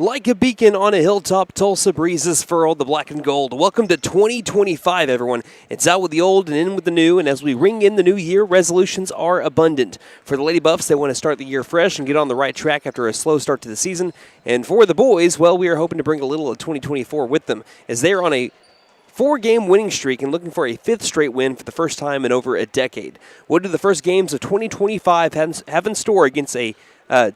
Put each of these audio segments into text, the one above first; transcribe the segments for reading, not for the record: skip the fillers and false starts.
Like a beacon on a hilltop, Tulsa breezes furrow the black and gold. Welcome to 2025, everyone. It's out with the old and in with the new, and as we ring in the new year, resolutions are abundant. For the Lady Buffs, they want to start the year fresh and get on the right track after a slow start to the season. And for the boys, well, we are hoping to bring a little of 2024 with them, as they are on a 4-game winning streak and looking for a 5th straight win for the first time in over a decade. What do the first games of 2025 have in store against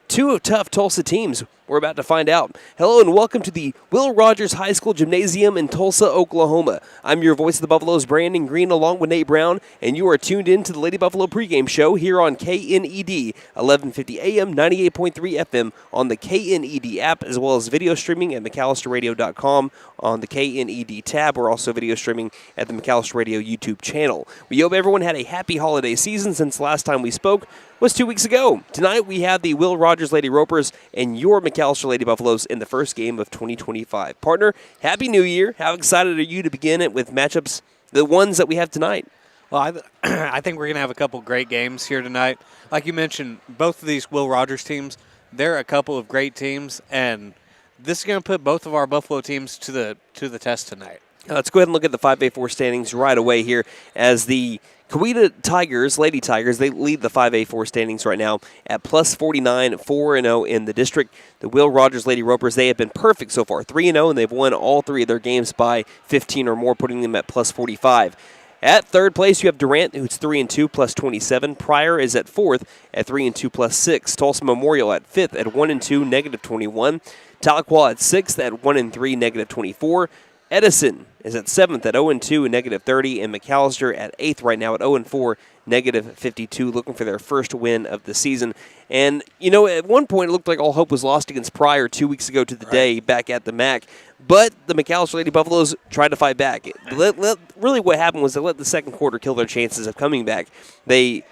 two tough Tulsa teams? We're about to find out. Hello and welcome to the Will Rogers High School Gymnasium in Tulsa, Oklahoma. I'm your voice of the Buffaloes, Brandon Green, along with Nate Brown, and you are tuned in to the Lady Buffalo pregame show here on KNED, 1150 AM, 98.3 FM on the KNED app, as well as video streaming at McAllisterRadio.com on the KNED tab. We're also video streaming at the McAllister Radio YouTube channel. We hope everyone had a happy holiday season since the last time we spoke was 2 weeks ago. Tonight we have the Will Rogers Lady Ropers and your McAllister Lady Buffaloes in the first game of 2025. Partner, Happy New Year. How excited are you to begin it with matchups, the ones that we have tonight? Well, I think we're going to have a couple great games here tonight. Like you mentioned, both of these Will Rogers teams, they're a couple of great teams, and this is going to put both of our Buffalo teams to the test tonight. Let's go ahead and look at the 5A4 standings right away here as the Coweta Tigers, Lady Tigers, they lead the 5A4 standings right now at plus 49, 4-0 in the district. The Will Rogers Lady Ropers, they have been perfect so far, 3-0, and they've won all 3 of their games by 15 or more, putting them at plus 45. At third place, you have Durant, who's 3-2, plus 27. Pryor is at fourth at 3-2, plus 6. Tulsa Memorial at fifth at 1-2, negative 21. Tahlequah at sixth at 1-3, negative 24. Edison is at 7th at 0-2, negative 30, and McAlester at 8th right now at 0-4, negative 52, looking for their first win of the season. And, you know, at one point it looked like all hope was lost against Pryor 2 weeks ago to the day back at the MAC, but the McAlester Lady Buffaloes tried to fight back. Really what happened was they let the second quarter kill their chances of coming back. They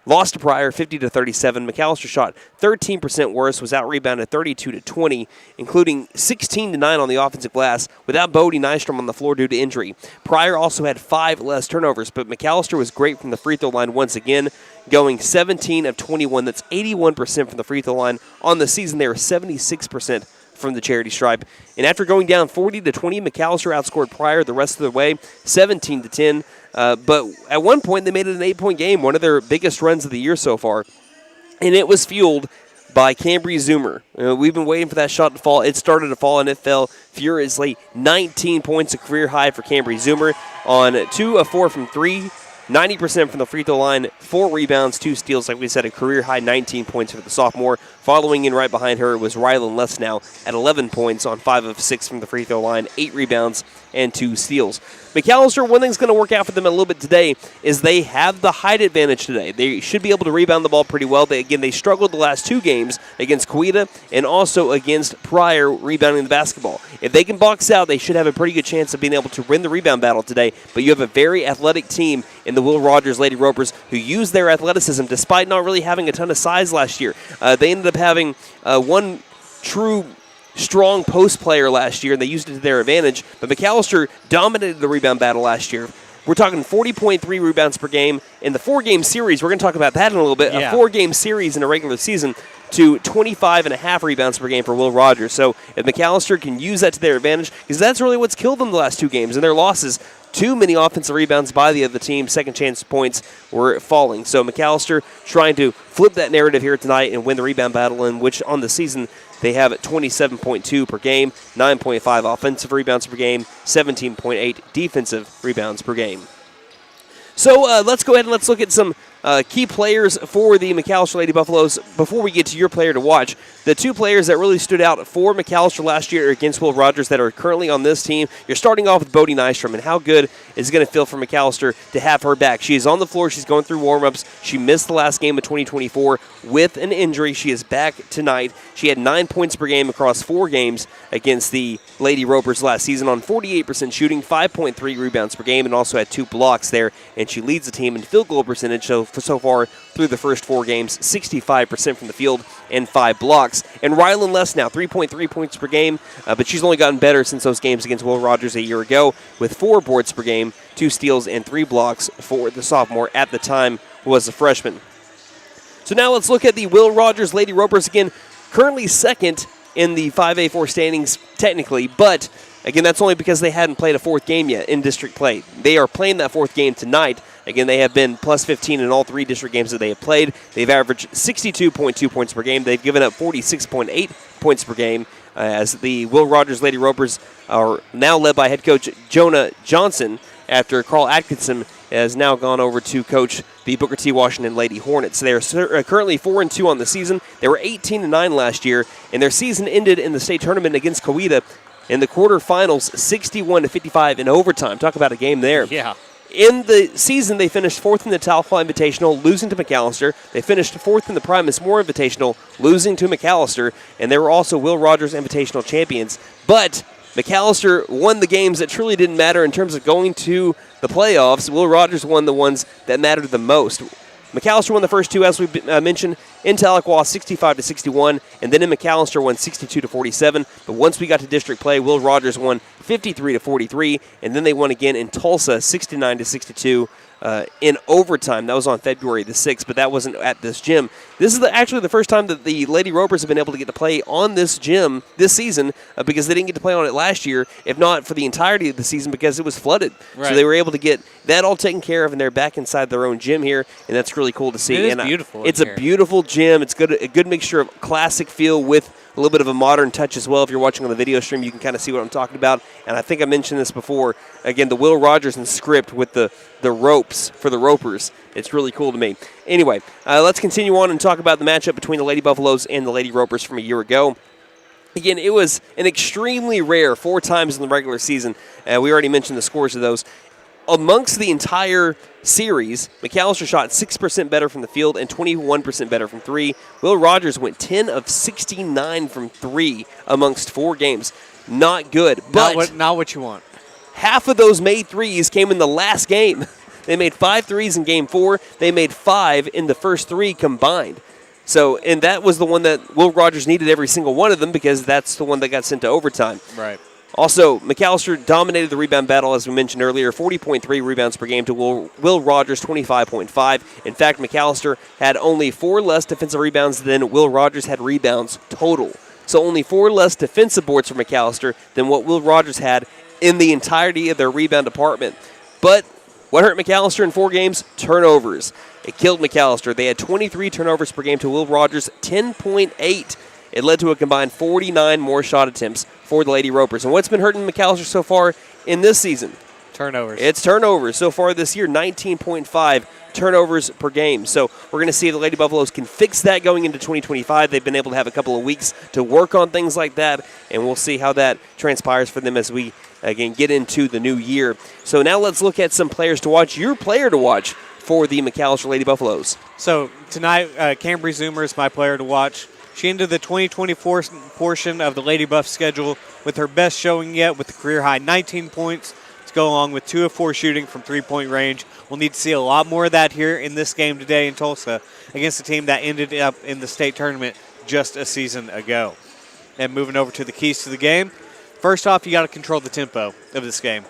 lost to Pryor 50-37. McAlester shot 13% worse, was out-rebounded 32-20, including 16-9 on the offensive glass, without Bodie Nystrom on the floor due to injury. Pryor also had 5 less turnovers, but McAlester was great from the free throw line once again, going 17 of 21. That's 81% from the free throw line. On the season, they were 76% from the charity stripe. And after going down 40-20, McAlester outscored Pryor the rest of the way, 17-10. But at one point, they made it an 8-point game, one of their biggest runs of the year so far. And it was fueled by Cambry Zoomer. We've been waiting for that shot to fall. It started to fall, and it fell furiously. 19 points, a career high for Cambry Zoomer on 2 of 4 from 3. 90% from the free throw line, 4 rebounds, 2 steals. Like we said, a career-high 19 points for the sophomore. Following in right behind her was Rylan Lesnow at 11 points on 5 of 6 from the free throw line, 8 rebounds, and 2 steals. McAlester, one thing's going to work out for them a little bit today is they have the height advantage today. They should be able to rebound the ball pretty well. They struggled the last 2 games against Coweta and also against Pryor rebounding the basketball. If they can box out, they should have a pretty good chance of being able to win the rebound battle today. But you have a very athletic team in the Will Rogers Lady Ropers who use their athleticism despite not really having a ton of size last year. They ended up having one true strong post player last year, and they used it to their advantage. But McAlester dominated the rebound battle last year. We're talking 40.3 rebounds per game. In the 4-game series, we're going to talk about that in a little bit, a 4-game series in a regular season, to 25.5 rebounds per game for Will Rogers. So if McAlester can use that to their advantage, because that's really what's killed them the last 2 games, and their losses, too many offensive rebounds by the other team. Second chance points were falling. So McAlester trying to flip that narrative here tonight and win the rebound battle, in which on the season they have 27.2 per game, 9.5 offensive rebounds per game, 17.8 defensive rebounds per game. So let's go ahead and let's look at some key players for the McAlester Lady Buffaloes before we get to your player to watch. The 2 players that really stood out for McAlester last year against Will Rogers that are currently on this team, you're starting off with Bodie Nystrom, and how good is it going to feel for McAlester to have her back? She is on the floor. She's going through warm-ups. She missed the last game of 2024 with an injury. She is back tonight. She had 9 points per game across 4 games against the Lady Ropers last season on 48% shooting, 5.3 rebounds per game, and also had 2 blocks there. And she leads the team in field goal percentage so far through the first 4 games, 65% from the field and 5 blocks. And Rylan Lesnow, 3.3 points per game, but she's only gotten better since those games against Will Rogers a year ago with 4 boards per game, 2 steals, and 3 blocks for the sophomore at the time who was a freshman. So now let's look at the Will Rogers Lady Ropers again, currently second in the 5A4 standings technically, but again, that's only because they hadn't played a fourth game yet in district play. They are playing that fourth game tonight. Again, they have been plus 15 in all 3 district games that they have played. They've averaged 62.2 points per game. They've given up 46.8 points per game, as the Will Rogers Lady Ropers are now led by head coach Jonah Johnson, after Carl Atkinson has now gone over to coach the Booker T. Washington Lady Hornets. They are currently 4-2 on the season. They were 18-9 last year, and their season ended in the state tournament against Coweta in the quarterfinals, 61-55 in overtime. Talk about a game there. Yeah. In the season, they finished 4th in the Talcott Invitational, losing to McAlester. They finished 4th in the Primus Moore Invitational, losing to McAlester, and they were also Will Rogers Invitational champions. But McAlester won the games that truly didn't matter in terms of going to the playoffs. Will Rogers won the ones that mattered the most. McAlester won the first 2, as we mentioned, in Tahlequah 65-61, and then in McAlester won 62-47. But once we got to district play, Will Rogers won 53-43, and then they won again in Tulsa 69-62 in overtime. That was on February the 6th, but that wasn't at this gym. This is actually the first time that the Lady Ropers have been able to get to play on this gym this season, because they didn't get to play on it last year, if not for the entirety of the season, because it was flooded. Right. So they were able to get that all taken care of, and they're back inside their own gym here, and that's really cool to see. It is beautiful. It's a beautiful gym. It's a good mixture of classic feel with a little bit of a modern touch as well. If you're watching on the video stream, you can kind of see what I'm talking about. And I think I mentioned this before. Again, the Will Rogers and script with the ropes for the Ropers. It's really cool to me. Anyway, let's continue on and talk about the matchup between the Lady Buffaloes and the Lady Ropers from a year ago. Again, it was an extremely rare 4 times in the regular season. We already mentioned the scores of those. Amongst the entire series, McAlester shot 6% better from the field and 21% better from 3. Will Rogers went 10 of 69 from 3 amongst 4 games. Not good, but not what you want. Half of those made threes came in the last game. They made 5 threes in game 4. They made 5 in the first 3 combined. So, and that was the one that Will Rogers needed every single one of them, because that's the one that got sent to overtime. Right. Also, McAlester dominated the rebound battle, as we mentioned earlier, 40.3 rebounds per game to Will Rogers' 25.5. In fact, McAlester had only 4 less defensive rebounds than Will Rogers had rebounds total. So only 4 less defensive boards for McAlester than what Will Rogers had in the entirety of their rebound department. But what hurt McAlester in 4 games? Turnovers. It killed McAlester. They had 23 turnovers per game to Will Rogers' 10.8. It led to a combined 49 more shot attempts for the Lady Ropers. And what's been hurting McAlester so far in this season? Turnovers. It's turnovers. So far this year, 19.5 turnovers per game. So we're going to see if the Lady Buffaloes can fix that going into 2025. They've been able to have a couple of weeks to work on things like that, and we'll see how that transpires for them as we, again, get into the new year. So now let's look at some players to watch. Your player to watch for the McAlester Lady Buffaloes. So tonight, Cambry Zoomer is my player to watch. She ended the 2024 portion of the Lady Buff schedule with her best showing yet, with a career-high 19 points to go along with 2 of 4 shooting from three-point range. We'll need to see a lot more of that here in this game today in Tulsa against a team that ended up in the state tournament just a season ago. And moving over to the keys to the game, first off, you got to control the tempo of this game.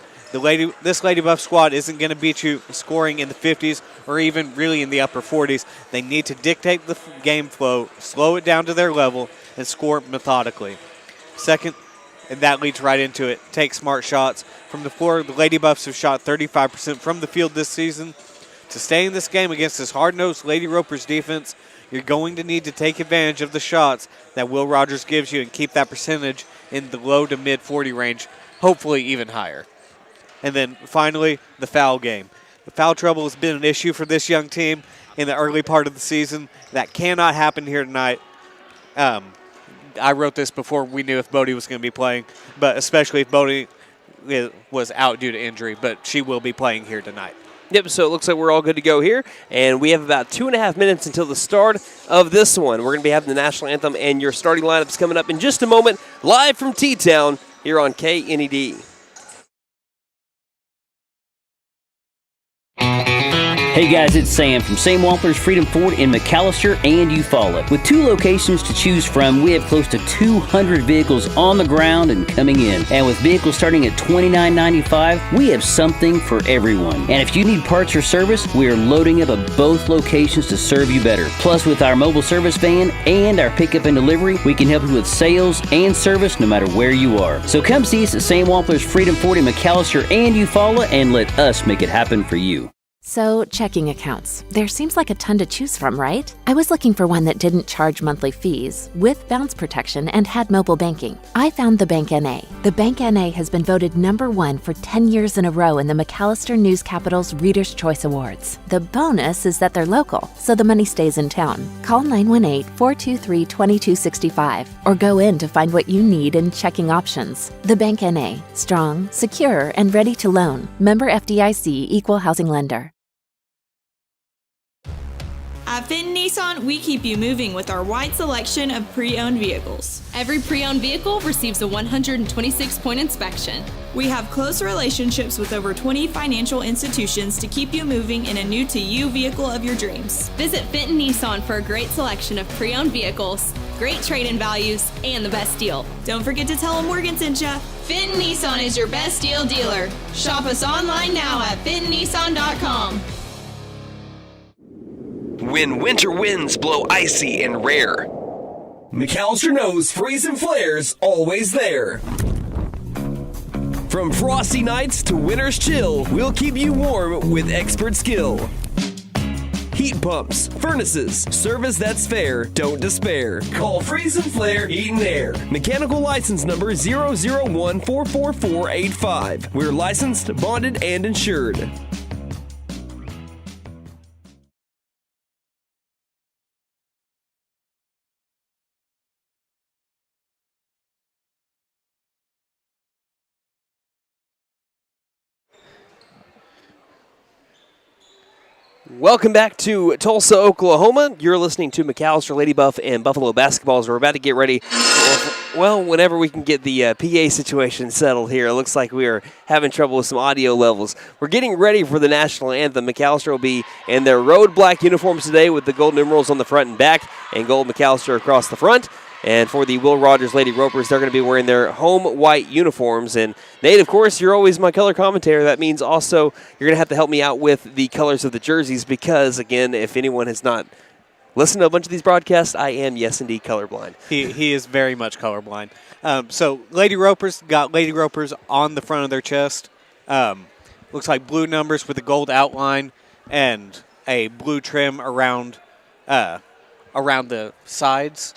This Lady Buff squad isn't going to beat you scoring in the 50s or even really in the upper 40s. They need to dictate the game flow, slow it down to their level, and score methodically. Second, and that leads right into it, take smart shots. From the floor, the Lady Buffs have shot 35% from the field this season. To stay in this game against this hard-nosed Lady Ropers defense, you're going to need to take advantage of the shots that Will Rogers gives you and keep that percentage in the low to mid-40 range, hopefully even higher. And then finally, the foul game. The foul trouble has been an issue for this young team in the early part of the season. That cannot happen here tonight. I wrote this before we knew if Bodie was going to be playing, but especially if Bodie was out due to injury, but she will be playing here tonight. Yep, so it looks like we're all good to go here, and we have about 2.5 minutes until the start of this one. We're going to be having the national anthem and your starting lineups coming up in just a moment, live from T-Town here on KNED. Hey guys, it's Sam from Sam Wampler's Freedom Ford in McAlester and Eufaula. With 2 locations to choose from, we have close to 200 vehicles on the ground and coming in. And with vehicles starting at $29.95, we have something for everyone. And if you need parts or service, we are loading up at both locations to serve you better. Plus, with our mobile service van and our pickup and delivery, we can help you with sales and service no matter where you are. So come see us at Sam Wampler's Freedom Ford in McAlester and Eufaula and let us make it happen for you. So, checking accounts. There seems like a ton to choose from, right? I was looking for one that didn't charge monthly fees, with bounce protection, and had mobile banking. I found the Bank NA. The Bank NA has been voted #1 for 10 years in a row in the McAlester News Capital's Reader's Choice Awards. The bonus is that they're local, so the money stays in town. Call 918-423-2265 or go in to find what you need in checking options. The Bank NA. Strong, secure, and ready to loan. Member FDIC, Equal Housing Lender. At Fenton Nissan, we keep you moving with our wide selection of pre-owned vehicles. Every pre-owned vehicle receives a 126-point inspection. We have close relationships with over 20 financial institutions to keep you moving in a new-to-you vehicle of your dreams. Visit Fenton Nissan for a great selection of pre-owned vehicles, great trade-in values, and the best deal. Don't forget to tell them Morgan sent ya. Fenton Nissan is your best deal dealer. Shop us online now at fentonnissan.com. When winter winds blow icy and rare, McAlester knows Freeze and Flare's always there. from frosty nights to winter's chill, we'll keep you warm with expert skill. Heat pumps, furnaces, service that's fair, don't despair. Call Freeze and Flare Heat and Air. Mechanical license number 001-44485. We're licensed, bonded, and insured. Welcome back to Tulsa, Oklahoma. You're listening to McAlester, Lady Buff, and Buffalo basketball as we're about to get ready. Well, whenever we can get the PA situation settled here, it looks like we are having trouble with some audio levels. We're getting ready for the national anthem. McAlester will be in their road black uniforms today with the gold numerals on the front and back and gold McAlester across the front. And for the Will Rogers Lady Ropers, they're going to be wearing their home white uniforms. And Nate, of course, you're always my color commentator. That means also you're going to have to help me out with the colors of the jerseys because, again, if anyone has not listened to a bunch of these broadcasts, I am, yes, indeed, colorblind. He is very much colorblind. So Lady Ropers got Lady Ropers on the front of their chest. Looks like blue numbers with a gold outline and a blue trim around the sides.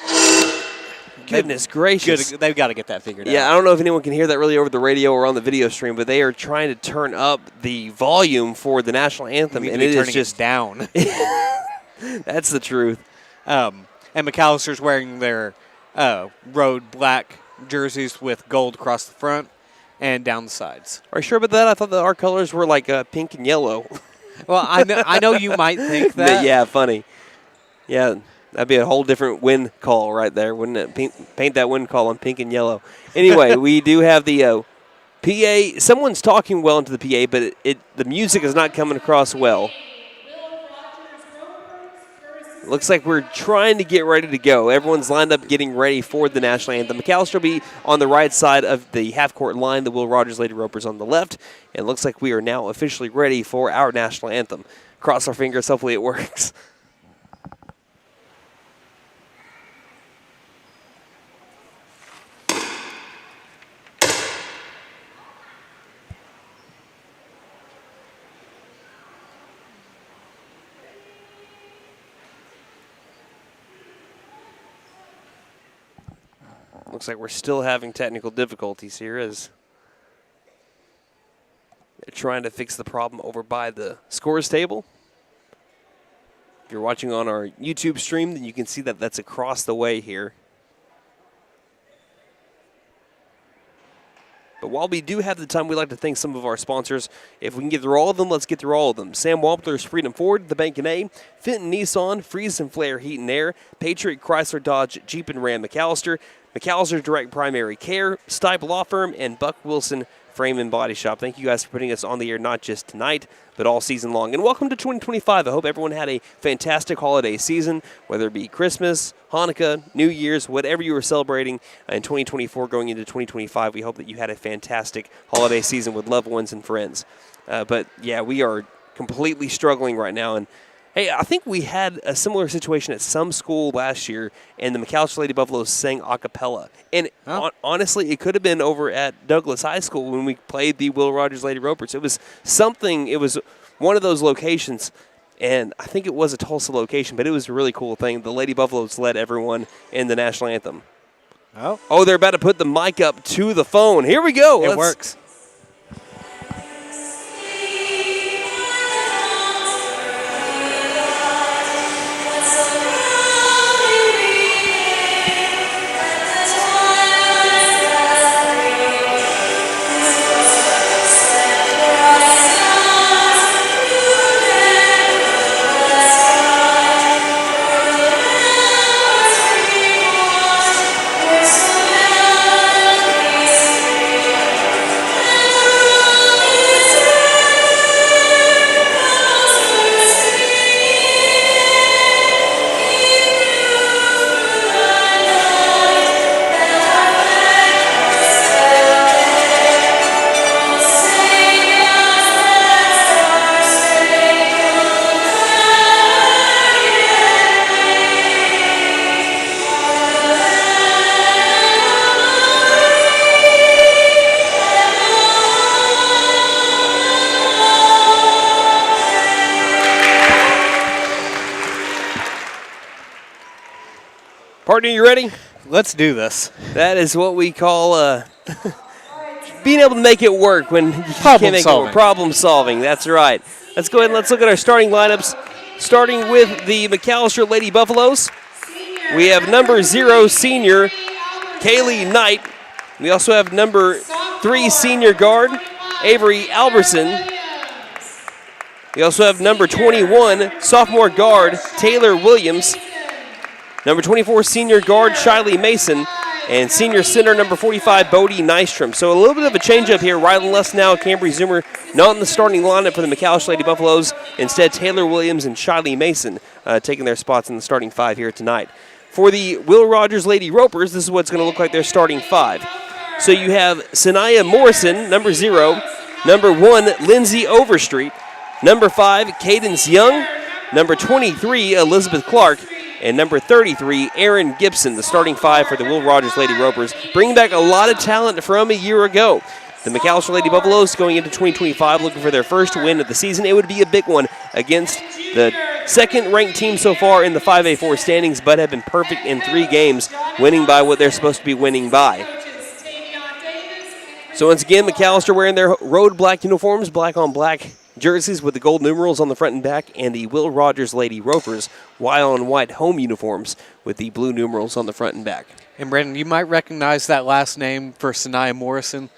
Goodness gracious. They've got to get that figured out. Yeah, I don't know if anyone can hear that really over the radio or on the video stream, but they are trying to turn up the volume for the national anthem, and it is just down. That's the truth. And McAllister's wearing their road black jerseys with gold across the front and down the sides. Are you sure about that? I thought that our colors were like pink and yellow. Well, I know you might think that. Yeah, funny. Yeah. That'd be a whole different win call right there, wouldn't it? Paint that win call on pink and yellow. Anyway, we do have the PA. Someone's talking well into the PA, but the music is not coming across well. Looks like we're trying to get ready to go. Everyone's lined up getting ready for the national anthem. McAlester will be on the right side of the half-court line. The Will Rogers Lady Ropers on the left. And it looks like we are now officially ready for our national anthem. Cross our fingers. Hopefully it works. Looks like we're still having technical difficulties here as they're trying to fix the problem over by the scores table. If you're watching on our YouTube stream, then you can see that that's across the way here. But while we do have the time, we'd like to thank some of our sponsors. If we can get through all of them, let's get through all of them. Sam Wampler's Freedom Ford, the Bank A, Fenton Nissan, Freeze and Flare Heat and Air, Patriot Chrysler Dodge Jeep and Ram McAlester, McAllister Direct Primary Care, Stipe Law Firm, and Buck Wilson Frame and Body Shop. Thank you guys for putting us on the air not just tonight, but all season long. And welcome to 2025. I hope everyone had a fantastic holiday season, whether it be Christmas, Hanukkah, New Year's, whatever you were celebrating in 2024 going into 2025. We hope that you had a fantastic holiday season with loved ones and friends. But, yeah, we are completely struggling right now. And, hey, I think we had a similar situation at some school last year, and the McAlester Lady Buffaloes sang a cappella. And honestly, it could have been over at Douglas High School when we played the Will Rogers Lady Ropers. It was one of those locations, and I think it was a Tulsa location, but it was a really cool thing. The Lady Buffaloes led everyone in the national anthem. Oh, they're about to put the mic up to the phone. Here we go. It works. Partner, you ready? Let's do this. That is what we call being able to make it work when you can't make it work. Problem solving. That's right. Let's go ahead and let's look at our starting lineups. Starting with the McAlester Lady Buffaloes. We have number 0, senior Kaylee Knight. We also have number 3, senior guard Avery Alberson. We also have number 21, sophomore guard Taylor Williams. Number 24, senior guard Shiley Mason. And senior center, number 45, Bodie Nystrom. So a little bit of a change-up here. Rylan Lessnow, Cambry Zoomer, not in the starting lineup for the McAlester Lady Buffaloes. Instead, Taylor Williams and Shiley Mason taking their spots in the starting 5 here tonight. For the Will Rogers Lady Ropers, this is what's going to look like their starting 5. So you have Sanaya Morrison, number 0. Number 1, Lindsay Overstreet. Number 5, Cadence Young. Number 23, Elizabeth Clark. And number 33, Aaron Gibson, the starting 5 for the Will Rogers Lady Ropers, bringing back a lot of talent from a year ago. The McAlester Lady Buffaloes going into 2025 looking for their first win of the season. It would be a big one against the second-ranked team so far in the 5A4 standings, but have been perfect in 3 games, winning by what they're supposed to be winning by. So once again, McAlester wearing their road black uniforms, black on black jerseys with the gold numerals on the front and back, and the Will Rogers Lady Ropers white on white home uniforms with the blue numerals on the front and back. And Brandon, you might recognize that last name for Sanaya Morrison.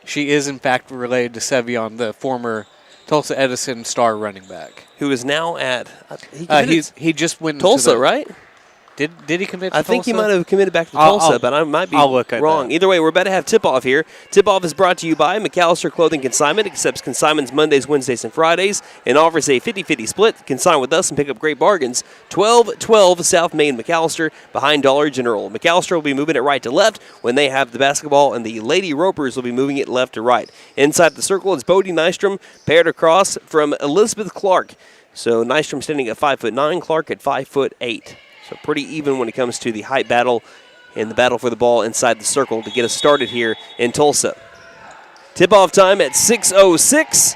She is in fact related to Sevion, the former Tulsa Edison star running back, who is now at he just went Tulsa, right? Did he commit to I Tulsa? think he might have committed back to Tulsa, but I might be wrong. Either way, we're about to have tip-off here. Tip-off is brought to you by McAlester Clothing Consignment. Accepts consignments Mondays, Wednesdays, and Fridays, and offers a 50-50 split. Consign with us and pick up great bargains. 1212 South Main McAlester, behind Dollar General. McAlester will be moving it right to left when they have the basketball, and the Lady Ropers will be moving it left to right. Inside the circle is Bodie Nystrom, paired across from Elizabeth Clark. So Nystrom standing at 5'9", Clark at 5'8". So pretty even when it comes to the height battle and the battle for the ball inside the circle to get us started here in Tulsa. Tip-off time at 6:06.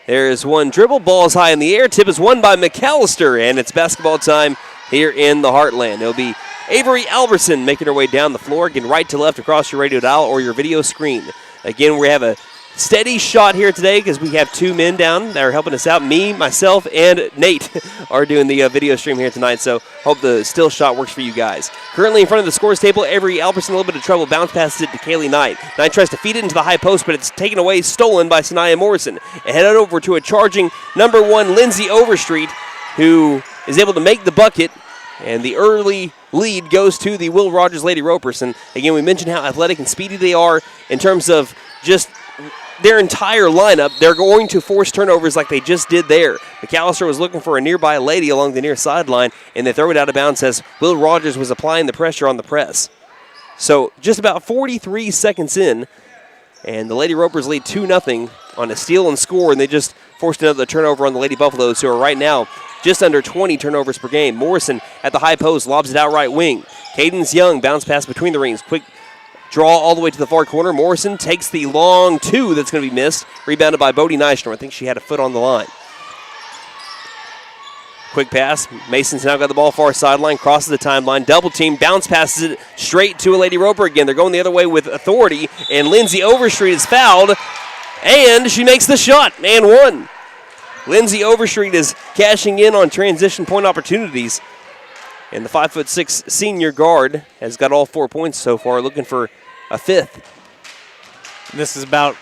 There is one dribble. Ball is high in the air. Tip is won by McAlester, and it's basketball time here in the Heartland. It'll be Avery Alberson making her way down the floor, getting right to left across your radio dial or your video screen. Again, we have a steady shot here today because we have 2 men down that are helping us out. Me, myself, and Nate are doing the video stream here tonight, so hope the still shot works for you guys. Currently in front of the scores table, Avery Alberson, a little bit of trouble. Bounce passes it to Kaylee Knight. Knight tries to feed it into the high post, but it's taken away, stolen by Sanaya Morrison. And headed over to a charging number 1, Lindsay Overstreet, who is able to make the bucket. And the early lead goes to the Will Rogers Lady Ropers. And again, we mentioned how athletic and speedy they are in terms of just their entire lineup, they're going to force turnovers like they just did there. McAlester was looking for a nearby lady along the near sideline, and they throw it out of bounds as Will Rogers was applying the pressure on the press. So just about 43 seconds in, and the Lady Ropers lead 2-0 on a steal and score, and they just forced another turnover on the Lady Buffaloes, who are right now just under 20 turnovers per game. Morrison at the high post lobs it out right wing. Cadence Young bounce pass between the rings. Quick draw all the way to the far corner. Morrison takes the long two that's going to be missed. Rebounded by Bodie Nystrom. I think she had a foot on the line. Quick pass. Mason's now got the ball far sideline, crosses the timeline, double team, bounce passes it straight to a Lady Roper again. They're going the other way with authority, and Lindsay Overstreet is fouled, and she makes the shot, and one. Lindsay Overstreet is cashing in on transition point opportunities, and the 5'6" senior guard has got all 4 points so far, looking for a fifth. This is about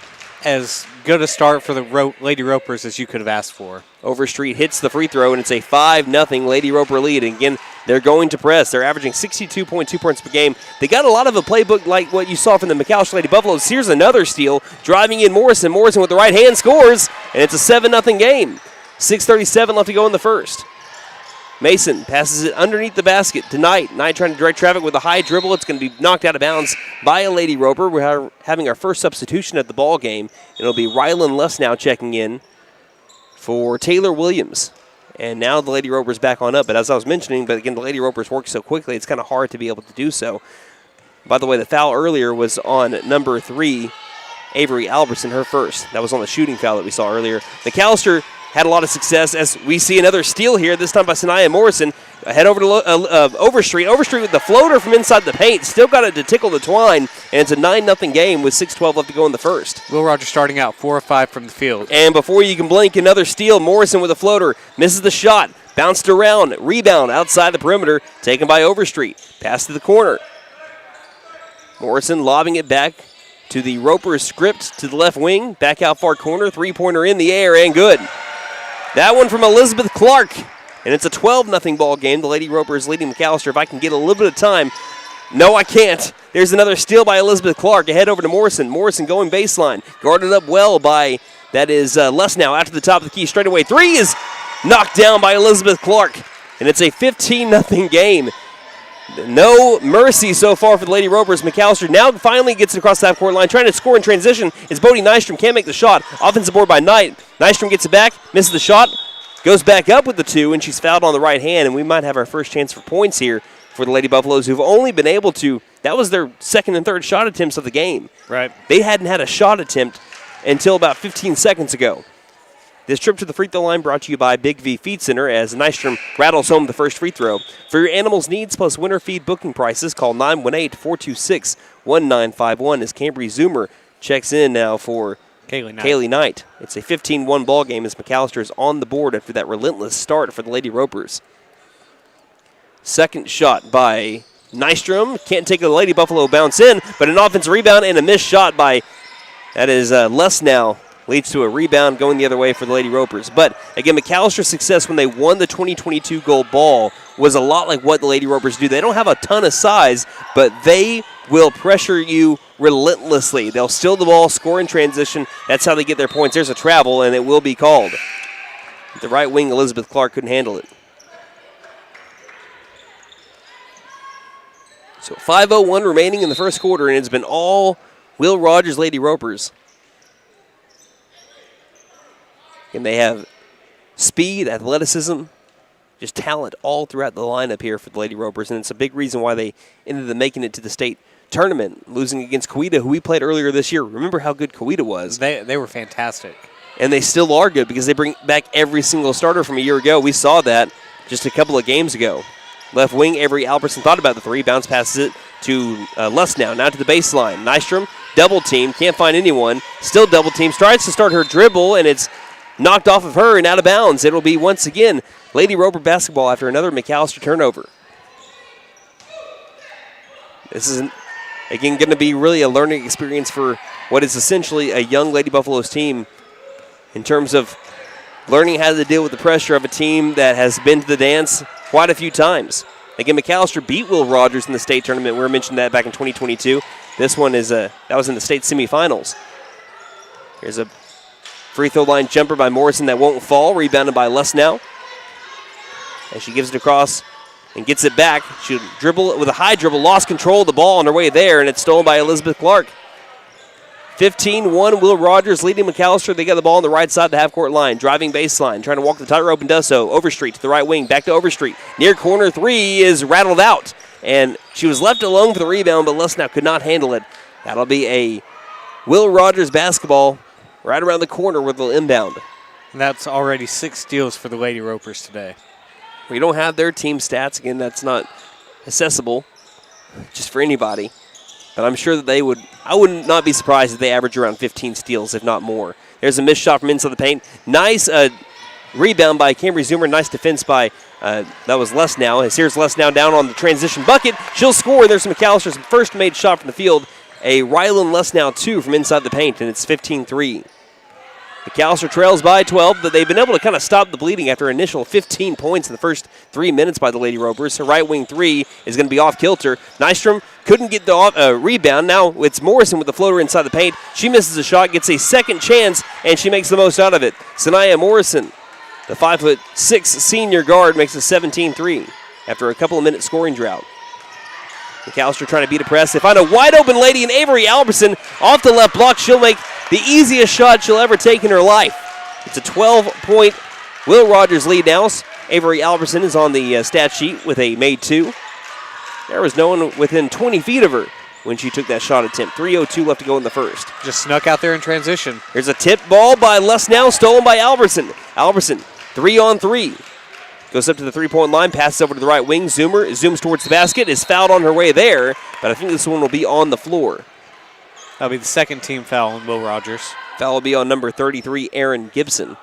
as good a start for the Lady Ropers as you could have asked for. Overstreet hits the free throw, and it's a 5-0 Lady Roper lead. And again, they're going to press. They're averaging 62.2 points per game. They got a lot of a playbook like what you saw from the McAlester Lady Buffaloes. Here's another steal, driving in Morrison. Morrison with the right hand scores, and it's a 7-0 game. 6:37 left to go in the first. Mason passes it underneath the basket to Knight. Knight trying to direct traffic with a high dribble. It's going to be knocked out of bounds by a Lady Roper. We're having our first substitution at the ball game. It'll be Rylan Lesnow checking in for Taylor Williams. And now the Lady Ropers back on up. But as I was mentioning, but again, the Lady Ropers work so quickly, it's kind of hard to be able to do so. By the way, the foul earlier was on number 3, Avery Albertson, her first. That was on the shooting foul that we saw earlier. McAlester had a lot of success as we see another steal here, this time by Sanaya Morrison. Head over to Overstreet. Overstreet with the floater from inside the paint. Still got it to tickle the twine, and it's a 9-0 game with 6:12 left to go in the first. Will Rogers starting out 4 of 5 from the field. And before you can blink, another steal. Morrison with a floater. Misses the shot. Bounced around. Rebound outside the perimeter. Taken by Overstreet. Pass to the corner. Morrison lobbing it back to the Roper script to the left wing. Back out far corner. Three-pointer in the air and good. That one from Elizabeth Clark. And it's a 12-0 ball game. The Lady Ropers leading McAlester. If I can get a little bit of time. No, I can't. There's another steal by Elizabeth Clark. Ahead over to Morrison. Morrison going baseline. Guarded up well by, that is Lesnow out to the top of the key. Straightaway three is knocked down by Elizabeth Clark. And it's a 15-0 game. No mercy so far for the Lady Ropers. McAlester now finally gets it across the half-court line. Trying to score in transition is Bodie Nystrom. Can't make the shot. Offensive board by Knight. Nystrom gets it back. Misses the shot. Goes back up with the two, and she's fouled on the right hand. And we might have our first chance for points here for the Lady Buffaloes, who've only been able to, that was their second and third shot attempts of the game. Right. They hadn't had a shot attempt until about 15 seconds ago. This trip to the free throw line brought to you by Big V Feed Center as Nystrom rattles home the first free throw. For your animals' needs plus winter feed booking prices, call 918-426-1951 as Cambry Zoomer checks in now for Kaylee Knight. It's a 15-1 ball game as McAlester is on the board after that relentless start for the Lady Ropers. Second shot by Nystrom. Can't take a Lady Buffalo bounce in, but an offensive rebound and a missed shot by, that is Lesnow. Leads to a rebound going the other way for the Lady Ropers. But, again, McAlster's success when they won the 2022 gold ball was a lot like what the Lady Ropers do. They don't have a ton of size, but they will pressure you relentlessly. They'll steal the ball, score in transition. That's how they get their points. There's a travel, and it will be called. The right wing, Elizabeth Clark, couldn't handle it. So 5:01 remaining in the first quarter, and it's been all Will Rogers Lady Ropers. And they have speed, athleticism, just talent all throughout the lineup here for the Lady Ropers. And it's a big reason why they ended up making it to the state tournament, losing against Coweta, who we played earlier this year. Remember how good Coweta was. They were fantastic. And they still are good because they bring back every single starter from a year ago. We saw that just a couple of games ago. Left wing, Avery Albertson thought about the three. Bounce passes it to Lesnow. Now to the baseline. Nystrom, double team, can't find anyone. Still double team. Tries to start her dribble, and it's knocked off of her and out of bounds. It'll be, once again, Lady Roper basketball after another McAlester turnover. This is, again, going to be really a learning experience for what is essentially a young Lady Buffaloes team in terms of learning how to deal with the pressure of a team that has been to the dance quite a few times. Again, McAlester beat Will Rogers in the state tournament. We mentioned that back in 2022. This one is that was in the state semifinals. Here's a free throw line jumper by Morrison that won't fall. Rebounded by Lesnow. As she gives it across and gets it back. She'll dribble it with a high dribble. Lost control of the ball on her way there, and it's stolen by Elizabeth Clark. 15-1, Will Rogers leading McAlester. They got the ball on the right side of the half-court line. Driving baseline, trying to walk the tightrope and does so. Overstreet to the right wing, back to Overstreet. Near corner three is rattled out. And she was left alone for the rebound, but Lesnow could not handle it. That'll be a Will Rogers basketball right around the corner with the inbound. And that's already 6 steals for the Lady Ropers today. We don't have their team stats. Again, that's not accessible just for anybody. But I'm sure that they would, I would not be surprised if they average around 15 steals, if not more. There's a missed shot from inside the paint. Nice rebound by Cambry Zoomer. Nice defense by, that was Lesnow. As here's Lesnow down on the transition bucket. She'll score. There's McAllister's first made shot from the field. A Rylan Lesnow 2 from inside the paint, and it's 15-3. McAlester trails by 12, but they've been able to kind of stop the bleeding after initial 15 points in the first 3 minutes by the Lady Ropers. Her right wing three is going to be off kilter. Nystrom couldn't get the rebound. Now it's Morrison with the floater inside the paint. She misses a shot, gets a second chance, and she makes the most out of it. Sanaya Morrison, the 5'6" senior guard, makes a 17-3 after a couple of minute scoring drought. McAlester trying to beat a press. They find a wide open lady in Avery Albertson off the left block. She'll make the easiest shot she'll ever take in her life. It's a 12-point Will Rogers lead now. Avery Albertson is on the stat sheet with a made 2. There was no one within 20 feet of her when she took that shot attempt. 3:02 left to go in the first. Just snuck out there in transition. Here's a tip ball by Lesnow, stolen by Albertson. Albertson, 3-on-3. Goes up to the three-point line, passes over to the right wing. Zoomer zooms towards the basket, is fouled on her way there, but I think this one will be on the floor. That'll be the second team foul on Will Rogers. Foul will be on number 33, Aaron Gibson.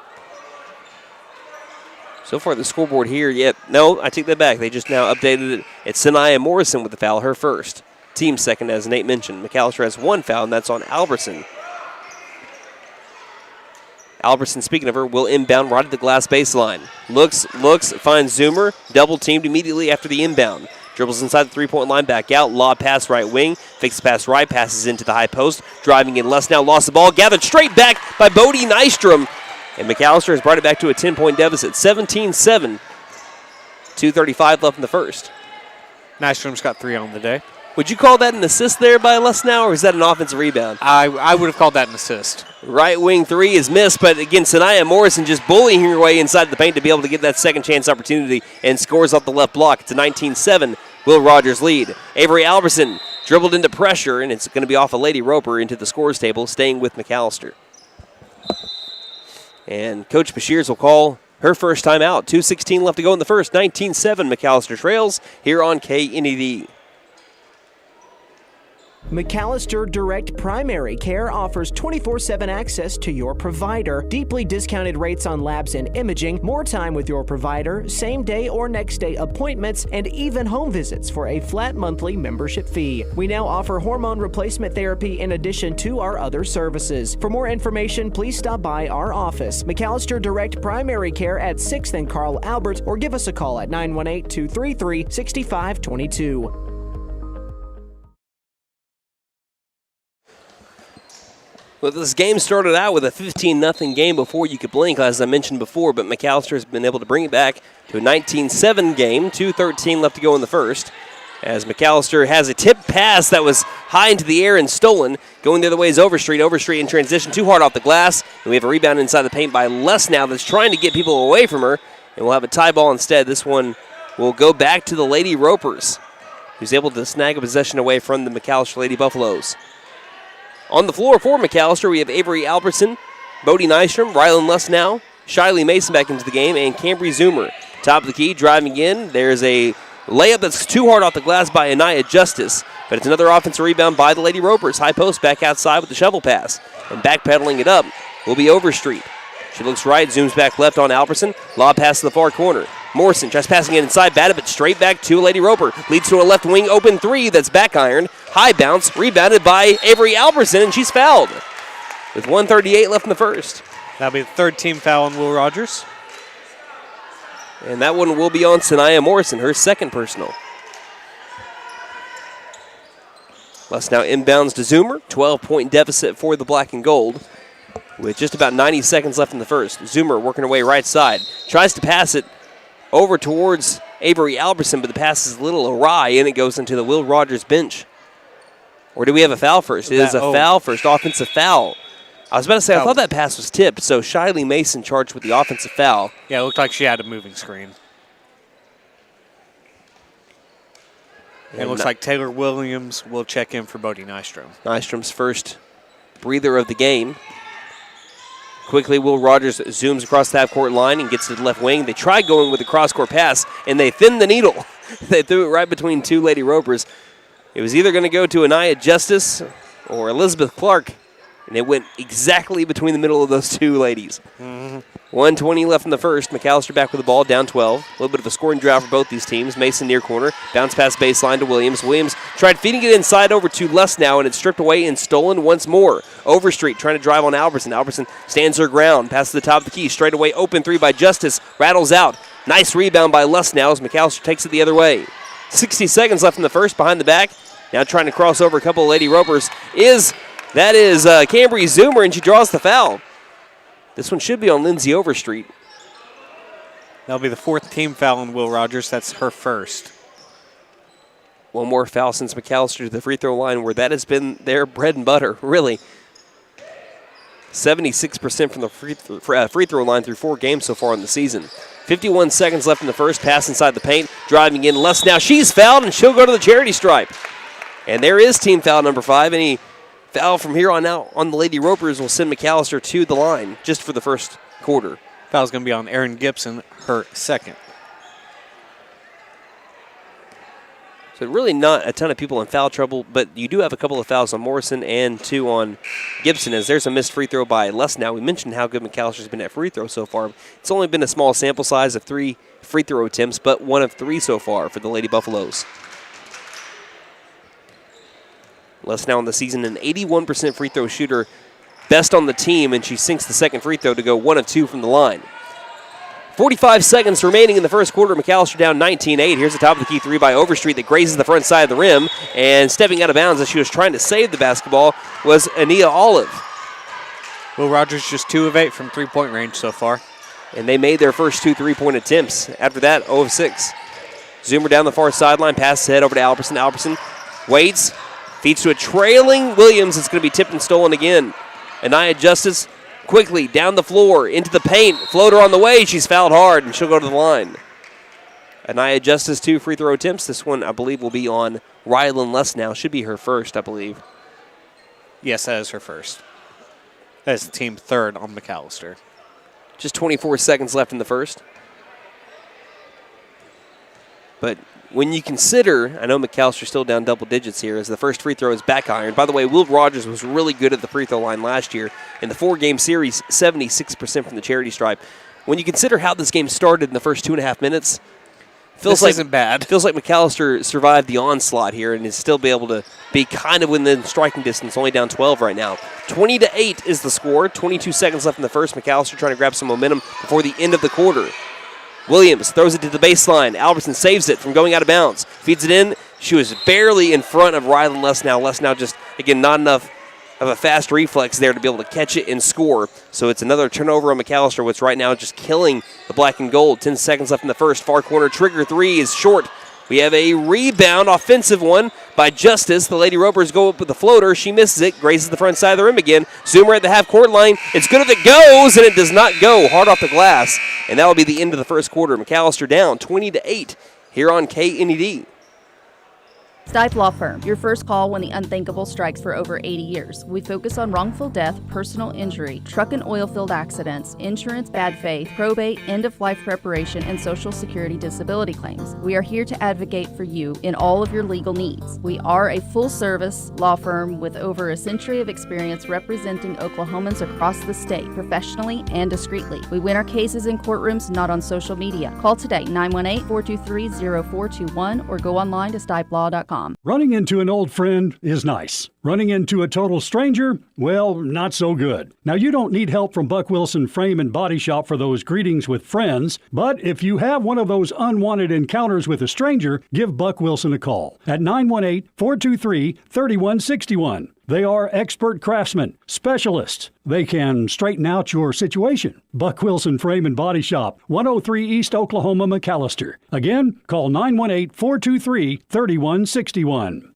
So far, the scoreboard here, no, I take that back. They just now updated it. It's Sanaya Morrison with the foul, her first. Team second, as Nate mentioned. McAlester has 1 foul, and that's on Albertson. Albertson, speaking of her, will inbound right at the glass baseline. Looks, finds Zoomer, double teamed immediately after the inbound. Dribbles inside the three-point line, back out, lob pass right wing, fakes pass right, passes into the high post, driving in Lesnow, lost the ball, gathered straight back by Bodie Nystrom, and McAlester has brought it back to a 10-point deficit, 17-7, 2:35 left in the first. Nystrom's got 3 on the day. Would you call that an assist there by Lesnow, or is that an offensive rebound? I would have called that an assist. Right wing three is missed, but again, Sanaya Morrison just bullying her way inside the paint to be able to get that second chance opportunity and scores off the left block. It's a 19-7 Will Rogers lead. Avery Albertson dribbled into pressure, and it's going to be off a Lady Roper into the scores table, staying with McAlester. And Coach Bashirs will call her first time out. 2:16 left to go in the first. 19-7 McAlester trails here on KNED. McAlester Direct Primary Care offers 24/7 access to your provider, deeply discounted rates on labs and imaging, more time with your provider, same-day or next-day appointments, and even home visits for a flat monthly membership fee. We now offer hormone replacement therapy in addition to our other services. For more information, please stop by our office, McAlester Direct Primary Care at 6th and Carl Albert, or give us a call at 918-233-6522. Well, this game started out with a 15-0 game before you could blink, as I mentioned before, but McAlester has been able to bring it back to a 19-7 game, 2:13 left to go in the first, as McAlester has a tip pass that was high into the air and stolen. Going the other way is Overstreet. Overstreet in transition, too hard off the glass, and we have a rebound inside the paint by Lesnow that's trying to get people away from her, and we'll have a tie ball instead. This one will go back to the Lady Ropers, who's able to snag a possession away from the McAlester Lady Buffaloes. On the floor for McAlester, we have Avery Albertson, Bodie Nystrom, Rylan Lesnow, Shiley Mason back into the game, and Cambry Zoomer. Top of the key, driving in. There's a layup that's too hard off the glass by Anaya Justice, but it's another offensive rebound by the Lady Ropers. High post back outside with the shovel pass, and backpedaling it up will be Overstreet. She looks right, zooms back left on Albertson. Lob pass to the far corner. Morrison tries passing it inside, batted, but straight back to Lady Roper. Leads to a left wing open three that's back ironed. High bounce, rebounded by Avery Albertson, and she's fouled with 1:38 left in the first. That'll be the third team foul on Will Rogers. And that one will be on Sanaya Morrison, her second personal. Lesnow inbounds to Zoomer. 12-point deficit for the black and gold. with just about 90 seconds left in the first. Zoomer working her way right side. Tries to pass it over towards Avery Albertson, but the pass is a little awry, and it goes into the Will Rogers bench. Or do we have a foul first? It is a foul first, offensive foul. I was about to say, I thought that pass was tipped, so Shiley Mason charged with the offensive foul. Yeah, it looked like she had a moving screen. And it looks like Taylor Williams will check in for Bodie Nystrom. Nystrom's first breather of the game. Quickly, Will Rogers zooms across the half-court line and gets to the left wing. They tried going with the cross-court pass, and they thinned the needle. They threw it right between two Lady Ropers. It was either going to go to Anaya Justice or Elizabeth Clark, and it went exactly between the middle of those two ladies. 1:20 left in the first. McAlester back with the ball, down 12. A little bit of a scoring drought for both these teams. Mason near corner. Bounce pass baseline to Williams. Williams tried feeding it inside over to Lussnow, and it's stripped away and stolen once more. Overstreet trying to drive on Albertson. Albertson stands her ground. Passes the top of the key. Straight away open three by Justice. Rattles out. Nice rebound by Lussnow as McAlester takes it the other way. 60 seconds left in the first, behind the back. Now trying to cross over a couple of Lady Ropers is Cambry Zoomer, and she draws the foul. This one should be on Lindsay Overstreet. That'll be the fourth team foul on Will Rogers. That's her first. One more foul since McAlester to the free throw line, where that has been their bread and butter, really. 76% from the free throw line through 4 games so far in the season. 51 seconds left in the first. Pass inside the paint. Driving in Lussnow. She's fouled, and she'll go to the charity stripe. And there is team foul number 5. Any foul from here on out on the Lady Ropers will send McAlester to the line just for the first quarter. Foul's going to be on Erin Gibson, her second. So really not a ton of people in foul trouble, but you do have a couple of fouls on Morrison and 2 on Gibson, as there's a missed free throw by Lussnow. We mentioned how good McAllister's been at free throw so far. It's only been a small sample size of 3 free throw attempts, but 1 of 3 so far for the Lady Buffaloes. Lussnow in the season, an 81% free throw shooter, best on the team, and she sinks the second free throw to go 1 of 2 from the line. 45 seconds remaining in the first quarter. McAlester down 19-8. Here's the top of the key 3 by Overstreet that grazes the front side of the rim, and stepping out of bounds as she was trying to save the basketball was Ania Olive. Will Rogers just 2 of 8 from three-point range so far. And they made their first 2 three-point attempts. After that, 0 of 6. Zoomer down the far sideline, pass head over to Albertson. Albertson waits. Feeds to a trailing Williams. It's going to be tipped and stolen again. Anaya Justice quickly down the floor into the paint. Floater on the way. She's fouled hard, and she'll go to the line. Anaya Justice, 2 free throw attempts. This one, I believe, will be on Rylan Lussnow. Should be her first, I believe. Yes, that is her first. That is the team third on McAlester. Just 24 seconds left in the first. But when you consider, I know McAlster's still down double digits here, as the first free throw is back iron. By the way, Will Rogers was really good at the free throw line last year. In the 4-game series, 76% from the charity stripe. When you consider how this game started in the first 2.5 minutes, isn't bad. Feels like McAlester survived the onslaught here and is still be able to be kind of within striking distance, only down 12 right now. 20-8 is the score. 22 seconds left in the first. McAlester trying to grab some momentum before the end of the quarter. Williams throws it to the baseline. Albertson saves it from going out of bounds. Feeds it in. She was barely in front of Rylan Lussnow. Lussnow just, again, not enough of a fast reflex there to be able to catch it and score. So it's another turnover on McAlester, which right now just killing the black and gold. 10 seconds left in the first. Far corner trigger 3 is short. We have a rebound, offensive one by Justice. The Lady Ropers go up with the floater. She misses it, grazes the front side of the rim again. Zoomer at the half-court line. It's good if it goes, and it does not go. Hard off the glass, and that will be the end of the first quarter. McAlester down 20-8 here on KNED. Stipe Law Firm, your first call when the unthinkable strikes. For over 80 years. We focus on wrongful death, personal injury, truck and oil field accidents, insurance, bad faith, probate, end-of-life preparation, and Social Security disability claims. We are here to advocate for you in all of your legal needs. We are a full-service law firm with over a century of experience representing Oklahomans across the state, professionally and discreetly. We win our cases in courtrooms, not on social media. Call today, 918-423-0421, or go online to stipelaw.com. Running into an old friend is nice. Running into a total stranger, well, not so good. Now, you don't need help from Buck Wilson Frame and Body Shop for those greetings with friends, but if you have one of those unwanted encounters with a stranger, give Buck Wilson a call at 918-423-3161. They are expert craftsmen, specialists. They can straighten out your situation. Buck Wilson Frame and Body Shop, 103 East Oklahoma, McAlester. Again, call 918-423-3161.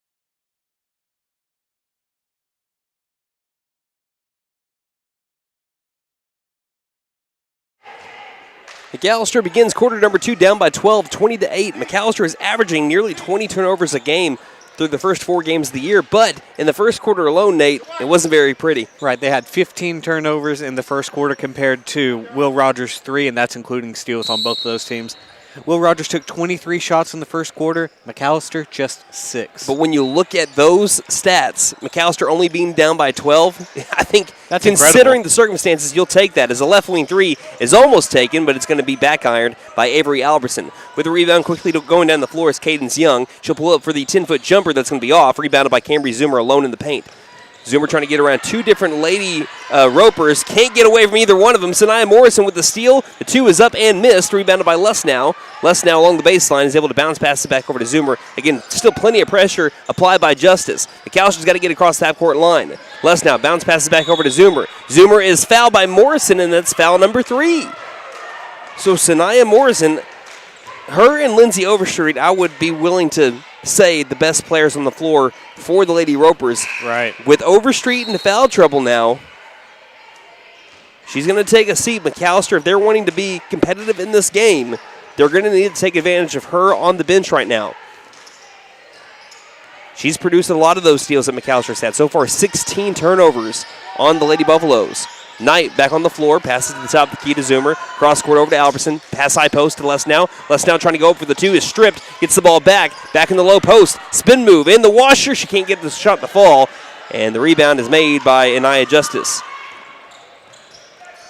McAlester begins quarter number 2 down by 12, 20-8. McAlester is averaging nearly 20 turnovers a game through the first 4 games of the year, but in the first quarter alone, Nate, it wasn't very pretty. Right, they had 15 turnovers in the first quarter compared to Will Rogers' 3, and that's including steals on both of those teams. Will Rogers took 23 shots in the first quarter, McAlester just 6. But when you look at those stats, McAlester only being down by 12, I think that's considering incredible. the circumstances, you'll take that. As a left wing 3 is almost taken, but it's going to be back ironed by Avery Albertson. With a rebound quickly going down the floor is Cadence Young. She'll pull up for the 10-foot jumper that's going to be off, rebounded by Cambry Zoomer alone in the paint. Zoomer trying to get around 2 different lady ropers. Can't get away from either one of them. Sanaya Morrison with the steal. The 2 is up and missed. Rebounded by Lesnow. Lesnow along the baseline is able to bounce pass it back over to Zoomer. Again, still plenty of pressure applied by Justice. McAlster's got to get across the half-court line. Lesnow bounce passes back over to Zoomer. Zoomer is fouled by Morrison, and that's foul number 3. So Sanaya Morrison, her and Lindsay Overstreet, I would be willing to say the best players on the floor for the Lady Ropers. Right. With Overstreet in foul trouble now, she's going to take a seat. McAlester, if they're wanting to be competitive in this game, they're going to need to take advantage of her on the bench right now. She's produced a lot of those steals that McAlster's had. So far, 16 turnovers on the Lady Buffaloes. Knight back on the floor, passes to the top of the key to Zoomer. Cross court over to Albertson. Pass high post to Lesnow. Lesnow trying to go up for the 2 is stripped. Gets the ball back in the low post. Spin move in the washer. She can't get the shot to fall. And the rebound is made by Anaya Justice.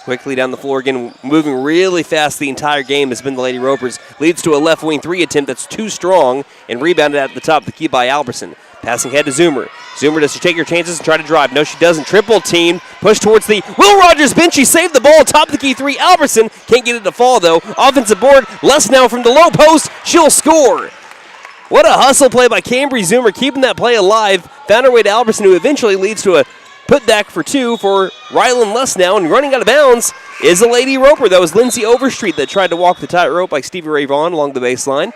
Quickly down the floor again, moving really fast the entire game has been the Lady Ropers. Leads to a left wing 3 attempt that's too strong and rebounded at the top of the key by Albertson. Passing head to Zoomer. Zoomer, does she take her chances and try to drive? No, she doesn't. Triple team. Push towards the Will Rogers bench. She saved the ball. Top of the key 3. Albertson can't get it to fall, though. Offensive board. Lesnow from the low post. She'll score. What a hustle play by Cambry Zoomer, keeping that play alive. Found her way to Albertson, who eventually leads to a putback for 2 for Rylan Lesnow. And running out of bounds is a Lady Roper. That was Lindsay Overstreet that tried to walk the tightrope like Stevie Ray Vaughan along the baseline.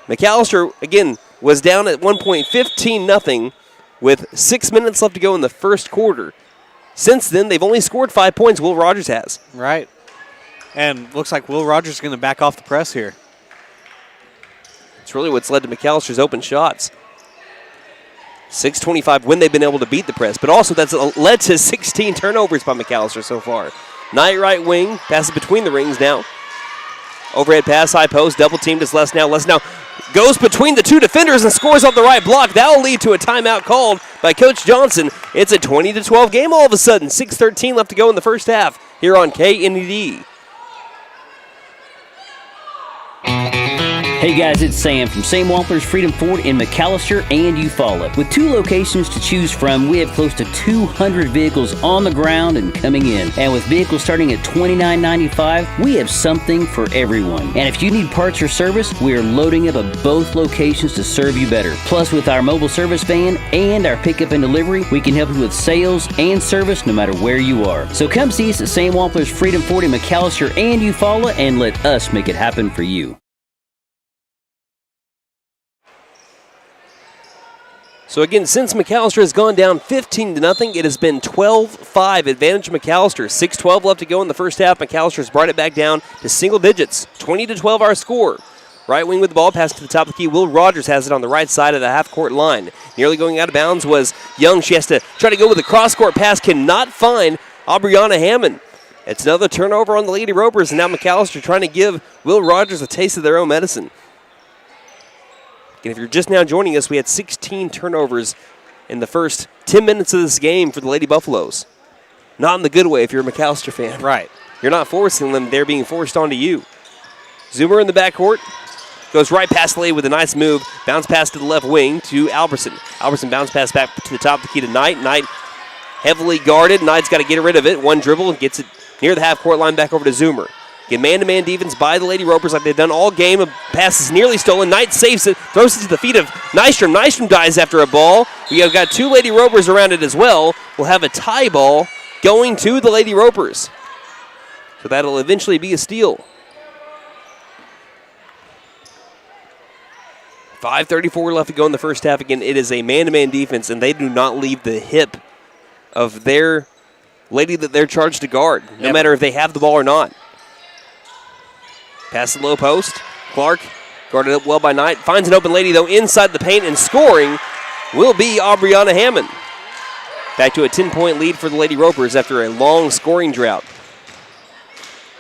McAlester, again, was down at 1 point, 15-0, with 6 minutes left to go in the first quarter. Since then, they've only scored 5 points. Will Rogers has. Right. And looks like Will Rogers is going to back off the press here. It's really what's led to McAllister's open shots. 6:25 when they've been able to beat the press, but also that's led to 16 turnovers by McAlester so far. Knight right wing, passes between the rings now. Overhead pass, high post, double teamed is Lesnow. Lesnow goes between the 2 defenders and scores off the right block. That will lead to a timeout called by Coach Johnson. It's a 20-12 game all of a sudden. 6:13 left to go in the first half here on KNED. Hey guys, it's Sam from Sam Wampler's Freedom Ford in McAlester and Eufaula. With 2 locations to choose from, we have close to 200 vehicles on the ground and coming in. And with vehicles starting at $29.95, we have something for everyone. And if you need parts or service, we are loading up at both locations to serve you better. Plus, with our mobile service van and our pickup and delivery, we can help you with sales and service no matter where you are. So come see us at Sam Wampler's Freedom Ford in McAlester and Eufaula and let us make it happen for you. So again, since McAlester has gone down 15-0, it has been 12-5 advantage McAlester. 6:12 left to go in the first half. McAlester has brought it back down to single digits. 20-12 our score. Right wing with the ball, pass to the top of the key. Will Rogers has it on the right side of the half-court line. Nearly going out of bounds was Young. She has to try to go with a cross-court pass. Cannot find Aubriana Hammond. It's another turnover on the Lady Ropers, and now McAlester trying to give Will Rogers a taste of their own medicine. And if you're just now joining us, we had 16 turnovers in the first 10 minutes of this game for the Lady Buffaloes. Not in the good way if you're a McAlester fan. Right. You're not forcing them. They're being forced onto you. Zoomer in the backcourt. Goes right past the lane with a nice move. Bounce pass to the left wing to Albertson. Albertson bounce pass back to the top of the key to Knight. Knight heavily guarded. Knight's got to get rid of it. One dribble and gets it near the half-court line back over to Zoomer. Get man-to-man defense by the Lady Ropers like they've done all game. A pass is nearly stolen. Knight saves it, throws it to the feet of Nystrom. Nystrom dies after a ball. We have got 2 Lady Ropers around it as well. We'll have a tie ball going to the Lady Ropers. So that'll eventually be a steal. 5:34 left to go in the first half. Again, it is a man-to-man defense, and they do not leave the hip of their lady that they're charged to guard, no matter if they have the ball or not. Pass the low post. Clark guarded up well by Knight. Finds an open lady, though, inside the paint, and scoring will be Aubriana Hammond. Back to a 10-point lead for the Lady Ropers after a long scoring drought.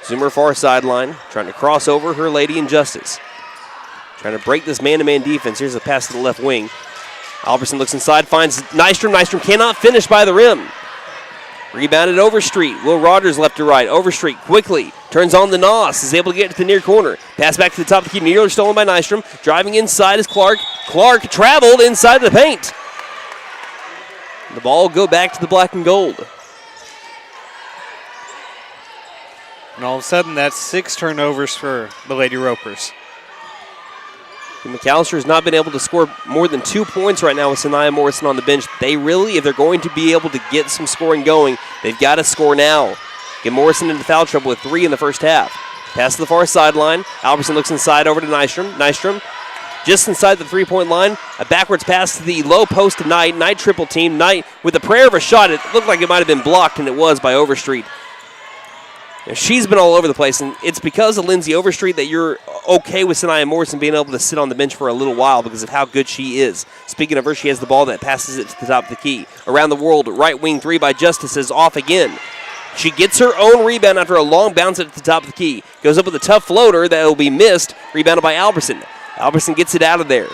Zoomer far sideline, trying to cross over her lady Injustice. Trying to break this man-to-man defense. Here's a pass to the left wing. Alberson looks inside, finds Nystrom. Nystrom cannot finish by the rim. Rebounded Overstreet. Will Rogers left to right. Overstreet quickly turns on the Nos. Is able to get to the near corner. Pass back to the top of the key. Nearly stolen by Nystrom. Driving inside is Clark. Clark traveled inside the paint. The ball will go back to the black and gold. And all of a sudden, that's 6 turnovers for the Lady Ropers. McAlester has not been able to score more than 2 points right now with Sanaya Morrison on the bench. They really, if they're going to be able to get some scoring going, they've got to score now. Get Morrison into foul trouble with 3 in the first half. Pass to the far sideline. Alberson looks inside over to Nystrom. Nystrom just inside the three-point line. A backwards pass to the low post to Knight. Knight triple team. Knight with a prayer of a shot. It looked like it might have been blocked, and it was by Overstreet. She's been all over the place, and it's because of Lindsay Overstreet that you're okay with Sanaya Morrison being able to sit on the bench for a little while because of how good she is. Speaking of her, she has the ball that passes it to the top of the key. Around the world, right wing 3 by Justice is off again. She gets her own rebound after a long bounce at the top of the key. Goes up with a tough floater that will be missed. Rebounded by Alberson. Alberson gets it out of there.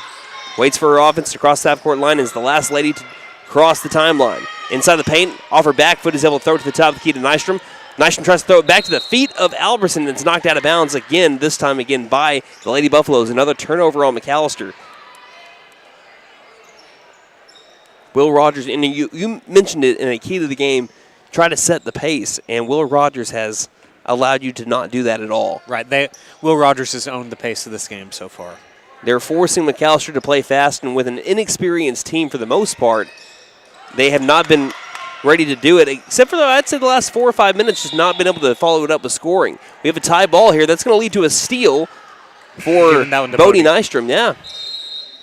Waits for her offense to cross the half-court line and is the last lady to cross the timeline. Inside the paint, off her back foot is able to throw it to the top of the key to Nystrom. Nystrom tries to throw it back to the feet of Alberson, and it's knocked out of bounds again, this time again by the Lady Buffaloes. Another turnover on McAlester. Will Rogers, and you mentioned it in a key to the game, try to set the pace, and Will Rogers has allowed you to not do that at all. Right. Will Rogers has owned the pace of this game so far. They're forcing McAlester to play fast, and with an inexperienced team for the most part, they have not been ready to do it, except for, I'd say, the last 4 or 5 minutes, just not been able to follow it up with scoring. We have a tie ball here. That's going to lead to a steal for Bodie Nystrom. Yeah.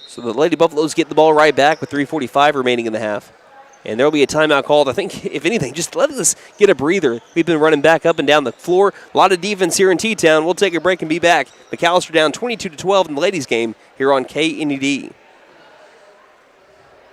So the Lady Buffaloes get the ball right back with 3:45 remaining in the half. And there will be a timeout called. I think, if anything, just let us get a breather. We've been running back up and down the floor. A lot of defense here in T-Town. We'll take a break and be back. McAlester down 22-12 in the ladies' game here on KNED.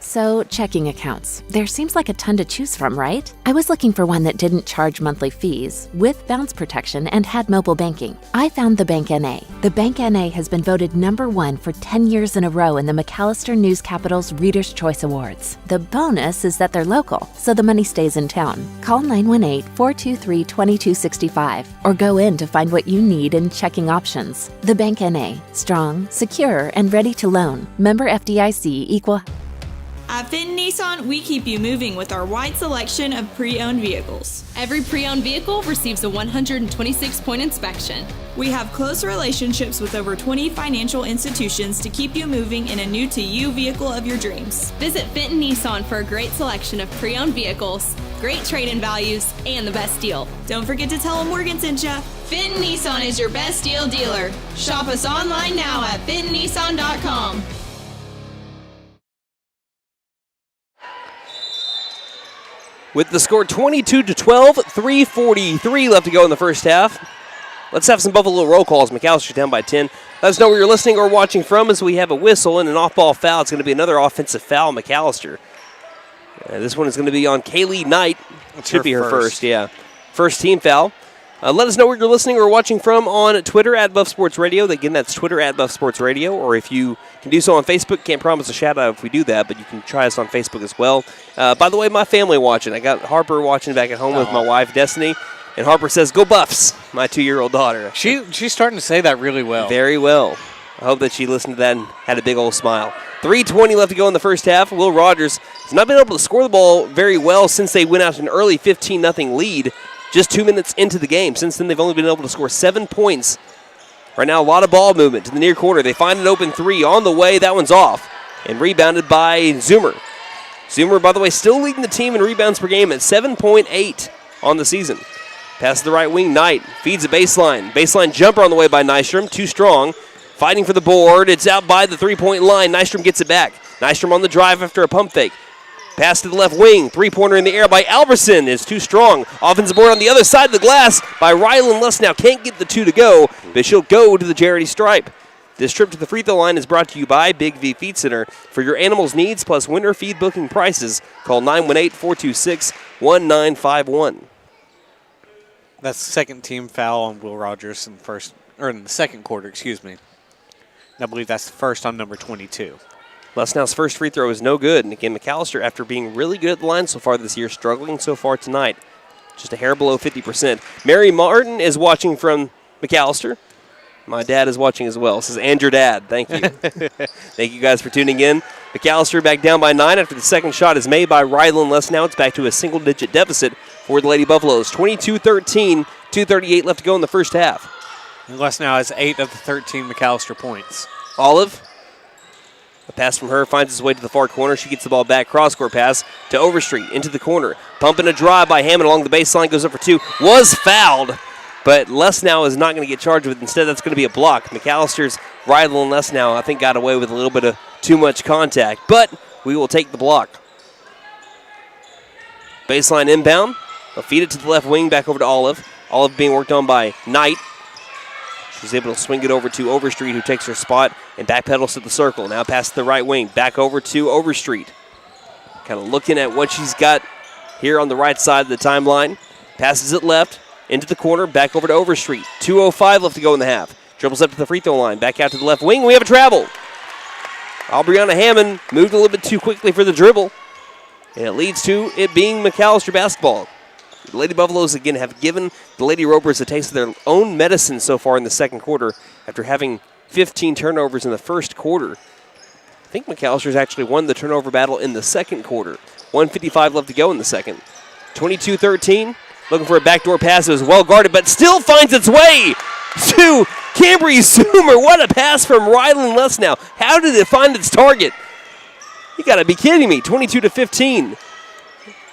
So, checking accounts. There seems like a ton to choose from, right? I was looking for one that didn't charge monthly fees, with bounce protection, and had mobile banking. I found the Bank NA. The Bank NA has been voted #1 for 10 years in a row in the McAlester News Capital's Reader's Choice Awards. The bonus is that they're local, so the money stays in town. Call 918-423-2265 or go in to find what you need in checking options. The Bank NA. Strong, secure, and ready to loan. Member FDIC equal. At Fenton Nissan, we keep you moving with our wide selection of pre-owned vehicles. Every pre-owned vehicle receives a 126-point inspection. We have close relationships with over 20 financial institutions to keep you moving in a new-to-you vehicle of your dreams. Visit Fenton Nissan for a great selection of pre-owned vehicles, great trade-in values, and the best deal. Don't forget to tell them Morgan sent ya. Fenton Nissan is your best deal dealer. Shop us online now at fentonnissan.com. With the score 22-12, 3:43 left to go in the first half. Let's have some Buffalo roll calls. McAlester down by 10. Let us know where you're listening or watching from as we have a whistle and an off-ball foul. It's going to be another offensive foul, McAlester. This one is going to be on Kaylee Knight. It should be her first, yeah. First team foul. Let us know where you're listening or watching from on Twitter at Buff Sports Radio. Again, that's Twitter at Buff Sports Radio. Or if you can do so on Facebook, can't promise a shout-out if we do that, but you can try us on Facebook as well. By the way, my family watching. I got Harper watching back at home with my wife, Destiny. And Harper says, "Go Buffs," my 2-year-old daughter. She's starting to say that really well. Very well. I hope that she listened to that and had a big old smile. 3:20 left to go in the first half. Will Rogers has not been able to score the ball very well since they went out to an early 15-0 lead just 2 minutes into the game. Since then, they've only been able to score 7 points. Right now, a lot of ball movement to the near corner. They find an open three on the way. That one's off and rebounded by Zoomer. Zoomer, by the way, still leading the team in rebounds per game at 7.8 on the season. Pass to the right wing, Knight feeds a baseline. Baseline jumper on the way by Nystrom, too strong. Fighting for the board. It's out by the three-point line. Nystrom gets it back. Nystrom on the drive after a pump fake. Pass to the left wing. Three-pointer in the air by Alberson is too strong. Offensive board on the other side of the glass by Rylan Lesnow. Can't get the two to go, but she'll go to the charity stripe. This trip to the free throw line is brought to you by Big V Feed Center. For your animals' needs plus winter feed booking prices, call 918-426-1951. That's the second team foul on Will Rogers in the second quarter, excuse me. I believe that's the first on number 22. Lesnow's first free throw is no good. And again, McAlester, after being really good at the line so far this year, struggling so far tonight. Just a hair below 50%. Mary Martin is watching from McAlester. My dad is watching as well. This is Andrew Dad. Thank you. Thank you guys for tuning in. McAlester back down by 9 after the second shot is made by Rylan Lesnow. It's back to a single-digit deficit for the Lady Buffaloes. 22-13, 2:38 left to go in the first half. And Lesnow has 8 of the 13 McAlester points. Olive. A pass from her finds its way to the far corner. She gets the ball back. Cross-court pass to Overstreet into the corner. Pumping a drive by Hammond along the baseline. Goes up for two. Was fouled, but Lesnow is not going to get charged with it. Instead, that's going to be a block. McAllister's Rylan Lesnow, I think, got away with a little bit of too much contact, but we will take the block. Baseline inbound. They'll feed it to the left wing, back over to Olive. Olive being worked on by Knight. She's able to swing it over to Overstreet, who takes her spot and backpedals to the circle. Now pass to the right wing, back over to Overstreet. Kind of looking at what she's got here on the right side of the timeline. Passes it left, into the corner, back over to Overstreet. 2:05 left to go in the half. Dribbles up to the free throw line, back out to the left wing. We have a travel. Aubriana Hammond moved a little bit too quickly for the dribble, and it leads to it being McAlester basketball. The Lady Buffaloes, again, have given the Lady Ropers a taste of their own medicine so far in the second quarter after having 15 turnovers in the first quarter. I think McAllister's actually won the turnover battle in the second quarter. 1:55 left to go in the second. 22-13, looking for a backdoor pass. It was well guarded, but still finds its way to Cambry Zoomer. What a pass from Rylan Lesnow. How did it find its target? You got to be kidding me. 22-15.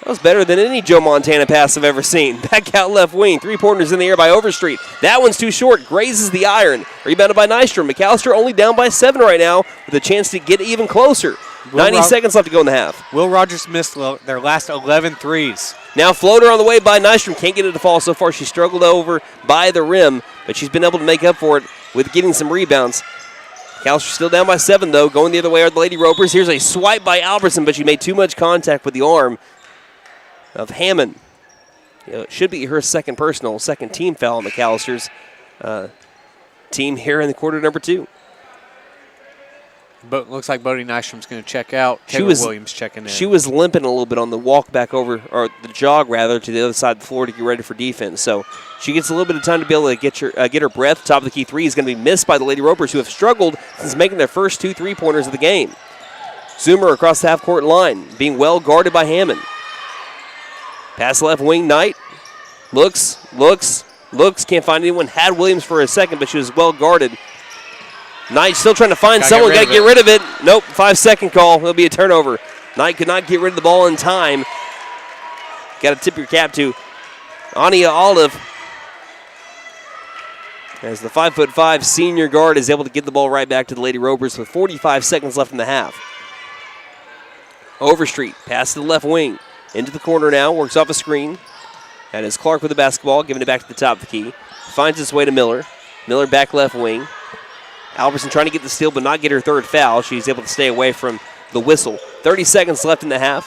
That was better than any Joe Montana pass I've ever seen. Back out left wing. Three-pointers in the air by Overstreet. That one's too short. Grazes the iron. Rebounded by Nystrom. McAlester only down by 7 right now with a chance to get even closer. 90 seconds left to go in the half. Will Rogers missed their last 11 threes. Now floater on the way by Nystrom. Can't get it to fall so far. She struggled over by the rim, but she's been able to make up for it with getting some rebounds. McAlester still down by 7, though. Going the other way are the Lady Ropers. Here's a swipe by Albertson, but she made too much contact with the arm of Hammond. It should be her second team foul on McAllister's team here in the quarter number 2. But looks like Bodie Nystrom's going to check out. Taylor Williams checking in. She was limping a little bit on the walk back over, or the jog rather, to the other side of the floor to get ready for defense. So she gets a little bit of time to be able to get her breath. Top of the key three is going to be missed by the Lady Ropers, who have struggled since making their first 2 3-pointers of the game. Zoomer across the half-court line, being well guarded by Hammond. Pass left wing, Knight. Looks, can't find anyone. Had Williams for a second, but she was well guarded. Knight still trying to find someone. Got to get rid of it. Nope, 5-second call. It'll be a turnover. Knight could not get rid of the ball in time. Got to tip your cap to Ania Olive, as the 5'5" senior guard is able to get the ball right back to the Lady Ropers with 45 seconds left in the half. Overstreet, pass to the left wing. Into the corner now, works off a screen. That is Clark with the basketball, giving it back to the top of the key. Finds its way to Miller. Miller back left wing. Albertson trying to get the steal but not get her third foul. She's able to stay away from the whistle. 30 seconds left in the half.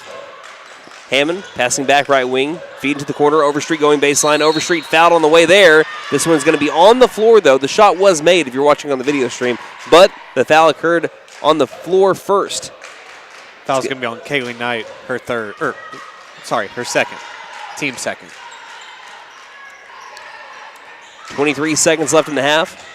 Hammond passing back right wing. Feed into the corner. Overstreet going baseline. Overstreet fouled on the way there. This one's going to be on the floor, though. The shot was made if you're watching on the video stream, but the foul occurred on the floor first. Foul's going to be on Kaylee Knight, her second. Team second. 23 seconds left in the half.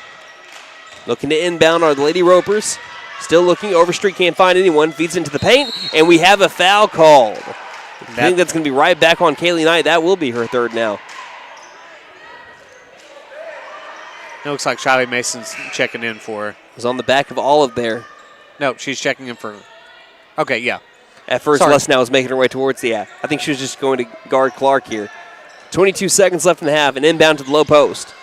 Looking to inbound are the Lady Ropers. Still looking. Overstreet can't find anyone. Feeds into the paint, and we have a foul called. I think that's going to be right back on Kaylee Knight. That will be her third now. It looks like Shiley Mason's checking in for her. It was on the back of Olive there. No, she's checking in for her. Okay, yeah. At first, Lesnow was making her way towards the I think she was just going to guard Clark here. 22 seconds left in the half, and inbound to the low post.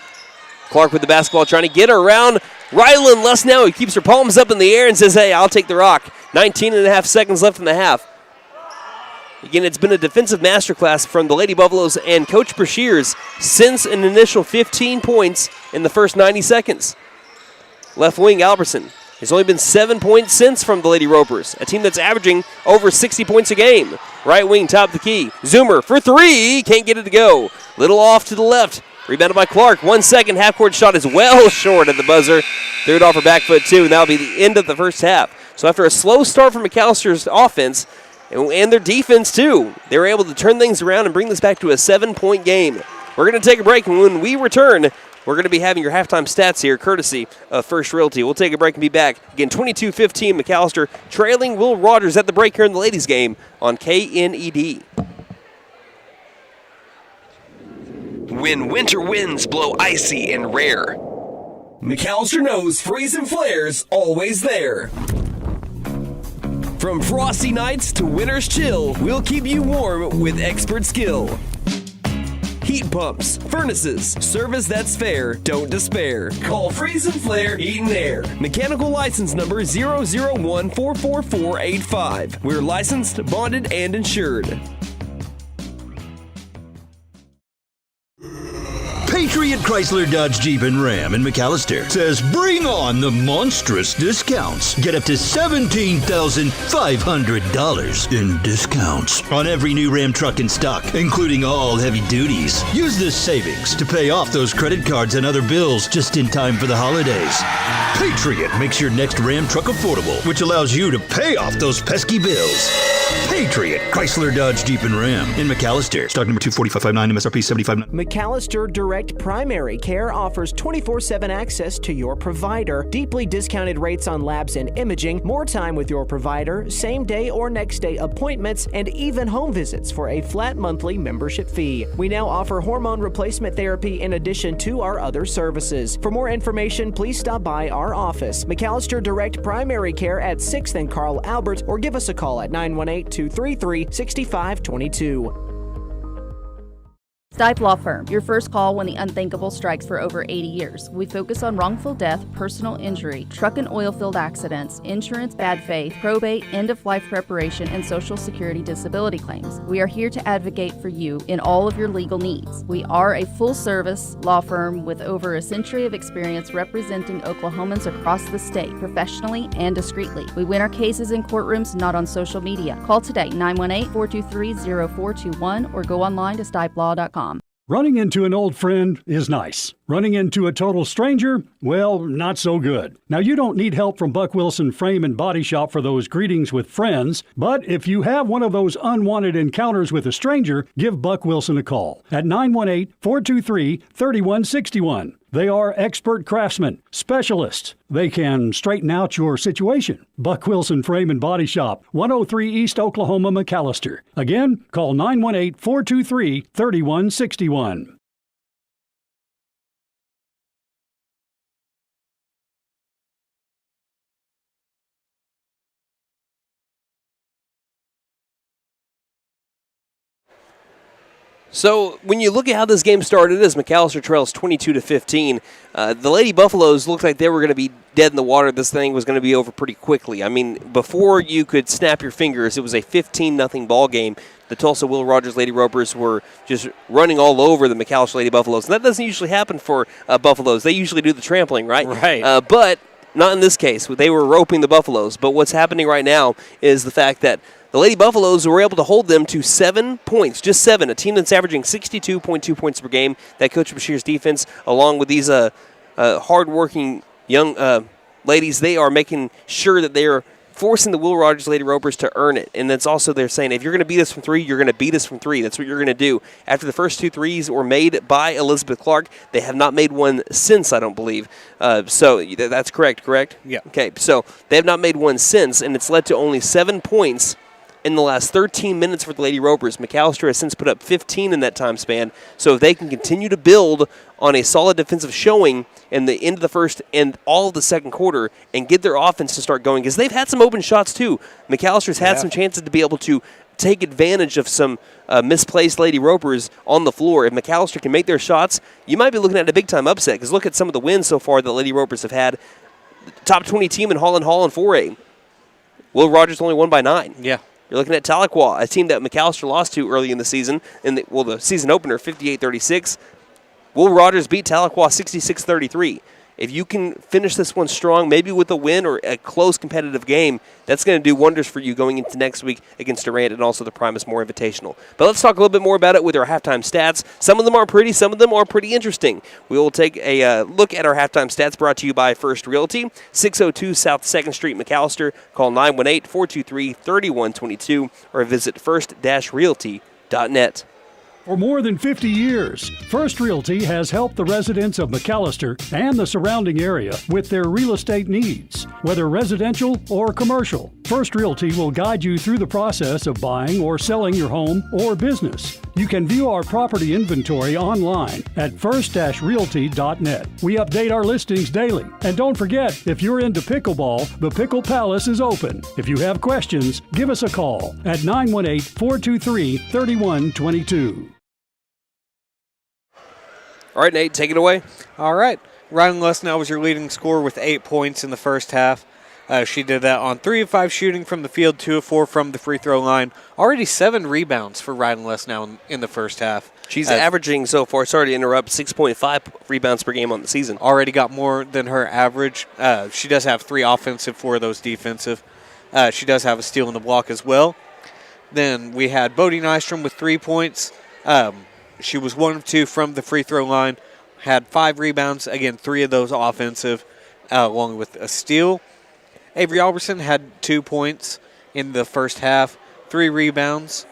Clark with the basketball trying to get her around Rylan Lesnow. He keeps her palms up in the air and says, hey, I'll take the rock. 19 and a half seconds left in the half. Again, it's been a defensive masterclass from the Lady Buffaloes and Coach Brashears since an initial 15 points in the first 90 seconds. Left wing Albertson. There's only been 7 points since from the Lady Ropers, a team that's averaging over 60 points a game. Right wing, top of the key. Zoomer for three. Can't get it to go. Little off to the left. Rebounded by Clark. 1 second. Half-court shot is well short at the buzzer. Threw it off her back foot, too. And that'll be the end of the first half. So after a slow start from McAllister's offense and their defense, too, they were able to turn things around and bring this back to a 7-point game. We're going to take a break, and when we return, we're going to be having your halftime stats here, courtesy of First Realty. We'll take a break and be back. Again, 22-15, McAlester trailing Will Rogers at the break here in the ladies' game on KNED. When winter winds blow icy and rare, McAlester knows Freeze and Flare's always there. From frosty nights to winter's chill, we'll keep you warm with expert skill. Heat pumps, furnaces, service that's fair, don't despair. Call Freeze and Flare Heat and Air. Mechanical license number 001444485. We're licensed, bonded, and insured. Patriot Chrysler Dodge Jeep and Ram in McAlester says bring on the monstrous discounts. Get up to $17,500 in discounts on every new Ram truck in stock, including all heavy duties. Use this savings to pay off those credit cards and other bills just in time for the holidays. Patriot makes your next Ram truck affordable, which allows you to pay off those pesky bills. Patriot Chrysler Dodge Jeep and Ram in McAlester. Stock number 24559, MSRP 75. McAlester Direct Primary Care offers 24/7 access to your provider, deeply discounted rates on labs and imaging, more time with your provider, same day or next day appointments, and even home visits for a flat monthly membership fee. We now offer hormone replacement therapy in addition to our other services. For more information, please stop by our office, McAlester Direct Primary Care at 6th and Carl Albert, or give us a call at 918-233-6522. Stipe Law Firm, your first call when the unthinkable strikes for over 80 years. We focus on wrongful death, personal injury, truck and oil field accidents, insurance bad faith, probate, end-of-life preparation, and Social Security disability claims. We are here to advocate for you in all of your legal needs. We are a full-service law firm with over a century of experience representing Oklahomans across the state, professionally and discreetly. We win our cases in courtrooms, not on social media. Call today, 918-423-0421, or go online to stipelaw.com. Running into an old friend is nice. Running into a total stranger, well, not so good. Now, you don't need help from Buck Wilson Frame and Body Shop for those greetings with friends, but if you have one of those unwanted encounters with a stranger, give Buck Wilson a call at 918-423-3161. They are expert craftsmen, specialists. They can straighten out your situation. Buck Wilson Frame and Body Shop, 103 East Oklahoma, McAlester. Again, call 918-423-3161. So when you look at how this game started, as McAlester trails 22-15, the Lady Buffaloes looked like they were going to be dead in the water. This thing was going to be over pretty quickly. I mean, before you could snap your fingers, it was a 15-0 ball game. The Tulsa Will Rogers Lady Ropers were just running all over the McAlester Lady Buffaloes. And that doesn't usually happen for Buffaloes. They usually do the trampling, right? Right. But not in this case. They were roping the Buffaloes. But what's happening right now is the fact that the Lady Buffaloes were able to hold them to 7 points, just 7, a team that's averaging 62.2 points per game. That Coach Bashir's defense, along with these hard-working young ladies, they are making sure that they are forcing the Will Rogers Lady Ropers to earn it. And that's also they're saying, if you're going to beat us from 3, you're going to beat us from 3. That's what you're going to do. After the first 2 threes were made by Elizabeth Clark, they have not made one since, I don't believe. So that's correct? Yeah. Okay, so they have not made one since, and it's led to only 7 points in the last 13 minutes for the Lady Ropers. McAlester has since put up 15 in that time span. So if they can continue to build on a solid defensive showing in the end of the first and all of the second quarter and get their offense to start going, because they've had some open shots too. McAllister's had some chances to be able to take advantage of some misplaced Lady Ropers on the floor. If McAlester can make their shots, you might be looking at a big-time upset, because look at some of the wins so far that Lady Ropers have had. Top 20 team in Holland Hall and 4A. Will Rogers only won by 9. Yeah. You're looking at Tahlequah, a team that McAlester lost to early in the season, the season opener, 58-36. Will Rogers beat Tahlequah 66-33. If you can finish this one strong, maybe with a win or a close competitive game, that's going to do wonders for you going into next week against Durant and also the Primus Moore Invitational. But let's talk a little bit more about it with our halftime stats. Some of them are pretty, some of them are pretty interesting. We will take a look at our halftime stats brought to you by First Realty, 602 South 2nd Street, McAlester. Call 918-423-3122 or visit first-realty.net. For more than 50 years, First Realty has helped the residents of McAlester and the surrounding area with their real estate needs, whether residential or commercial. First Realty will guide you through the process of buying or selling your home or business. You can view our property inventory online at first-realty.net. We update our listings daily. And don't forget, if you're into pickleball, the Pickle Palace is open. If you have questions, give us a call at 918-423-3122. All right, Nate, take it away. All right. Rylan Lesnow was your leading scorer with 8 points in the first half. She did that on 3 of 5 shooting from the field, 2 of 4 from the free throw line. Already 7 rebounds for Rylan Lesnow in the first half. She's averaging so far, sorry to interrupt, 6.5 rebounds per game on the season. Already got more than her average. She does have 3 offensive, 4 of those defensive. She does have a steal in the block as well. Then we had Bodie Nystrom with 3 points. She was 1 of 2 from the free throw line. Had 5 rebounds, again, 3 of those offensive, along with a steal. Avery Alberson had 2 points in the first half, 3 rebounds.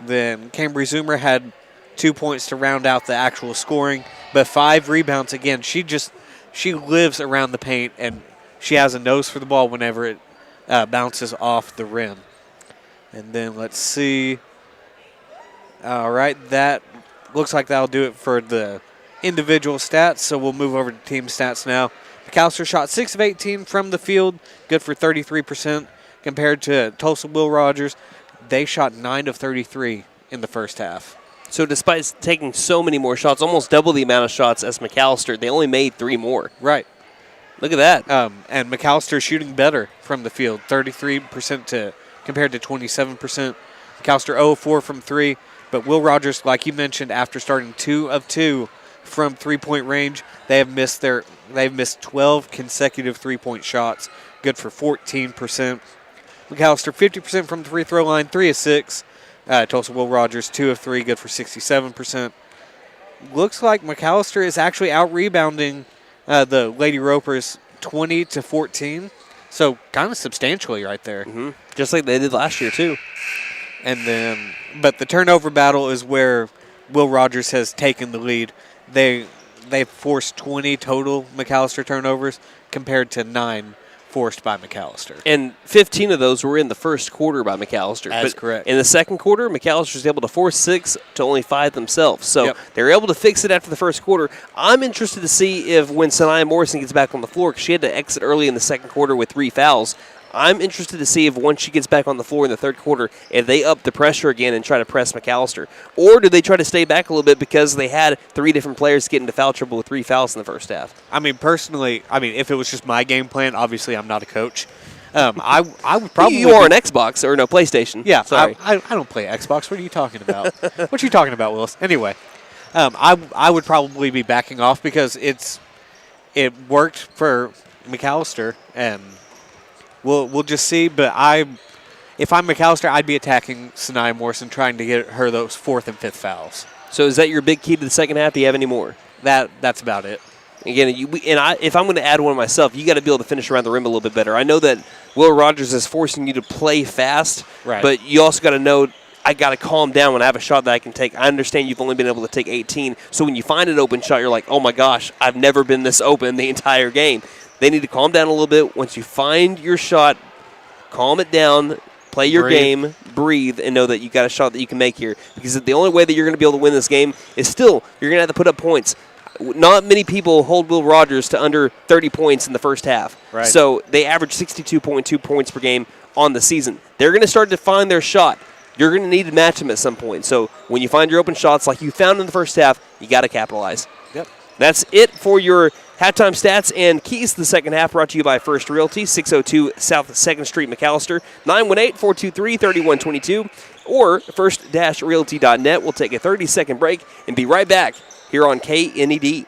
Then Cambry Zoomer had 2 points to round out the actual scoring, but 5 rebounds. Again, she lives around the paint, and she has a nose for the ball whenever it bounces off the rim. And then let's see. All right, that looks like that'll do it for the individual stats, so we'll move over to team stats now. McAlester shot 6 of 18 from the field, good for 33%, compared to Tulsa Will Rogers. They shot 9 of 33 in the first half. So despite taking so many more shots, almost double the amount of shots as McAlester, they only made 3 more. Right. Look at that. And McAlester shooting better from the field, 33% compared to 27%. McAlester 0 of 4 from 3. But Will Rogers, like you mentioned, after starting 2 of 2 from three-point range, they've missed 12 consecutive three-point shots, good for 14%. McAlester 50% from the free throw line, 3 of 6. Tulsa Will Rogers 2 of 3, good for 67%. Looks like McAlester is actually out-rebounding the Lady Ropers 20-14, so kind of substantially right there. Mm-hmm. Just like they did last year too. And then, but the turnover battle is where Will Rogers has taken the lead. They've forced 20 total McAlester turnovers compared to 9 forced by McAlester. And 15 of those were in the first quarter by McAlester. That's correct. In the second quarter, McAlester was able to force 6 to only 5 themselves. So they were able to fix it after the first quarter. I'm interested to see if when Sanaya Morrison gets back on the floor, because she had to exit early in the second quarter with 3 fouls, I'm interested to see if once she gets back on the floor in the third quarter, if they up the pressure again and try to press McAlester. Or do they try to stay back a little bit because they had 3 different players get into foul trouble with 3 fouls in the first half? I mean, personally, if it was just my game plan, obviously I'm not a coach. I would probably... You are an Xbox, or no, PlayStation. Yeah, sorry. I don't play Xbox. What are you talking about? What are you talking about, Willis? Anyway, I would probably be backing off because it worked for McAlester, and... We'll just see, but if I'm McAlester, I'd be attacking Sanaya Morrison, trying to get her those 4th and 5th fouls. So is that your big key to the second half? Do you have any more? That's about it. Again, if I'm going to add one myself, you got to be able to finish around the rim a little bit better. I know that Will Rogers is forcing you to play fast, right? But you also got to know I got to calm down when I have a shot that I can take. I understand you've only been able to take 18, so when you find an open shot, you're like, oh my gosh, I've never been this open the entire game. They need to calm down a little bit. Once you find your shot, calm it down, Play your game, breathe, and know that you got a shot that you can make here. Because the only way that you're going to be able to win this game is still you're going to have to put up points. Not many people hold Will Rogers to under 30 points in the first half. Right. So they average 62.2 points per game on the season. They're going to start to find their shot. You're going to need to match them at some point. So when you find your open shots like you found in the first half, you got to capitalize. Yep. That's it for your halftime stats and keys to the second half, brought to you by First Realty, 602 South 2nd Street, McAlester, 918-423-3122, or first-realty.net. We'll take a 30-second break and be right back here on KNED.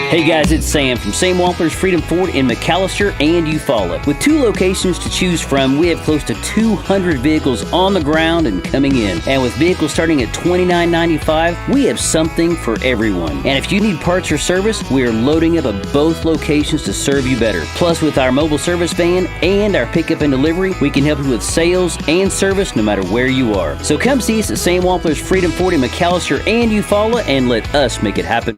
Hey guys, it's Sam from Sam Wampler's Freedom Ford in McAlester and Eufaula. With 2 locations to choose from, we have close to 200 vehicles on the ground and coming in. And with vehicles starting at $29.95, we have something for everyone. And if you need parts or service, we are loading up at both locations to serve you better. Plus, with our mobile service van and our pickup and delivery, we can help you with sales and service no matter where you are. So come see us at Sam Wampler's Freedom Ford in McAlester and Eufaula and let us make it happen.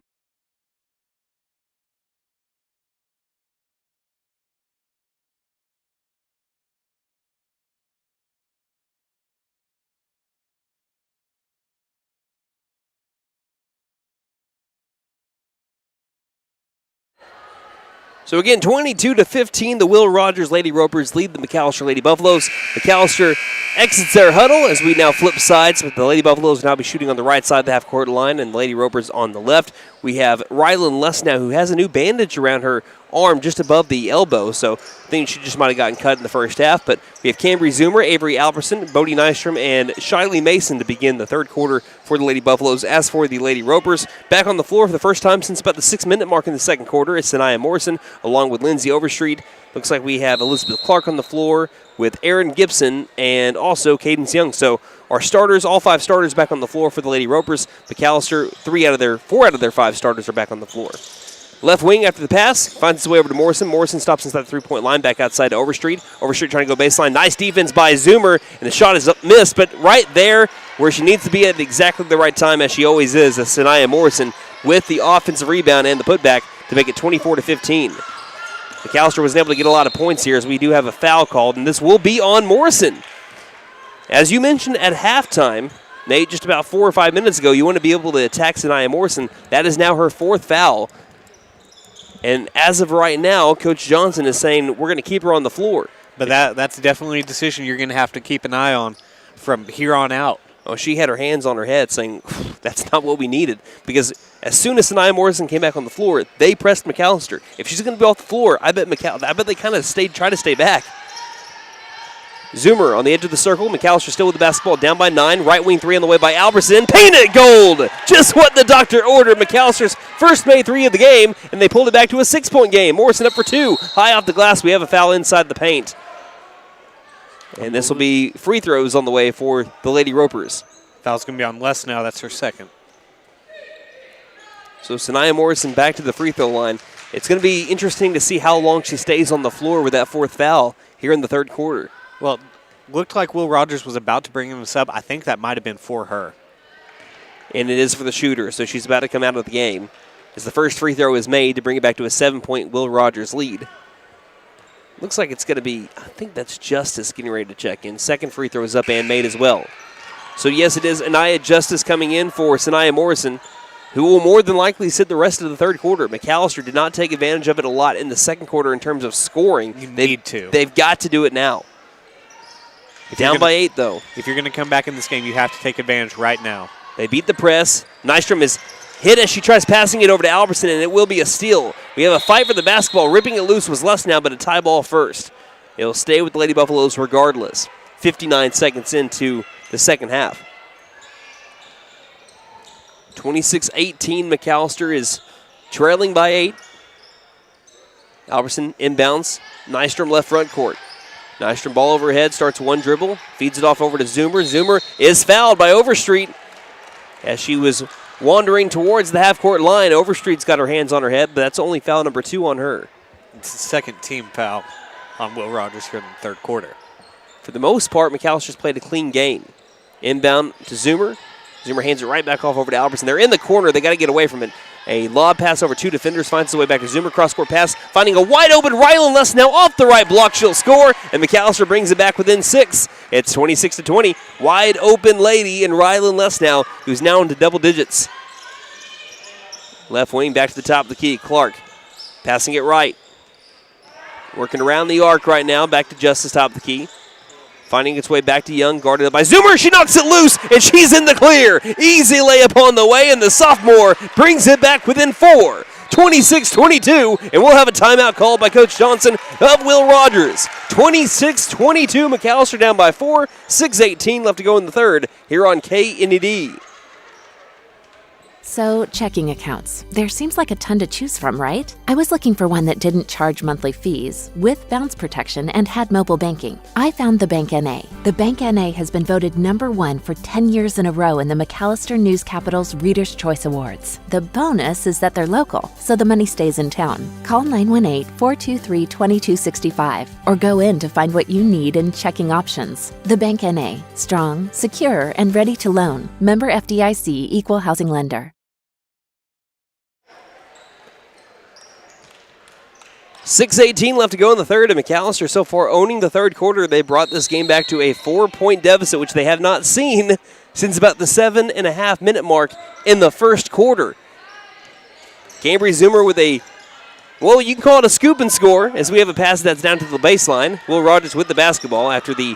So again, 22-15, the Will Rogers Lady Ropers lead the McAlester Lady Buffaloes. McAlester exits their huddle as we now flip sides, but the Lady Buffaloes will now be shooting on the right side of the half-court line and the Lady Ropers on the left. We have Rylan Lesnow, who has a new bandage around her arm just above the elbow, so I think she just might have gotten cut in the first half. But we have Cambry Zoomer, Avery Alberson, Bodie Nystrom, and Shiley Mason to begin the third quarter for the Lady Buffaloes. As for the Lady Ropers, back on the floor for the first time since about the 6-minute mark in the second quarter, it's Sanaya Morrison along with Lindsay Overstreet. Looks like we have Elizabeth Clark on the floor with Aaron Gibson and also Cadence Young. So our starters, all 5 starters back on the floor for the Lady Ropers. McAlester, 4 out of their 5 starters are back on the floor. Left wing after the pass, finds his way over to Morrison. Morrison stops inside the 3-point line, back outside to Overstreet. Overstreet trying to go baseline. Nice defense by Zoomer, and the shot is missed, but right there where she needs to be at exactly the right time, as she always is Sanaya Morrison with the offensive rebound and the putback to make it 24-15. McAlester wasn't able to get a lot of points here as we do have a foul called, and this will be on Morrison. As you mentioned at halftime, Nate, just about 4 or 5 minutes ago, you want to be able to attack Sanaya Morrison. That is now her 4th foul. And as of right now, Coach Johnson is saying we're going to keep her on the floor. But that's definitely a decision you're going to have to keep an eye on from here on out. Oh, she had her hands on her head saying that's not what we needed. Because as soon as Sanaya Morrison came back on the floor, they pressed McAlester. If she's going to be off the floor, I bet they kind of try to stay back. Zoomer on the edge of the circle. McAlester still with the basketball, down by 9. Right wing 3 on the way by Alberson. Painted gold! Just what the doctor ordered. McAlster's first made 3 of the game, and they pulled it back to a 6-point game. Morrison up for 2. High off the glass. We have a foul inside the paint. And this will be free throws on the way for the Lady Ropers. Foul's going to be on Les now. That's her second. So Sanaya Morrison back to the free throw line. It's going to be interesting to see how long she stays on the floor with that 4th foul here in the third quarter. Well, looked like Will Rogers was about to bring him a sub. I think that might have been for her. And it is for the shooter, so she's about to come out of the game as the first free throw is made to bring it back to a 7-point Will Rogers lead. Looks like it's going to be, I think that's Justice getting ready to check in. Second free throw is up and made as well. So yes, it is Anaya Justice coming in for Sanaya Morrison, who will more than likely sit the rest of the third quarter. McAlester did not take advantage of it a lot in the second quarter in terms of scoring. They've got to do it now. Down by 8, though. If you're going to come back in this game, you have to take advantage right now. They beat the press. Nystrom is hit as she tries passing it over to Alberson, and it will be a steal. We have a fight for the basketball. Ripping it loose was less now, but a tie ball first. It'll stay with the Lady Buffaloes regardless. 59 seconds into the second half. 26-18, McAlester is trailing by 8. Alberson inbounds. Nystrom left front court. Nystrom ball overhead, starts one dribble, feeds it off over to Zoomer. Zoomer is fouled by Overstreet as she was wandering towards the half-court line. Overstreet's got her hands on her head, but that's only foul number 2 on her. It's the second team foul on Will Rogers here in the third quarter. For the most part, McAlster's played a clean game. Inbound to Zoomer. Zoomer hands it right back off over to Alberson. They're in the corner. They got to get away from it A lob pass over 2 defenders, finds his way back to Zoomer. Cross-court pass, finding a wide-open Rylan Less now off the right block. She'll score, and McAlester brings it back within 6. It's 26-20. Wide-open lady in Rylan Less now, who's now into double digits. Left wing back to the top of the key. Clark passing it right. Working around the arc right now, back to Justice, top of the key. Finding its way back to Young, guarded up by Zoomer. She knocks it loose, and she's in the clear. Easy layup on the way, and the sophomore brings it back within 4. 26-22, and we'll have a timeout called by Coach Johnson of Will Rogers. 26-22, McAlester down by 4. 6:18 left to go in the third here on KNED. So, checking accounts. There seems like a ton to choose from, right? I was looking for one that didn't charge monthly fees, with bounce protection, and had mobile banking. I found the Bank NA. The Bank NA has been voted #1 for 10 years in a row in the McAlester News Capital's Reader's Choice Awards. The bonus is that they're local, so the money stays in town. Call 918-423-2265 or go in to find what you need in checking options. The Bank NA. Strong, secure, and ready to loan. Member FDIC, Equal Housing Lender. 6:18 left to go in the third, and McAlester so far owning the third quarter. They brought this game back to a 4-point deficit, which they have not seen since about the 7.5-minute mark in the first quarter. Cambry Zoomer with a, well, you can call it a scoop and score, as we have a pass that's down to the baseline. Will Rogers with the basketball after the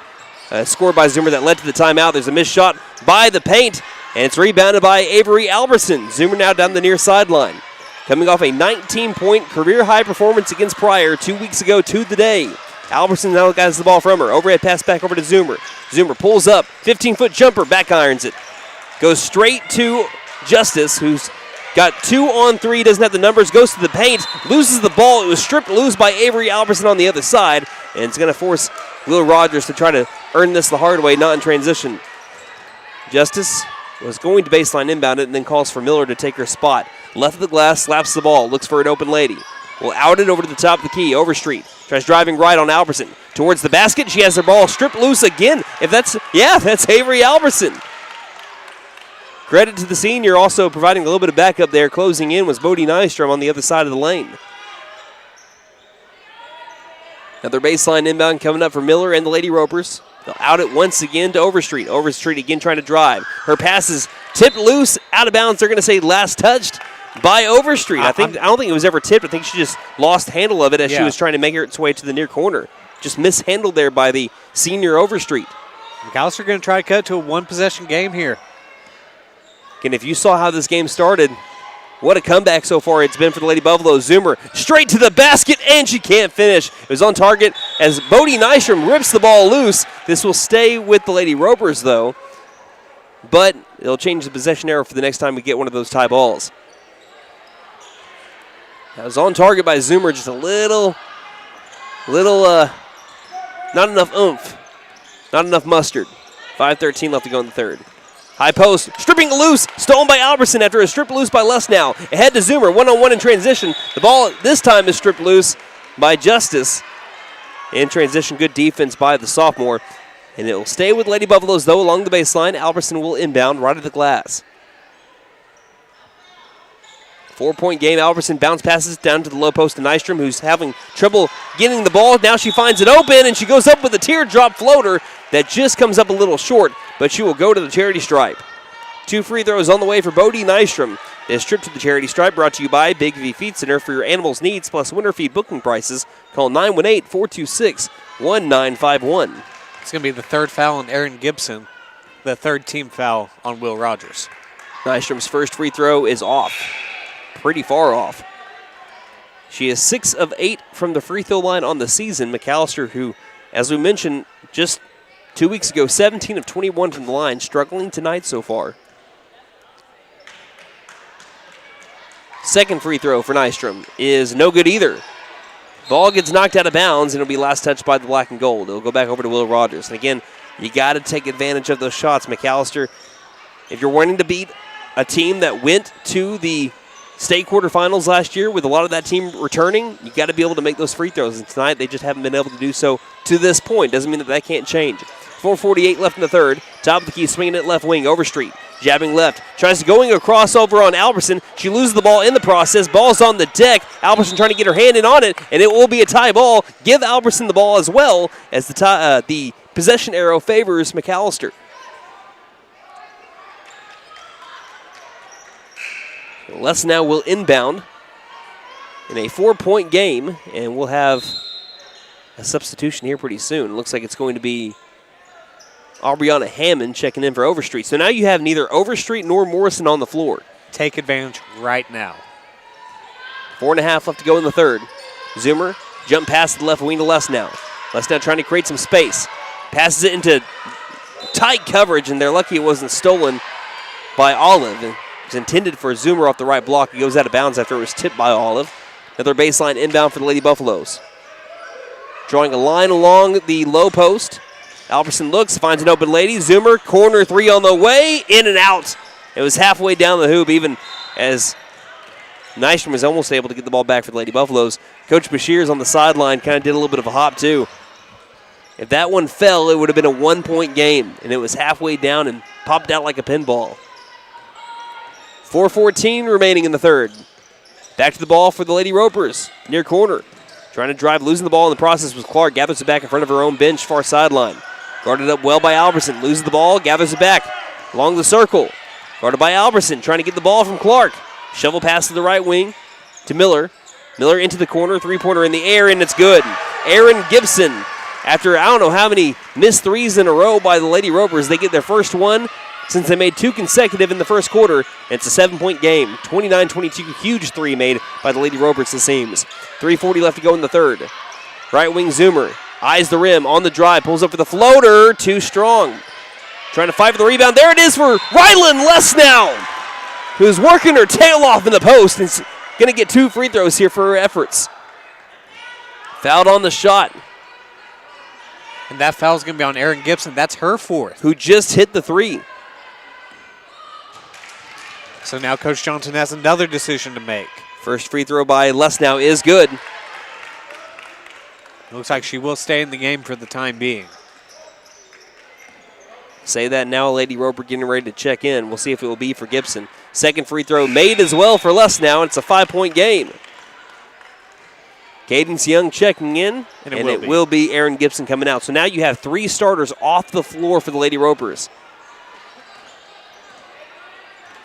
score by Zoomer that led to the timeout. There's a missed shot by the paint, and it's rebounded by Avery Alberson. Zoomer now down the near sideline. Coming off a 19-point career-high performance against Pryor 2 weeks ago to the day. Alberson now has the ball from her. Overhead pass back over to Zoomer. Zoomer pulls up. 15-foot jumper. Back irons it. Goes straight to Justice, who's got 2 on 3. Doesn't have the numbers. Goes to the paint. Loses the ball. It was stripped loose by Avery Alberson on the other side. And it's going to force Will Rogers to try to earn this the hard way, not in transition. Justice was going to baseline inbound it and then calls for Miller to take her spot. Left of the glass, slaps the ball, looks for an open lady. Will out it over to the top of the key, Overstreet. Tries driving right on Alberson. Towards the basket, she has the ball stripped loose again. That's Avery Alberson. Credit to the senior, also providing a little bit of backup there. Closing in was Bodie Nystrom on the other side of the lane. Another baseline inbound coming up for Miller and the Lady Ropers. They'll out it once again to Overstreet. Overstreet again trying to drive. Her pass is tipped loose, out of bounds. They're going to say last touched by Overstreet. I don't think it was ever tipped. I think she just lost handle of it as she was trying to make its way to the near corner. Just mishandled there by the senior Overstreet. McAlester going to try to cut to a one-possession game here. And if you saw how this game started, what a comeback so far it's been for the Lady Buffaloes. Zoomer straight to the basket, and she can't finish. It was on target as Bodie Nystrom rips the ball loose. This will stay with the Lady Ropers, though, but it'll change the possession arrow for the next time we get one of those tie balls. That was on target by Zoomer, just a little, not enough oomph, not enough mustard. 5:13 left to go in the third. High post, stripping loose, stolen by Alberson after a strip loose by Lesnow. Ahead to Zoomer, one-on-one in transition. The ball this time is stripped loose by Justice. In transition, good defense by the sophomore. And it will stay with Lady Buffaloes, though, along the baseline. Alberson will inbound right at the glass. 4-point game. Alberson bounce passes down to the low post to Nystrom, who's having trouble getting the ball. Now she finds it open, and she goes up with a teardrop floater that just comes up a little short, but she will go to the charity stripe. 2 free throws on the way for Bodie Nystrom. This trip to the charity stripe brought to you by Big V Feed Center. For your animals' needs plus winter feed booking prices, call 918-426-1951. It's going to be the third foul on Aaron Gibson, the third team foul on Will Rogers. Nystrom's first free throw is off. Pretty far off. She is 6 of 8 from the free throw line on the season. McAlester, who, as we mentioned just 2 weeks ago, 17 of 21 from the line, struggling tonight so far. Second free throw for Nystrom is no good either. Ball gets knocked out of bounds, and it'll be last touched by the black and gold. It'll go back over to Will Rogers. And again, you got to take advantage of those shots. McAlester, if you're wanting to beat a team that went to the state quarterfinals last year with a lot of that team returning, you got to be able to make those free throws. And tonight, they just haven't been able to do so to this point. Doesn't mean that can't change. 4:48 left in the third. Top of the key, swinging it left wing, Overstreet. Jabbing left, tries to going across over on Alberson. She loses the ball in the process. Ball's on the deck. Alberson trying to get her hand in on it, and it will be a tie ball. Give Alberson the ball as well as the possession arrow favors McAlester. Les now will inbound in a 4-point game, and we'll have a substitution here pretty soon. Looks like it's going to be Aubriana Hammond checking in for Overstreet. So now you have neither Overstreet nor Morrison on the floor. Take advantage right now. 4.5 left to go in the third. Zoomer, jump pass to the left wing to Les now. Les now trying to create some space. Passes it into tight coverage, and they're lucky it wasn't stolen by Olive. It was intended for Zoomer off the right block. He goes out of bounds after it was tipped by Olive. Another baseline inbound for the Lady Buffaloes. Drawing a line along the low post. Alberson looks, finds an open lady. Zoomer, corner three on the way, in and out. It was halfway down the hoop, even as Nystrom was almost able to get the ball back for the Lady Buffaloes. Coach Bashir's on the sideline, kind of did a little bit of a hop too. If that one fell, it would have been a 1-point game, and it was halfway down and popped out like a pinball. 4:14 remaining in the third. Back to the ball for the Lady Ropers, near corner. Trying to drive, losing the ball in the process was Clark. Gathers it back in front of her own bench, far sideline. Guarded up well by Alberson. Loses the ball, gathers it back along the circle. Guarded by Alberson, trying to get the ball from Clark. Shovel pass to the right wing to Miller. Miller into the corner, three-pointer in the air, and it's good. Aaron Gibson, after I don't know how many missed threes in a row by the Lady Ropers, they get their first one since they made 2 consecutive in the first quarter. And it's a 7-point game. 29-22, huge three made by the Lady Ropers, it seems. 3:40 left to go in the third. Right wing Zoomer. Eyes the rim, on the drive, pulls up for the floater, too strong. Trying to fight for the rebound. There it is for Rylan Lesnow, who's working her tail off in the post and is going to get 2 free throws here for her efforts. Fouled on the shot. And that foul's going to be on Erin Gibson. That's her 4th. Who just hit the 3. So now Coach Johnson has another decision to make. First free throw by Lesnow is good. Looks like she will stay in the game for the time being. Say that now, Lady Roper getting ready to check in. We'll see if it will be for Gibson. Second free throw made as well for Lesnow. It's a 5-point game. Cadence Young checking in, and it will be Aaron Gibson coming out. So now you have 3 starters off the floor for the Lady Ropers.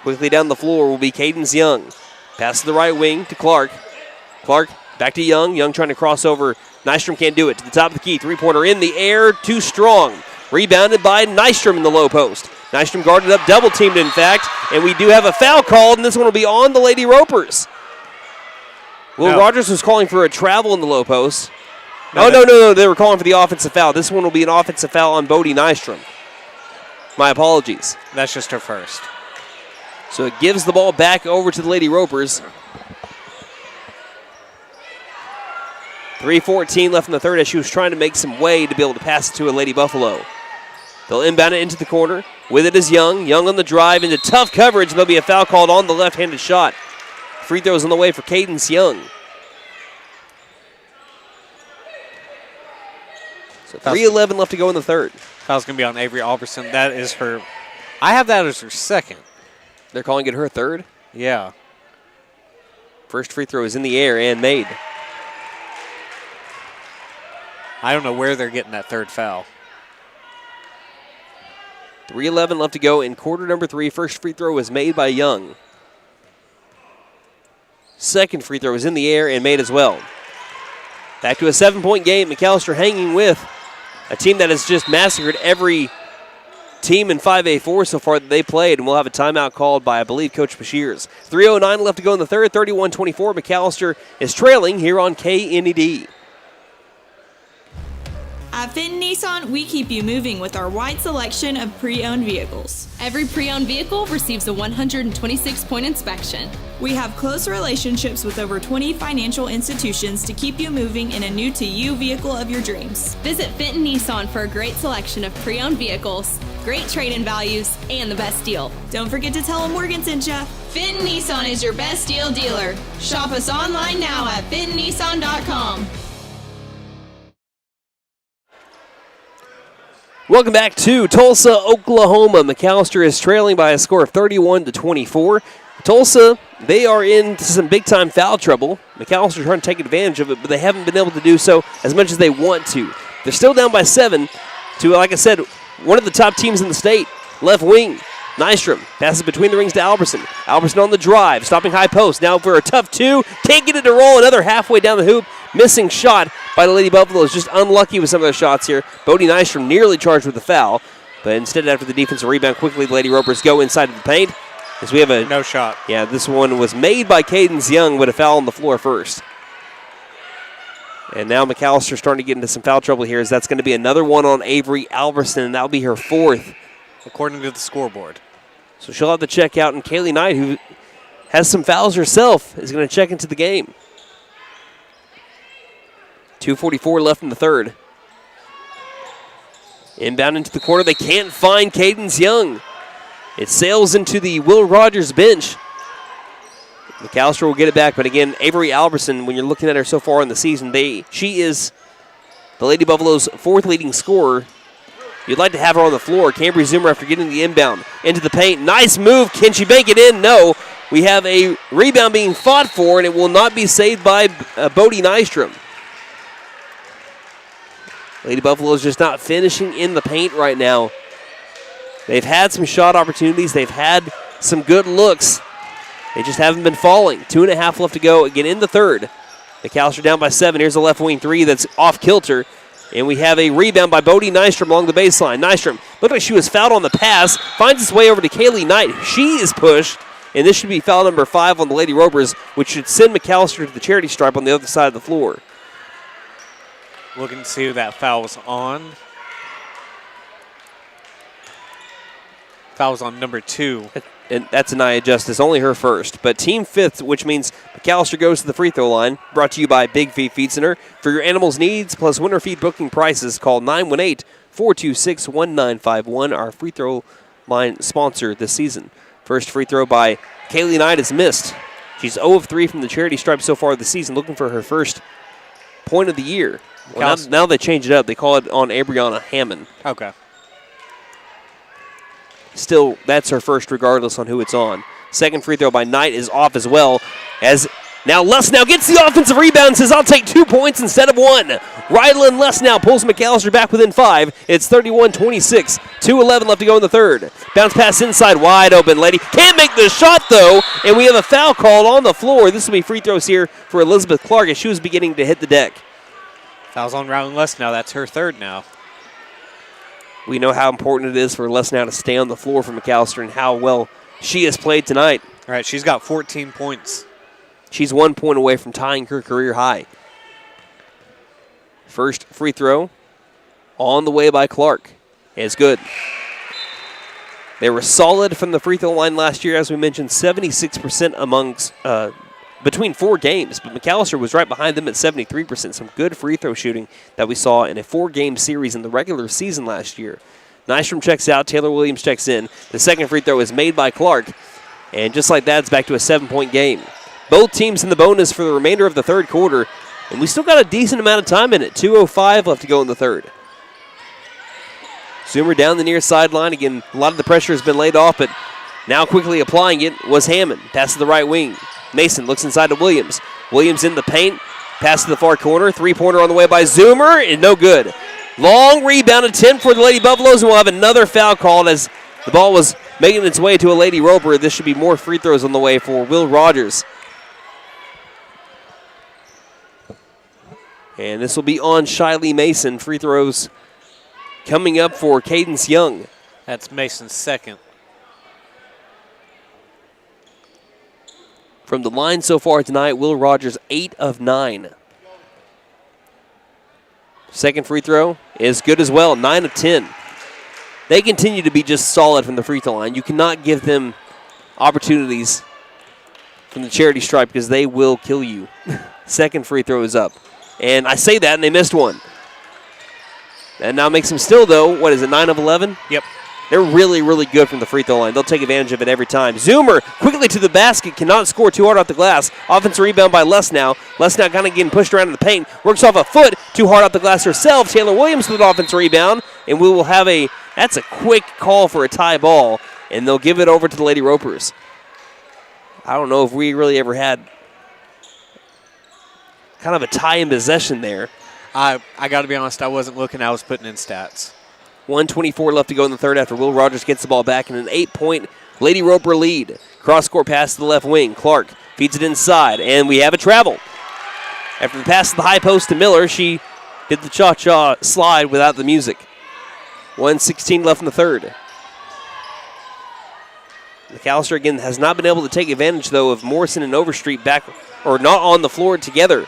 Quickly down the floor will be Cadence Young. Pass to the right wing to Clark. Clark back to Young. Young trying to cross over. Nystrom can't do it. To the top of the key. Three-pointer in the air. Too strong. Rebounded by Nystrom in the low post. Nystrom guarded up, double-teamed in fact. And we do have a foul called, and this one will be on the Lady Ropers. Will Rogers was calling for a travel in the low post. No. They were calling for the offensive foul. This one will be an offensive foul on Bodie Nystrom. My apologies. That's just her first. So it gives the ball back over to the Lady Ropers. 3:14 left in the third as she was trying to make some way to be able to pass it to a Lady Buffalo. They'll inbound it into the corner. With it is Young. Young on the drive into tough coverage, and there'll be a foul called on the left-handed shot. Free throws on the way for Cadence Young. So 3:11 left to go in the third. Foul's going to be on Avery Alberson. That is her. I have that as her second. They're calling it her third? Yeah. First free throw is in the air and made. I don't know where they're getting that third foul. 3:11 left to go in quarter number 3. First free throw was made by Young. Second free throw is in the air and made as well. Back to a 7-point game. McAlester hanging with a team that has just massacred every team in 5A4 so far that they played, and we'll have a timeout called by, I believe, Coach Bashir's. 3:09 left to go in the third. 31-24. McAlester is trailing here on KNED. At Fenton Nissan, we keep you moving with our wide selection of pre-owned vehicles. Every pre-owned vehicle receives a 126-point inspection. We have close relationships with over 20 financial institutions to keep you moving in a new-to-you vehicle of your dreams. Visit Fenton Nissan for a great selection of pre-owned vehicles, great trade-in values, and the best deal. Don't forget to tell them Morgan sent ya. Fenton Nissan is your best deal dealer. Shop us online now at fentonnissan.com. Welcome back to Tulsa, Oklahoma. McAlester is trailing by a score of 31-24. Tulsa, they are into some big-time foul trouble. McAlester trying to take advantage of it, but they haven't been able to do so as much as they want to. They're still down by 7 to, like I said, one of the top teams in the state. Left wing, Nystrom passes between the rings to Alberson. Alberson on the drive, stopping high post. Now for a tough 2. Can't get it to roll. Another halfway down the hoop. Missing shot by the Lady Buffaloes. Just unlucky with some of their shots here. Bodie Nystrom nearly charged with the foul. But instead, after the defensive rebound, quickly the Lady Ropers go inside of the paint. As we have a no shot. Yeah, this one was made by Cadence Young, but a foul on the floor first. And now McAlester starting to get into some foul trouble here, as that's going to be another one on Avery Alberson, and that'll be her 4th. According to the scoreboard. So she'll have to check out, and Kaylee Knight, who has some fouls herself, is going to check into the game. 2:44 left in the third. Inbound into the corner. They can't find Cadence Young. It sails into the Will Rogers bench. McAlester will get it back, but again, Avery Alberson, when you're looking at her so far in the season, she is the Lady Buffaloes' 4th leading scorer. You'd like to have her on the floor. Cambry Zoomer after getting the inbound into the paint. Nice move. Can she bank it in? No. We have a rebound being fought for, and it will not be saved by Bodie Nystrom. Lady Buffaloes just not finishing in the paint right now. They've had some shot opportunities. They've had some good looks. They just haven't been falling. 2.5 left to go again in the third. McAlester down by 7. Here's a left wing 3 that's off kilter. And we have a rebound by Bodie Nystrom along the baseline. Nystrom looked like she was fouled on the pass. Finds its way over to Kaylee Knight. She is pushed. And this should be foul number 5 on the Lady Ropers, which should send McAlester to the charity stripe on the other side of the floor. Looking to see who that foul was on. Foul was on number 2. And that's Anaya Justice, only her first. But team 5th, which means McAlester goes to the free throw line. Brought to you by Big Feed Feed Center. For your animals' needs plus winter feed booking prices, call 918-426-1951, our free throw line sponsor this season. First free throw by Kaylee Knight is missed. She's 0 of 3 from the charity stripe so far this season, looking for her first point of the year. Well, now they change it up. They call it on Abriana Hammond. Okay. Still, that's her first regardless on who it's on. Second free throw by Knight is off as well. As now Lesnow gets the offensive rebound and says, I'll take 2 points instead of 1. Rylan Lesnow pulls McAlester back within 5. It's 31-26. 2:11 left to go in the third. Bounce pass inside, wide open. Lady can't make the shot, though, and we have a foul called on the floor. This will be free throws here for Elizabeth Clark as she was beginning to hit the deck. Foul's on Rylan Lesnow. That's her 3rd now. We know how important it is for Lesnow to stay on the floor for McAlester and how well she has played tonight. All right, she's got 14 points. She's 1 point away from tying her career high. First free throw on the way by Clark is good. They were solid from the free throw line last year, as we mentioned, 76% amongst between 4 games, but McAlester was right behind them at 73%. Some good free throw shooting that we saw in a 4-game series in the regular season last year. Nystrom checks out. Taylor Williams checks in. The second free throw is made by Clark, and just like that, it's back to a 7-point game. Both teams in the bonus for the remainder of the third quarter, and we still got a decent amount of time in it. 2:05 left to go in the third. Zoomer down the near sideline. Again, a lot of the pressure has been laid off, but now quickly applying it was Hammond. Pass to the right wing. Mason looks inside to Williams. Williams in the paint. Pass to the far corner. Three-pointer on the way by Zoomer, and no good. Long rebound attempt for the Lady Buffaloes, and we'll have another foul called as the ball was making its way to a Lady Roper. This should be more free throws on the way for Will Rogers. And this will be on Shiley Mason. Free throws coming up for Cadence Young. That's Mason's 2nd. From the line so far tonight, Will Rogers 8 of 9. Second free throw is good as well, 9 of 10. They continue to be just solid from the free throw line. You cannot give them opportunities from the charity stripe because they will kill you. Second free throw is up. And I say that, and they missed one. That now makes them still, though, what is it, 9 of 11? Yep. They're really, really good from the free throw line. They'll take advantage of it every time. Zoomer quickly to the basket, cannot score too hard off the glass. Offensive rebound by Lesnow. Lesnow kind of getting pushed around in the paint. Works off a foot, too hard off the glass herself. Taylor Williams with an offensive rebound. And we will have that's a quick call for a tie ball. And they'll give it over to the Lady Ropers. I don't know if we really ever had kind of a tie in possession there. I got to be honest, I wasn't looking. I was putting in stats. 1:24 left to go in the third after Will Rogers gets the ball back in an 8-point Lady Roper lead. Cross-court pass to the left wing. Clark feeds it inside, and we have a travel. After the pass to the high post to Miller, she did the cha-cha slide without the music. 1:16 left in the third. McAlester, again, has not been able to take advantage, though, of Morrison and Overstreet back, or not on the floor together.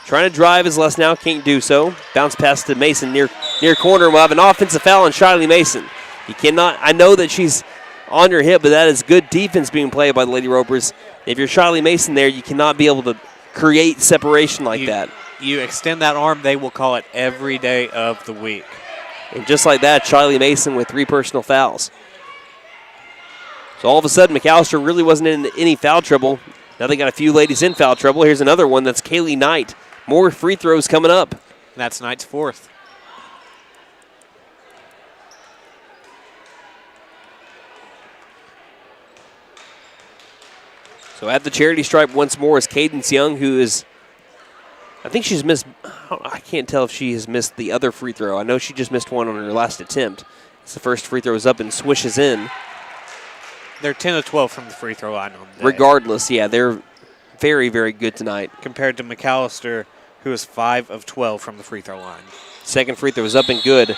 Trying to drive is Lesnow, can't do so. Bounce pass to Mason near corner. We'll have an offensive foul on Shiley Mason. You cannot, I know that she's on your hip, but that is good defense being played by the Lady Ropers. If you're Shiley Mason there, you cannot be able to create separation like that. You extend that arm, they will call it every day of the week. And just like that, Shiley Mason with 3 personal fouls. So all of a sudden, McAlester really wasn't in any foul trouble. Now they got a few ladies in foul trouble. Here's another one. That's Kaylee Knight. More free throws coming up. That's Knight's 4th. So at the charity stripe once more is Cadence Young, who is, I think she's missed, I can't tell if she has missed the other free throw. I know she just missed one on her last attempt. It's the first free throw is up and swishes in. They're 10 of 12 from the free throw line on the day. Regardless, yeah, they're very, very good tonight. Compared to McAlester, who is 5 of 12 from the free throw line. Second free throw is up and good.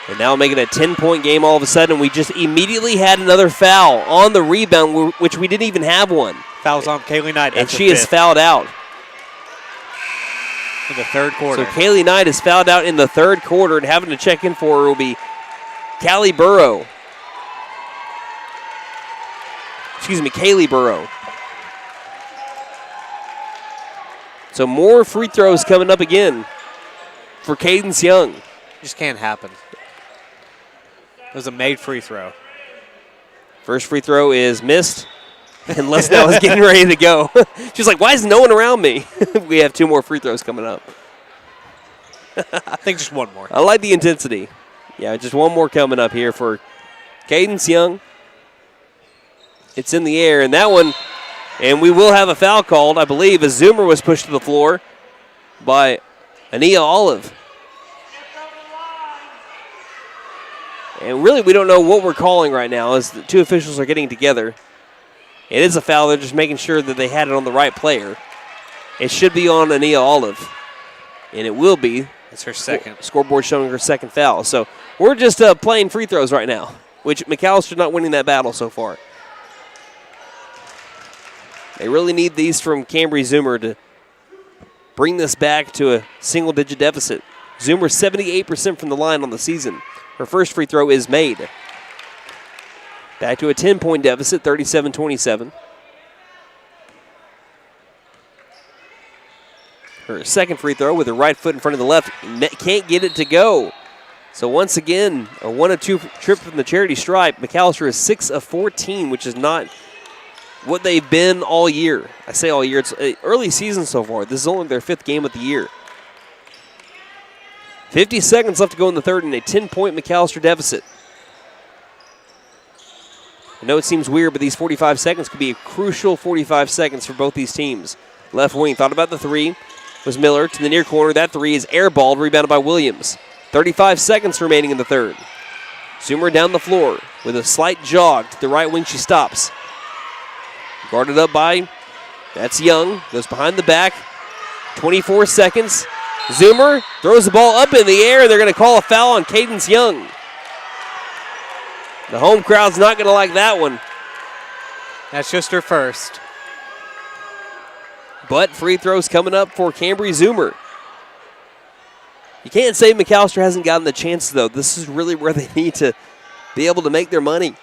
And now making a 10-point game all of a sudden. We just immediately had another foul on the rebound, which we didn't even have one. Fouls on Kaylee Knight. And she is fouled out. In the third quarter. So Kaylee Knight is fouled out in the third quarter, and having to check in for her will be Callie Burrow. Excuse me, Kaylee Burrow. So more free throws coming up again for Cadence Young. Just can't happen. It was a made free throw. First free throw is missed, and Lesnow is getting ready to go. She's like, why is no one around me? We have 2 more free throws coming up. I think just one more. I like the intensity. Yeah, just one more coming up here for Cadence Young. It's in the air, and that one, and we will have a foul called, I believe, as Zoomer was pushed to the floor by Ania Olive. And really, we don't know what we're calling right now as the 2 officials are getting together. It is a foul. They're just making sure that they had it on the right player. It should be on Ania Olive, and it will be. It's her second. Scoreboard showing her second foul. So we're just playing free throws right now, which McAllister's not winning that battle so far. They really need these from Cambry Zoomer to bring this back to a single-digit deficit. Zoomer 78% from the line on the season. Her first free throw is made. Back to a 10-point deficit, 37-27. Her second free throw with her right foot in front of the left. Can't get it to go. So once again, a 1 of 2 trip from the charity stripe. McAlester is 6 of 14, which is not what they've been all year. I say all year. It's early season so far. This is only their 5th game of the year. 50 seconds left to go in the third in a 10-point McAlester deficit. I know it seems weird, but these 45 seconds could be a crucial 45 seconds for both these teams. Left wing thought about the 3. Was Miller to the near corner. That 3 is airballed, rebounded by Williams. 35 seconds remaining in the third. Zoomer down the floor with a slight jog to the right wing. She stops. Guarded up by, that's Young. Goes behind the back. 24 seconds. Zoomer throws the ball up in the air, and they're going to call a foul on Cadence Young. The home crowd's not going to like that one. That's just her first. But free throws coming up for Cambry Zoomer. You can't say McAlester hasn't gotten the chances, though. This is really where they need to be able to make their money.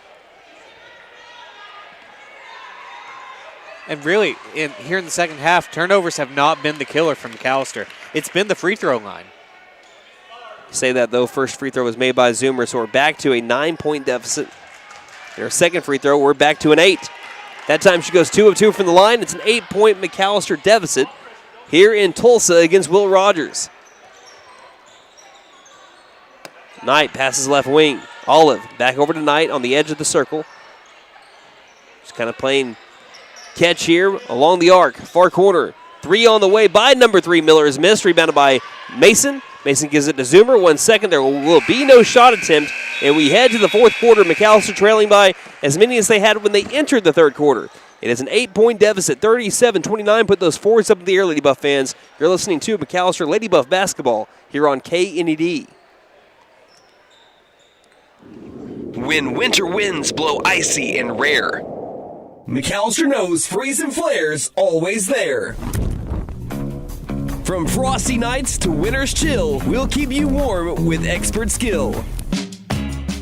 And really, here in the second half, turnovers have not been the killer from McAlester. It's been the free throw line. Say that, though, first free throw was made by Zoomer, so we're back to a 9-point deficit. Their second free throw, we're back to an 8. That time she goes 2 of 2 from the line. It's an 8-point McAlester deficit here in Tulsa against Will Rogers. Knight passes left wing. Olive back over to Knight on the edge of the circle. Just kind of playing catch here along the arc. Far corner. 3 on the way by number 3. Miller is missed. Rebounded by Mason. Mason gives it to Zoomer. 1 second. There will be no shot attempt. And we head to the fourth quarter. McAlester trailing by as many as they had when they entered the third quarter. It is an 8-point deficit. 37-29. Put those fours up in the air, Lady Buff fans. You're listening to McAlester Lady Buff basketball here on KNED. When winter winds blow icy and rare, McAlester knows Freeze and Flare's always there. From frosty nights to winter's chill, we'll keep you warm with expert skill.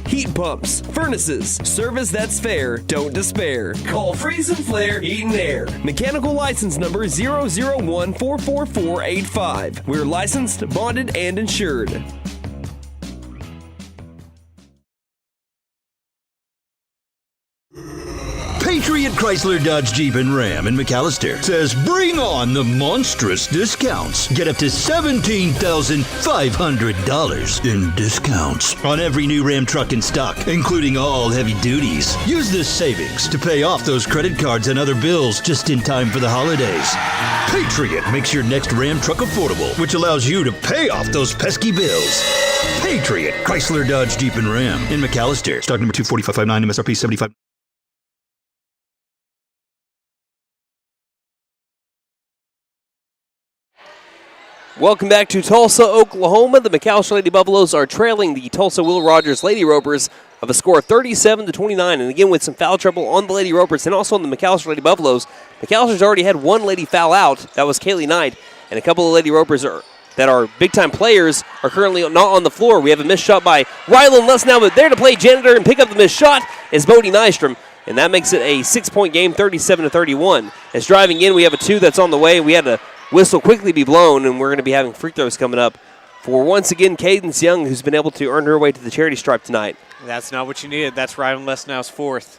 Heat pumps, furnaces, service that's fair, don't despair. Call Freeze and Flare Heat and Air. Mechanical license number 0014445. We're licensed, bonded, and insured. Patriot Chrysler Dodge Jeep and Ram in McAlester says bring on the monstrous discounts. Get up to $17,500 in discounts on every new Ram truck in stock, including all heavy duties. Use this savings to pay off those credit cards and other bills just in time for the holidays. Patriot makes your next Ram truck affordable, which allows you to pay off those pesky bills. Patriot Chrysler Dodge Jeep and Ram in McAlester. Stock number 24559, MSRP 75. Welcome back to Tulsa, Oklahoma. The McAlester Lady Buffaloes are trailing the Tulsa Will Rogers Lady Ropers of a score of 37-29. And again, with some foul trouble on the Lady Ropers and also on the McAlester Lady Buffaloes. McAlster's already had one lady foul out. That was Kaylee Knight. And a couple of Lady Ropers that are big-time players are currently not on the floor. We have a missed shot by Rylan Lesnow, but there to play janitor and pick up the missed shot is Bodie Nystrom. And that makes it a 6-point game, 37-31. As driving in, we have a 2 that's on the way. We had a whistle quickly be blown, and we're going to be having free throws coming up for, once again, Cadence Young, who's been able to earn her way to the charity stripe tonight. That's not what you needed. That's Rylan Lesnow's fourth.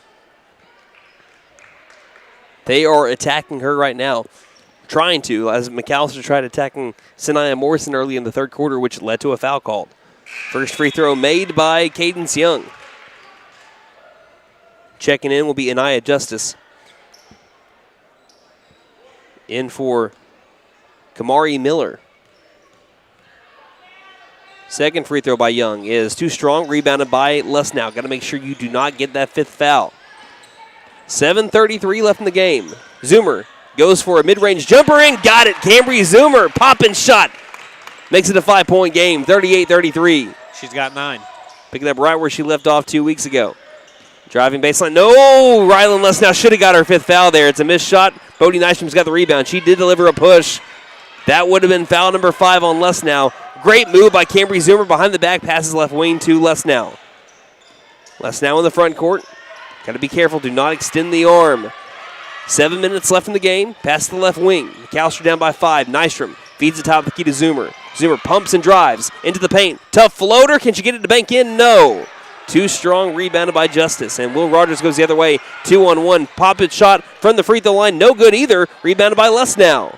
They are attacking her right now, trying to, as McAlester tried attacking Sanaya Morrison early in the third quarter, which led to a foul called. First free throw made by Cadence Young. Checking in will be Anaya Justice. In for Kamari Miller. Second free throw by Young is too strong. Rebounded by Lesnow. Got to make sure you do not get that fifth foul. 7:33 left in the game. Zoomer goes for a mid-range jumper and got it. Cambry Zoomer, pop-in shot. Makes it a 5-point game, 38-33. She's got 9. Picking up right where she left off 2 weeks ago. Driving baseline. No, Rylan Lesnow should have got her fifth foul there. It's a missed shot. Bodie Nystrom's got the rebound. She did deliver a push. That would have been foul number 5 on Lesnow. Great move by Cambry Zoomer behind the back. Passes left wing to Lesnow. Lesnow in the front court. Got to be careful. Do not extend the arm. 7 minutes left in the game. Pass to the left wing. McAlester down by 5. Nystrom feeds the top of the key to Zoomer. Zoomer pumps and drives into the paint. Tough floater. Can she get it to bank in? No. Too strong, rebounded by Justice. And Will Rogers goes the other way. 2-on-1. Pop-it shot from the free throw line. No good either. Rebounded by Lesnow.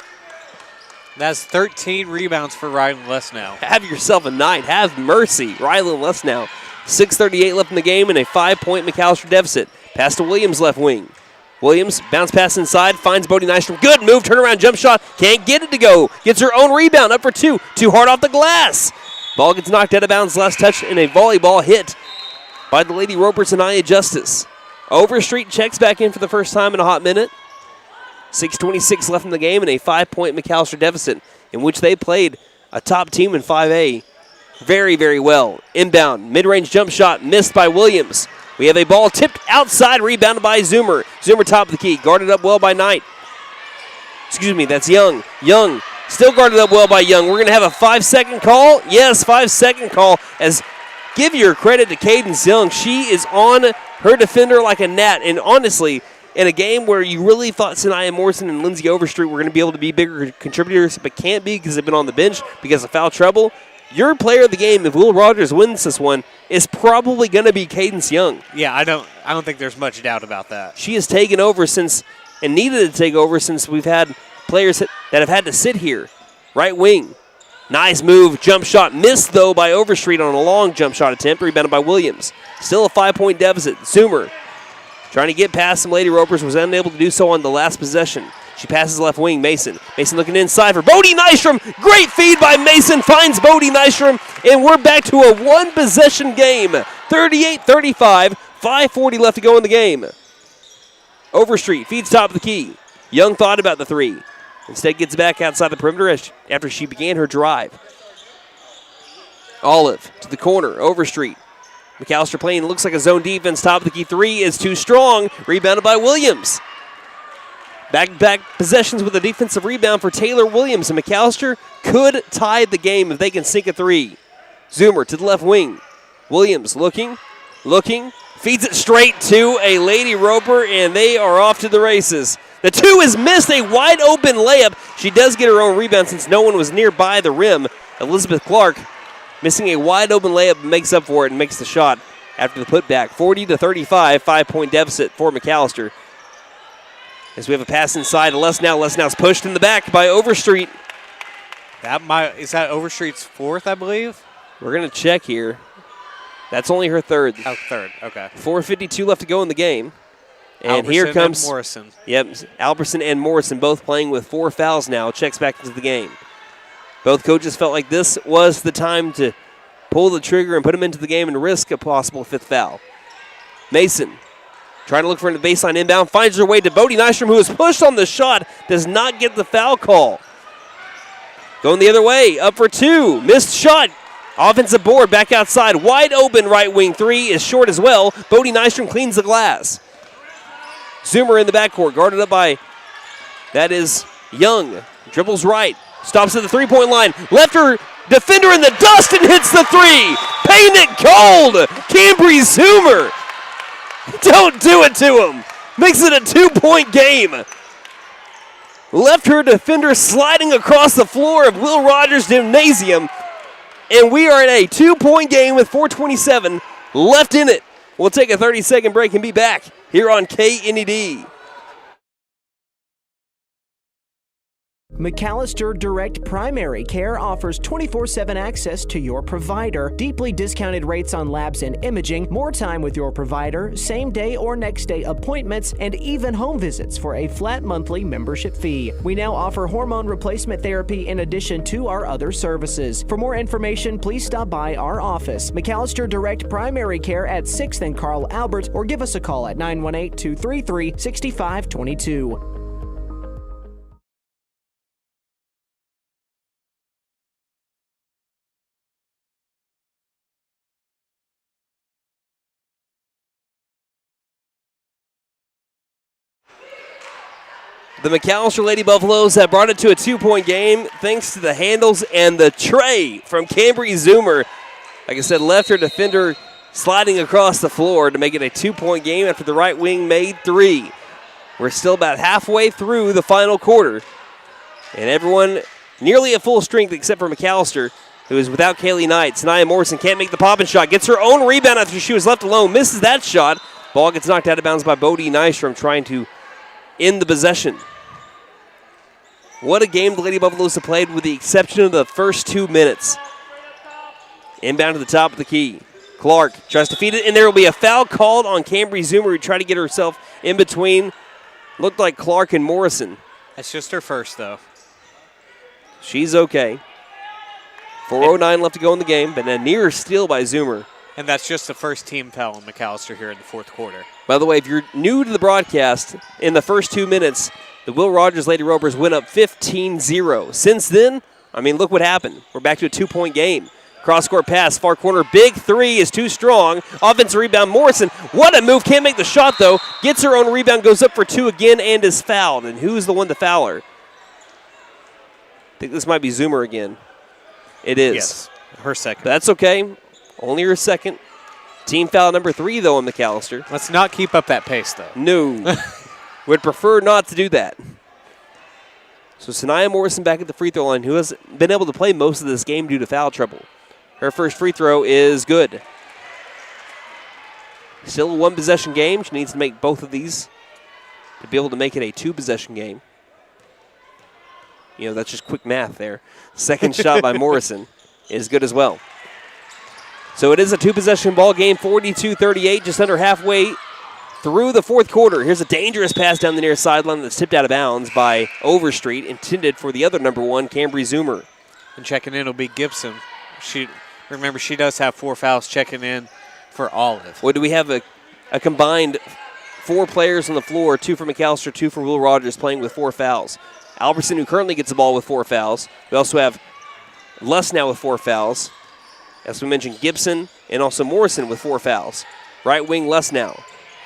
That's 13 rebounds for Rylan Lesnow. Have yourself a night. Have mercy. Rylan Lesnow. 6:38 left in the game and a 5-point McAlester deficit. Pass to Williams left wing. Williams, bounce pass inside, finds Bodie Nystrom. Good move, turnaround jump shot. Can't get it to go. Gets her own rebound, up for 2. Too hard off the glass. Ball gets knocked out of bounds, last touch in a volleyball hit by the Lady Ropers and Nia Justice. Overstreet checks back in for the first time in a hot minute. 6:26 left in the game and a 5-point McAlester deficit in which they played a top team in 5A very, very well. Inbound, mid-range jump shot missed by Williams. We have a ball tipped outside, rebounded by Zoomer. Zoomer top of the key, guarded up well by Knight. Excuse me, that's Young. Young still guarded up well by Young. We're going to have a 5-second call. Yes, 5-second call. As give your credit to Cadence Young. She is on her defender like a gnat. And honestly, in a game where you really thought Sanaya Morrison and Lindsay Overstreet were going to be able to be bigger contributors, but can't be because they've been on the bench because of foul trouble, your player of the game, if Will Rogers wins this one, is probably going to be Cadence Young. Yeah, I don't think there's much doubt about that. She has taken over since, and needed to take over since we've had players that have had to sit here. Right wing. Nice move, jump shot. Missed, though, by Overstreet on a long jump shot attempt, rebounded by Williams. Still a 5-point deficit. Zoomer trying to get past some Lady Ropers, was unable to do so on the last possession. She passes left wing, Mason. Mason looking inside for Bodie Nystrom. Great feed by Mason, finds Bodie Nystrom, and we're back to a one-possession game. 38-35, 5:40 left to go in the game. Overstreet feeds top of the key. Young thought about the three. Instead gets back outside the perimeter after she began her drive. Olive to the corner, Overstreet. McAlester playing looks like a zone defense. Top of the key three is too strong. Rebounded by Williams. Back-to-back possessions with a defensive rebound for Taylor Williams. And McAlester could tie the game if they can sink a three. Zoomer to the left wing. Williams looking, feeds it straight to a Lady Roper, and they are off to the races. The two is missed, a wide open layup. She does get her own rebound since no one was nearby the rim. Elizabeth Clark missing a wide open layup, makes up for it and makes the shot after the putback. 40-35, 5-point deficit for McAlester. As we have a pass inside to Lesnow. Lesnow's pushed in the back by Overstreet. Is that Overstreet's fourth, I believe? We're going to check here. That's only her third. Oh, third, okay. 4:52 left to go in the game. And Alberson here comes and Morrison. Yep, Alberson and Morrison both playing with 4 fouls now. Checks back into the game. Both coaches felt like this was the time to pull the trigger and put them into the game and risk a possible 5th foul. Mason trying to look for the baseline inbound, finds her way to Bodie Nystrom, who is pushed on the shot, does not get the foul call. Going the other way, up for two, missed shot. Offensive board, back outside, wide open right wing three is short as well. Bodie Nystrom cleans the glass. Zoomer in the backcourt, guarded up by, that is Young. Dribbles right, stops at the three-point line, left her defender in the dust and hits the three. Paint it cold, Cambry Zoomer. Don't do it to him. Makes it a 2-point game. Left her defender sliding across the floor of Will Rogers Gymnasium. And we are at a 2-point game with 4:27 left in it. We'll take a 30-second break and be back here on KNED. McAlester Direct Primary Care offers 24/7 access to your provider, deeply discounted rates on labs and imaging, more time with your provider, same-day or next-day appointments, and even home visits for a flat monthly membership fee. We now offer hormone replacement therapy in addition to our other services. For more information, please stop by our office, McAlester Direct Primary Care at 6th and Carl Albert, or give us a call at 918-233-6522. The McAlester Lady Buffaloes have brought it to a 2-point game thanks to the handles and the tray from Cambry Zoomer. Like I said, left her defender sliding across the floor to make it a 2-point game after the right wing made three. We're still about halfway through the final quarter. And everyone nearly at full strength except for McAlester, who is without Kaylee Knight. Sanaya Morrison can't make the pop-in shot. Gets her own rebound after she was left alone. Misses that shot. Ball gets knocked out of bounds by Bodie Nystrom trying to end the possession. What a game the Lady Buffaloes have played with the exception of the first 2 minutes. Inbound to the top of the key. Clark tries to feed it, and there will be a foul called on Cambry Zoomer, who tried to get herself in between. Looked like Clark and Morrison. That's just her first, though. She's okay. 4:09 left to go in the game, but a near steal by Zoomer. And that's just the first team foul on McAlester here in the fourth quarter. By the way, if you're new to the broadcast, in the first 2 minutes, the Will Rogers Lady Ropers went up 15-0. Since then, I mean, look what happened. We're back to a 2-point game. Cross-court pass, far corner, big three is too strong. Offensive rebound, Morrison. What a move, can't make the shot, though. Gets her own rebound, goes up for two again, and is fouled. And who's the one to foul her? I think this might be Zoomer again. It is. Yes, her second. That's okay. Only her second. Team foul number 3, though, on McAlester. Let's not keep up that pace, though. No. Would prefer not to do that. So Sanaya Morrison back at the free throw line, who has been able to play most of this game due to foul trouble. Her first free throw is good. Still a one-possession game. She needs to make both of these to be able to make it a two-possession game. You know, that's just quick math there. Second shot by Morrison is good as well. So it is a two-possession ball game, 42-38, just under halfway through the fourth quarter. Here's a dangerous pass down the near sideline that's tipped out of bounds by Overstreet, intended for the other number one, Cambry Zoomer. And checking in will be Gibson. Remember, she does have 4 fouls checking in for Olive. Well, do we have a combined 4 players on the floor, 2 for McAlester, 2 for Will Rogers, playing with 4 fouls. Albertson, who currently gets the ball with 4 fouls. We also have Lesnow with 4 fouls. As we mentioned, Gibson and also Morrison with 4 fouls. Right wing, Lesnow.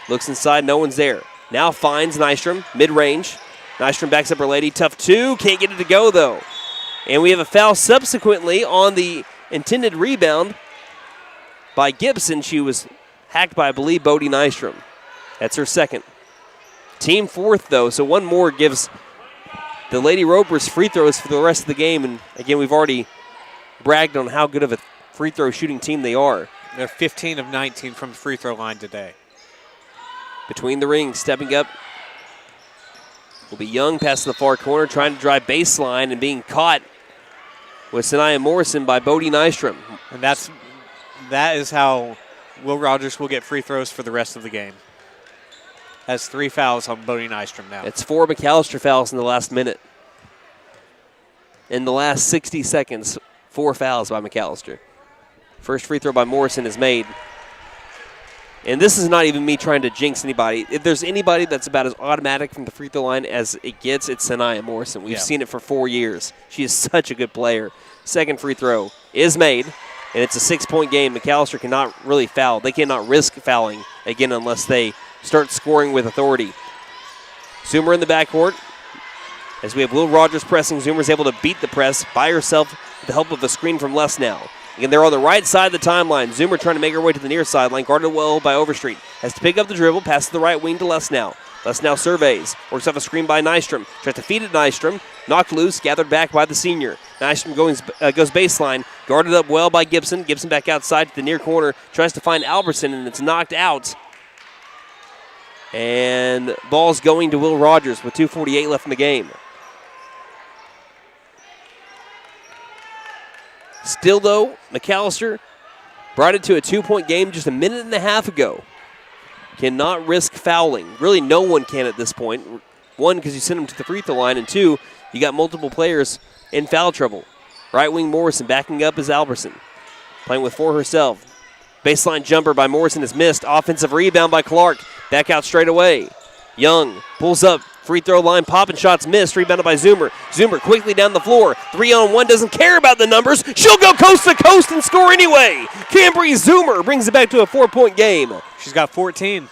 Looks inside, no one's there. Now finds Nystrom, mid-range. Nystrom backs up her lady, tough 2, can't get it to go though. And we have a foul subsequently on the intended rebound by Gibson. She was hacked by, I believe, Bodie Nystrom. That's her second. Team 4th though, so one more gives the Lady Ropers free throws for the rest of the game. And again, we've already bragged on how good of a free throw shooting team they are. They're 15 of 19 from the free throw line today. Between the rings, stepping up will be Young, past the far corner, trying to drive baseline and being caught with Sanaya Morrison by Bodie Nystrom. And that is how Will Rogers will get free throws for the rest of the game. Has 3 fouls on Bodie Nystrom now. It's 4 McAlester fouls in the last minute. In the last 60 seconds, 4 fouls by McAlester. First free throw by Morrison is made. And this is not even me trying to jinx anybody. If there's anybody that's about as automatic from the free throw line as it gets, it's Sanaya Morrison. We've seen it for 4 years. She is such a good player. Second free throw is made, and it's a 6-point game. McAlester cannot really foul. They cannot risk fouling again unless they start scoring with authority. Zoomer in the backcourt. As we have Will Rogers pressing, Zoomer's able to beat the press by herself with the help of a screen from Lesnow. Again, they're on the right side of the timeline. Zoomer trying to make her way to the near sideline, guarded well by Overstreet. Has to pick up the dribble, passes the right wing to Lesnow. Lesnow surveys, works off a screen by Nystrom. Tries to feed it Nystrom, knocked loose, gathered back by the senior. Nystrom goes baseline, guarded up well by Gibson. Gibson back outside to the near corner, tries to find Albertson, and it's knocked out. And ball's going to Will Rogers with 2:48 left in the game. Still, though, McAlester brought it to a 2-point game just a minute and a half ago. Cannot risk fouling. Really, no one can at this point. 1, because you send them to the free throw line, and 2, you got multiple players in foul trouble. Right wing Morrison backing up is Albertson. Playing with 4 herself. Baseline jumper by Morrison is missed. Offensive rebound by Clark. Back out straight away. Young pulls up. Free throw line, popping shots missed. Rebounded by Zoomer. Zoomer quickly down the floor. 3-on-1, doesn't care about the numbers. She'll go coast to coast and score anyway. Cambry Zoomer brings it back to a 4-point game. She's got 14.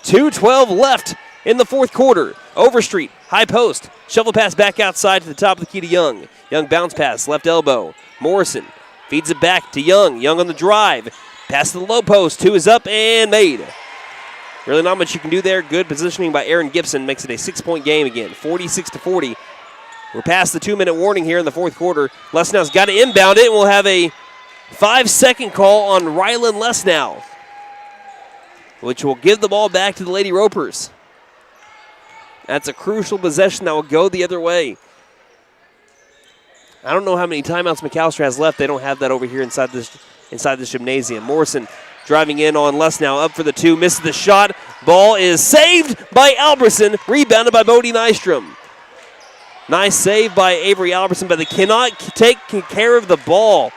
2:12 left in the fourth quarter. Overstreet, high post. Shovel pass back outside to the top of the key to Young. Young bounce pass, left elbow. Morrison feeds it back to Young. Young on the drive. Pass to the low post. 2 is up and made. Really not much you can do there. Good positioning by Aaron Gibson makes it a 6-point game again, 46-40. We're past the 2-minute warning here in the fourth quarter. Lesnow's got to inbound it, and we'll have a 5-second call on Rylan Lesnow, which will give the ball back to the Lady Ropers. That's a crucial possession that will go the other way. I don't know how many timeouts McAlester has left. They don't have that over here inside this gymnasium. Morrison driving in on Lesnow, up for the 2, misses the shot. Ball is saved by Albertson, rebounded by Bodie Nystrom. Nice save by Avery Albertson, but they cannot take care of the ball.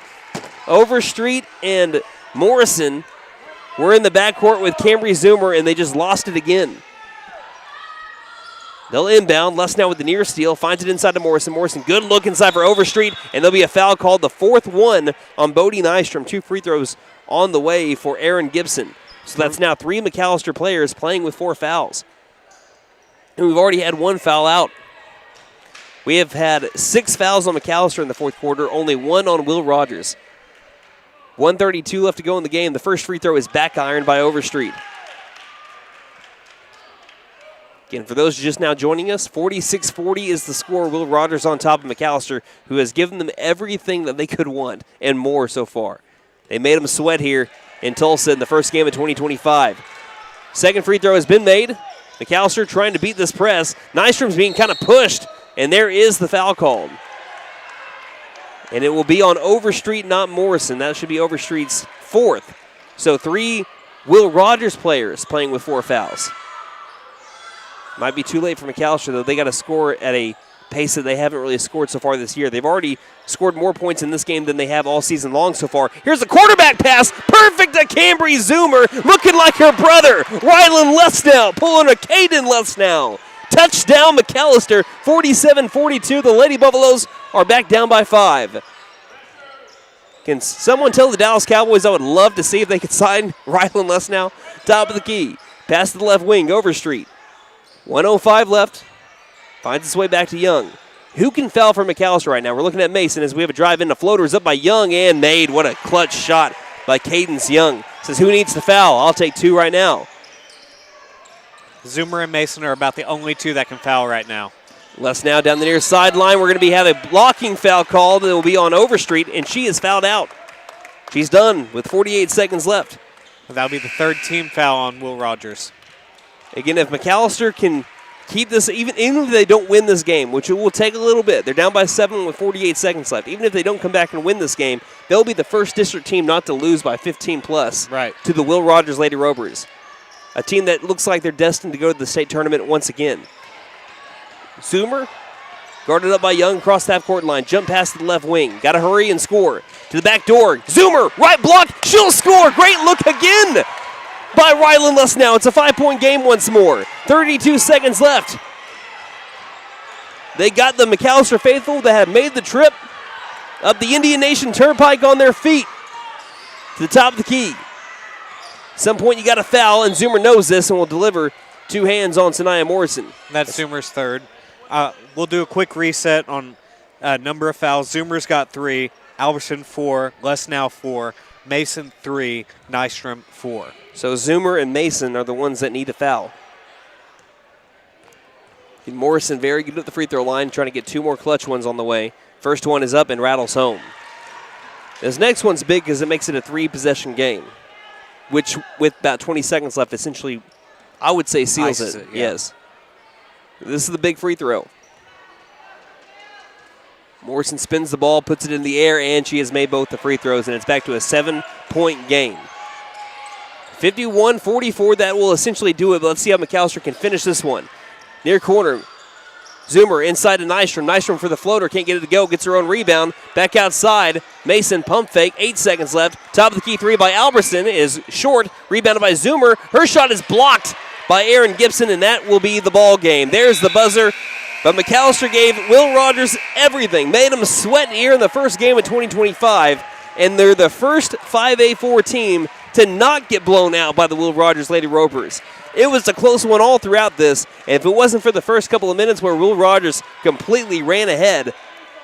Overstreet and Morrison were in the backcourt with Cambry Zoomer, and they just lost it again. They'll inbound. Lesnow with the near steal, finds it inside to Morrison. Morrison, good look inside for Overstreet, and there'll be a foul called, the 4th one on Bodie Nystrom. 2 free throws on the way for Aaron Gibson. So that's now 3 McAlester players playing with 4 fouls. And we've already had 1 foul out. We have had 6 fouls on McAlester in the fourth quarter, only 1 on Will Rogers. 1:32 left to go in the game. The first free throw is back ironed by Overstreet. Again, for those just now joining us, 46-40 is the score. Will Rogers on top of McAlester, who has given them everything that they could want and more so far. They made them sweat here in Tulsa in the first game of 2025. Second free throw has been made. McAlester trying to beat this press. Nystrom's being kind of pushed, and there is the foul called. And it will be on Overstreet, not Morrison. That should be Overstreet's fourth. So 3 Will Rogers players playing with 4 fouls. Might be too late for McAlester, though. They got to score at a pace that they haven't really scored so far this year. They've already scored more points in this game than they have all season long so far. Here's the quarterback pass. Perfect to Cambry Zoomer, looking like her brother. Rylan Lesnow pulling a Caden Lesnow. Touchdown McAlester, 47-42. The Lady Buffaloes are back down by 5. Can someone tell the Dallas Cowboys I would love to see if they could sign Rylan Lesnow? Top of the key. Pass to the left wing, Overstreet. 1:05 left. Finds its way back to Young. Who can foul for McAlester right now? We're looking at Mason as we have a drive in. The floater is up by Young and made. What a clutch shot by Cadence Young. Says, who needs to foul? I'll take 2 right now. Zoomer and Mason are about the only 2 that can foul right now. Lesnow down the near sideline. We're going to have a blocking foul called. It will be on Overstreet, and she is fouled out. She's done with 48 seconds left. That'll be the 3rd team foul on Will Rogers. Again, if McAlester can keep this, even if they don't win this game, which it will take a little bit, they're down by 7 with 48 seconds left. Even if they don't come back and win this game, they'll be the first district team not to lose by 15 plus to the Will Rogers Lady Rovers, a team that looks like they're destined to go to the state tournament once again. Zoomer, guarded up by Young, across the half-court line. Jump pass to the left wing. Got to hurry and score. To the back door. Zoomer, right block. She'll score. Great look again by Rylan Lesnow. It's a 5-point game once more. 32 seconds left. They got the McAlester faithful that have made the trip up the Indian Nation Turnpike on their feet to the top of the key. At some point you got to foul, and Zoomer knows this and will deliver 2 hands on Sanaya Morrison. That's Zoomer's 3rd. We'll do a quick reset on number of fouls. Zoomer's got 3, Albertson 4, Lesnow 4, Mason 3, Nystrom 4. So Zoomer and Mason are the ones that need a foul. And Morrison very good at the free throw line, trying to get 2 more clutch ones on the way. First one is up and rattles home. This next one's big because it makes it a 3-possession game, which with about 20 seconds left essentially, I would say, seals it. Yeah. Yes. This is the big free throw. Morrison spins the ball, puts it in the air, and she has made both the free throws, and it's back to a 7-point game. 51-44, that will essentially do it, but let's see how McAlester can finish this one. Near corner, Zoomer inside to Nystrom. Nystrom for the floater, can't get it to go, gets her own rebound. Back outside, Mason pump fake, 8 seconds left. Top of the key 3 by Albertson is short, rebounded by Zoomer. Her shot is blocked by Aaron Gibson, and that will be the ball game. There's the buzzer, but McAlester gave Will Rogers everything, made him sweat here in the first game of 2025, and they're the first 5A4 team to not get blown out by the Will Rogers Lady Rovers. It was a close one all throughout this, and if it wasn't for the first couple of minutes where Will Rogers completely ran ahead,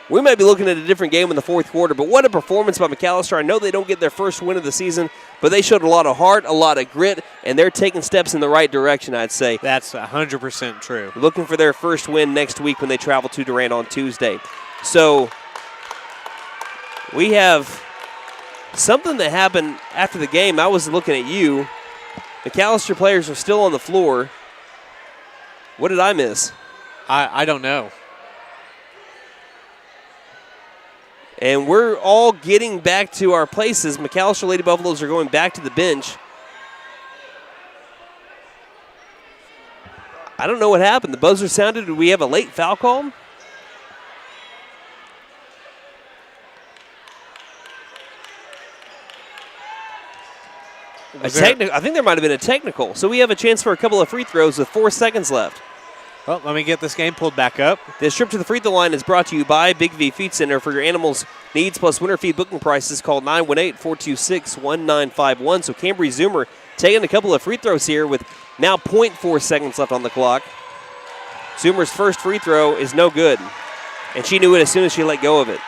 we might be looking at a different game in the fourth quarter. But what a performance by McAlester. I know they don't get their first win of the season, but they showed a lot of heart, a lot of grit, and they're taking steps in the right direction, I'd say. That's 100% true. Looking for their first win next week when they travel to Durant on Tuesday. So we have something that happened after the game. I was looking at you. McAlester players are still on the floor. What did I miss? I don't know. And we're all getting back to our places. McAlester Lady Buffaloes are going back to the bench. I don't know what happened. The buzzer sounded. Did we have a late foul call? I think there might have been a technical. So we have a chance for a couple of free throws with 4 seconds left. Well, let me get this game pulled back up. This trip to the free throw line is brought to you by Big V Feed Center. For your animals' needs plus winter feed booking prices, call 918-426-1951. So Cambry Zoomer taking a couple of free throws here with now 0.4 seconds left on the clock. Zoomer's first free throw is no good, and she knew it as soon as she let go of it.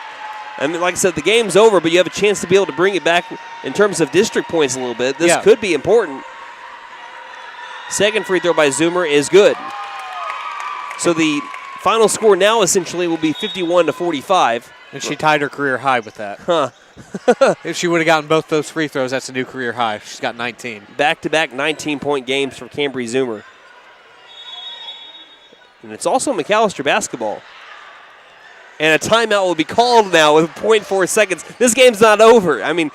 I mean, like I said, the game's over, but you have a chance to be able to bring it back in terms of district points a little bit. This could be important. Second free throw by Zoomer is good. So the final score now essentially will be 51-45. And she tied her career high with that. If she would have gotten both those free throws, that's a new career high. She's got 19. Back-to-back 19-point games for Cambry Zoomer. And it's also McAlester basketball. And a timeout will be called now with 0.4 seconds. This game's not over. I mean,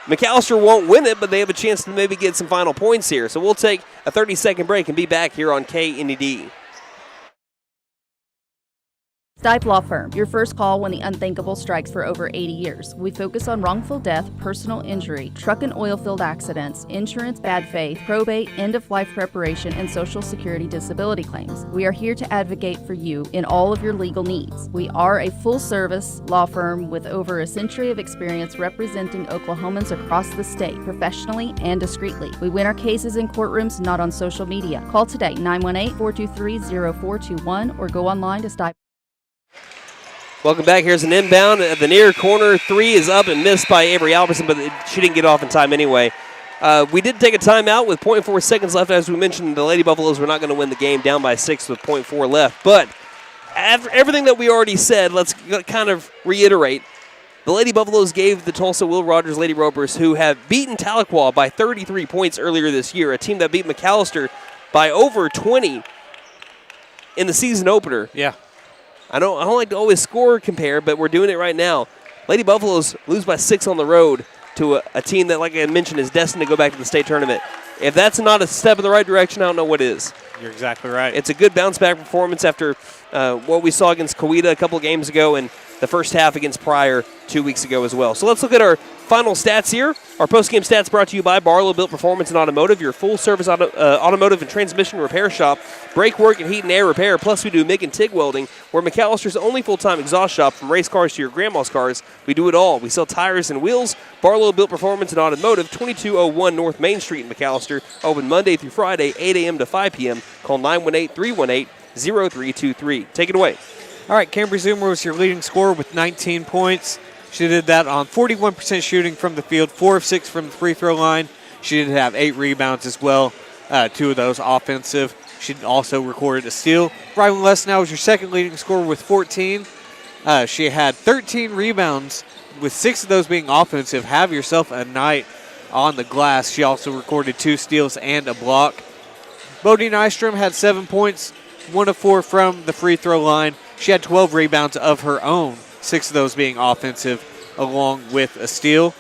McAlester won't win it, but they have a chance to maybe get some final points here. So we'll take a 30-second break and be back here on KNED. Stipe Law Firm, your first call when the unthinkable strikes. For over 80 years. We focus on wrongful death, personal injury, truck and oil field accidents, insurance bad faith, probate, end-of-life preparation, and Social Security disability claims. We are here to advocate for you in all of your legal needs. We are a full-service law firm with over a century of experience representing Oklahomans across the state, professionally and discreetly. We win our cases in courtrooms, not on social media. Call today, 918-423-0421, or go online to Stipe. Welcome back. Here's an inbound at the near corner. Three is up and missed by Avery Albertson, but she didn't get off in time anyway. We did take a timeout with 0.4 seconds left. As we mentioned, the Lady Buffaloes were not going to win the game, down by 6 with 0.4 left. But after everything that we already said, let's kind of reiterate. The Lady Buffaloes gave the Tulsa Will Rogers Lady Ropers, who have beaten Tahlequah by 33 points earlier this year, a team that beat McAlester by over 20 in the season opener. Yeah. I don't like to always score compare, but we're doing it right now. Lady Buffaloes lose by 6 on the road to a team that, like I mentioned, is destined to go back to the state tournament. If that's not a step in the right direction, I don't know what is. You're exactly right. It's a good bounce-back performance after what we saw against Coweta a couple of games ago and the first half against Pryor 2 weeks ago as well. So let's look at our final stats here. Our post-game stats brought to you by Barlow Built Performance and Automotive, your full-service automotive and transmission repair shop, brake work and heat and air repair, plus we do MIG and TIG welding. We're McAllister's only full-time exhaust shop. From race cars to your grandma's cars, we do it all. We sell tires and wheels. Barlow Built Performance and Automotive, 2201 North Main Street in McAlester, open Monday through Friday, 8 a.m. to 5 p.m. Call 918-318-0323. Take it away. All right, Cambry Zoomer was your leading scorer with 19 points. She did that on 41% shooting from the field, 4 of 6 from the free throw line. She did have 8 rebounds as well, 2 of those offensive. She also recorded a steal. Rylan Lesnow was your second leading scorer with 14. She had 13 rebounds, with 6 of those being offensive. Have yourself a night on the glass. She also recorded 2 steals and a block. Bodie Nystrom had 7 points, 1 of 4 from the free throw line. She had 12 rebounds of her own, 6 of those being offensive, along with a steal.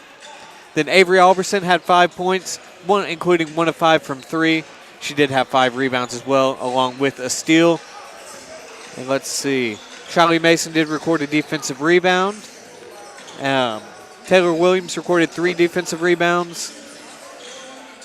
Then Avery Albertson had 5 points, including 1 of 5 from 3. She did have 5 rebounds as well, along with a steal. And let's see. Charlie Mason did record a defensive rebound. Taylor Williams recorded 3 defensive rebounds.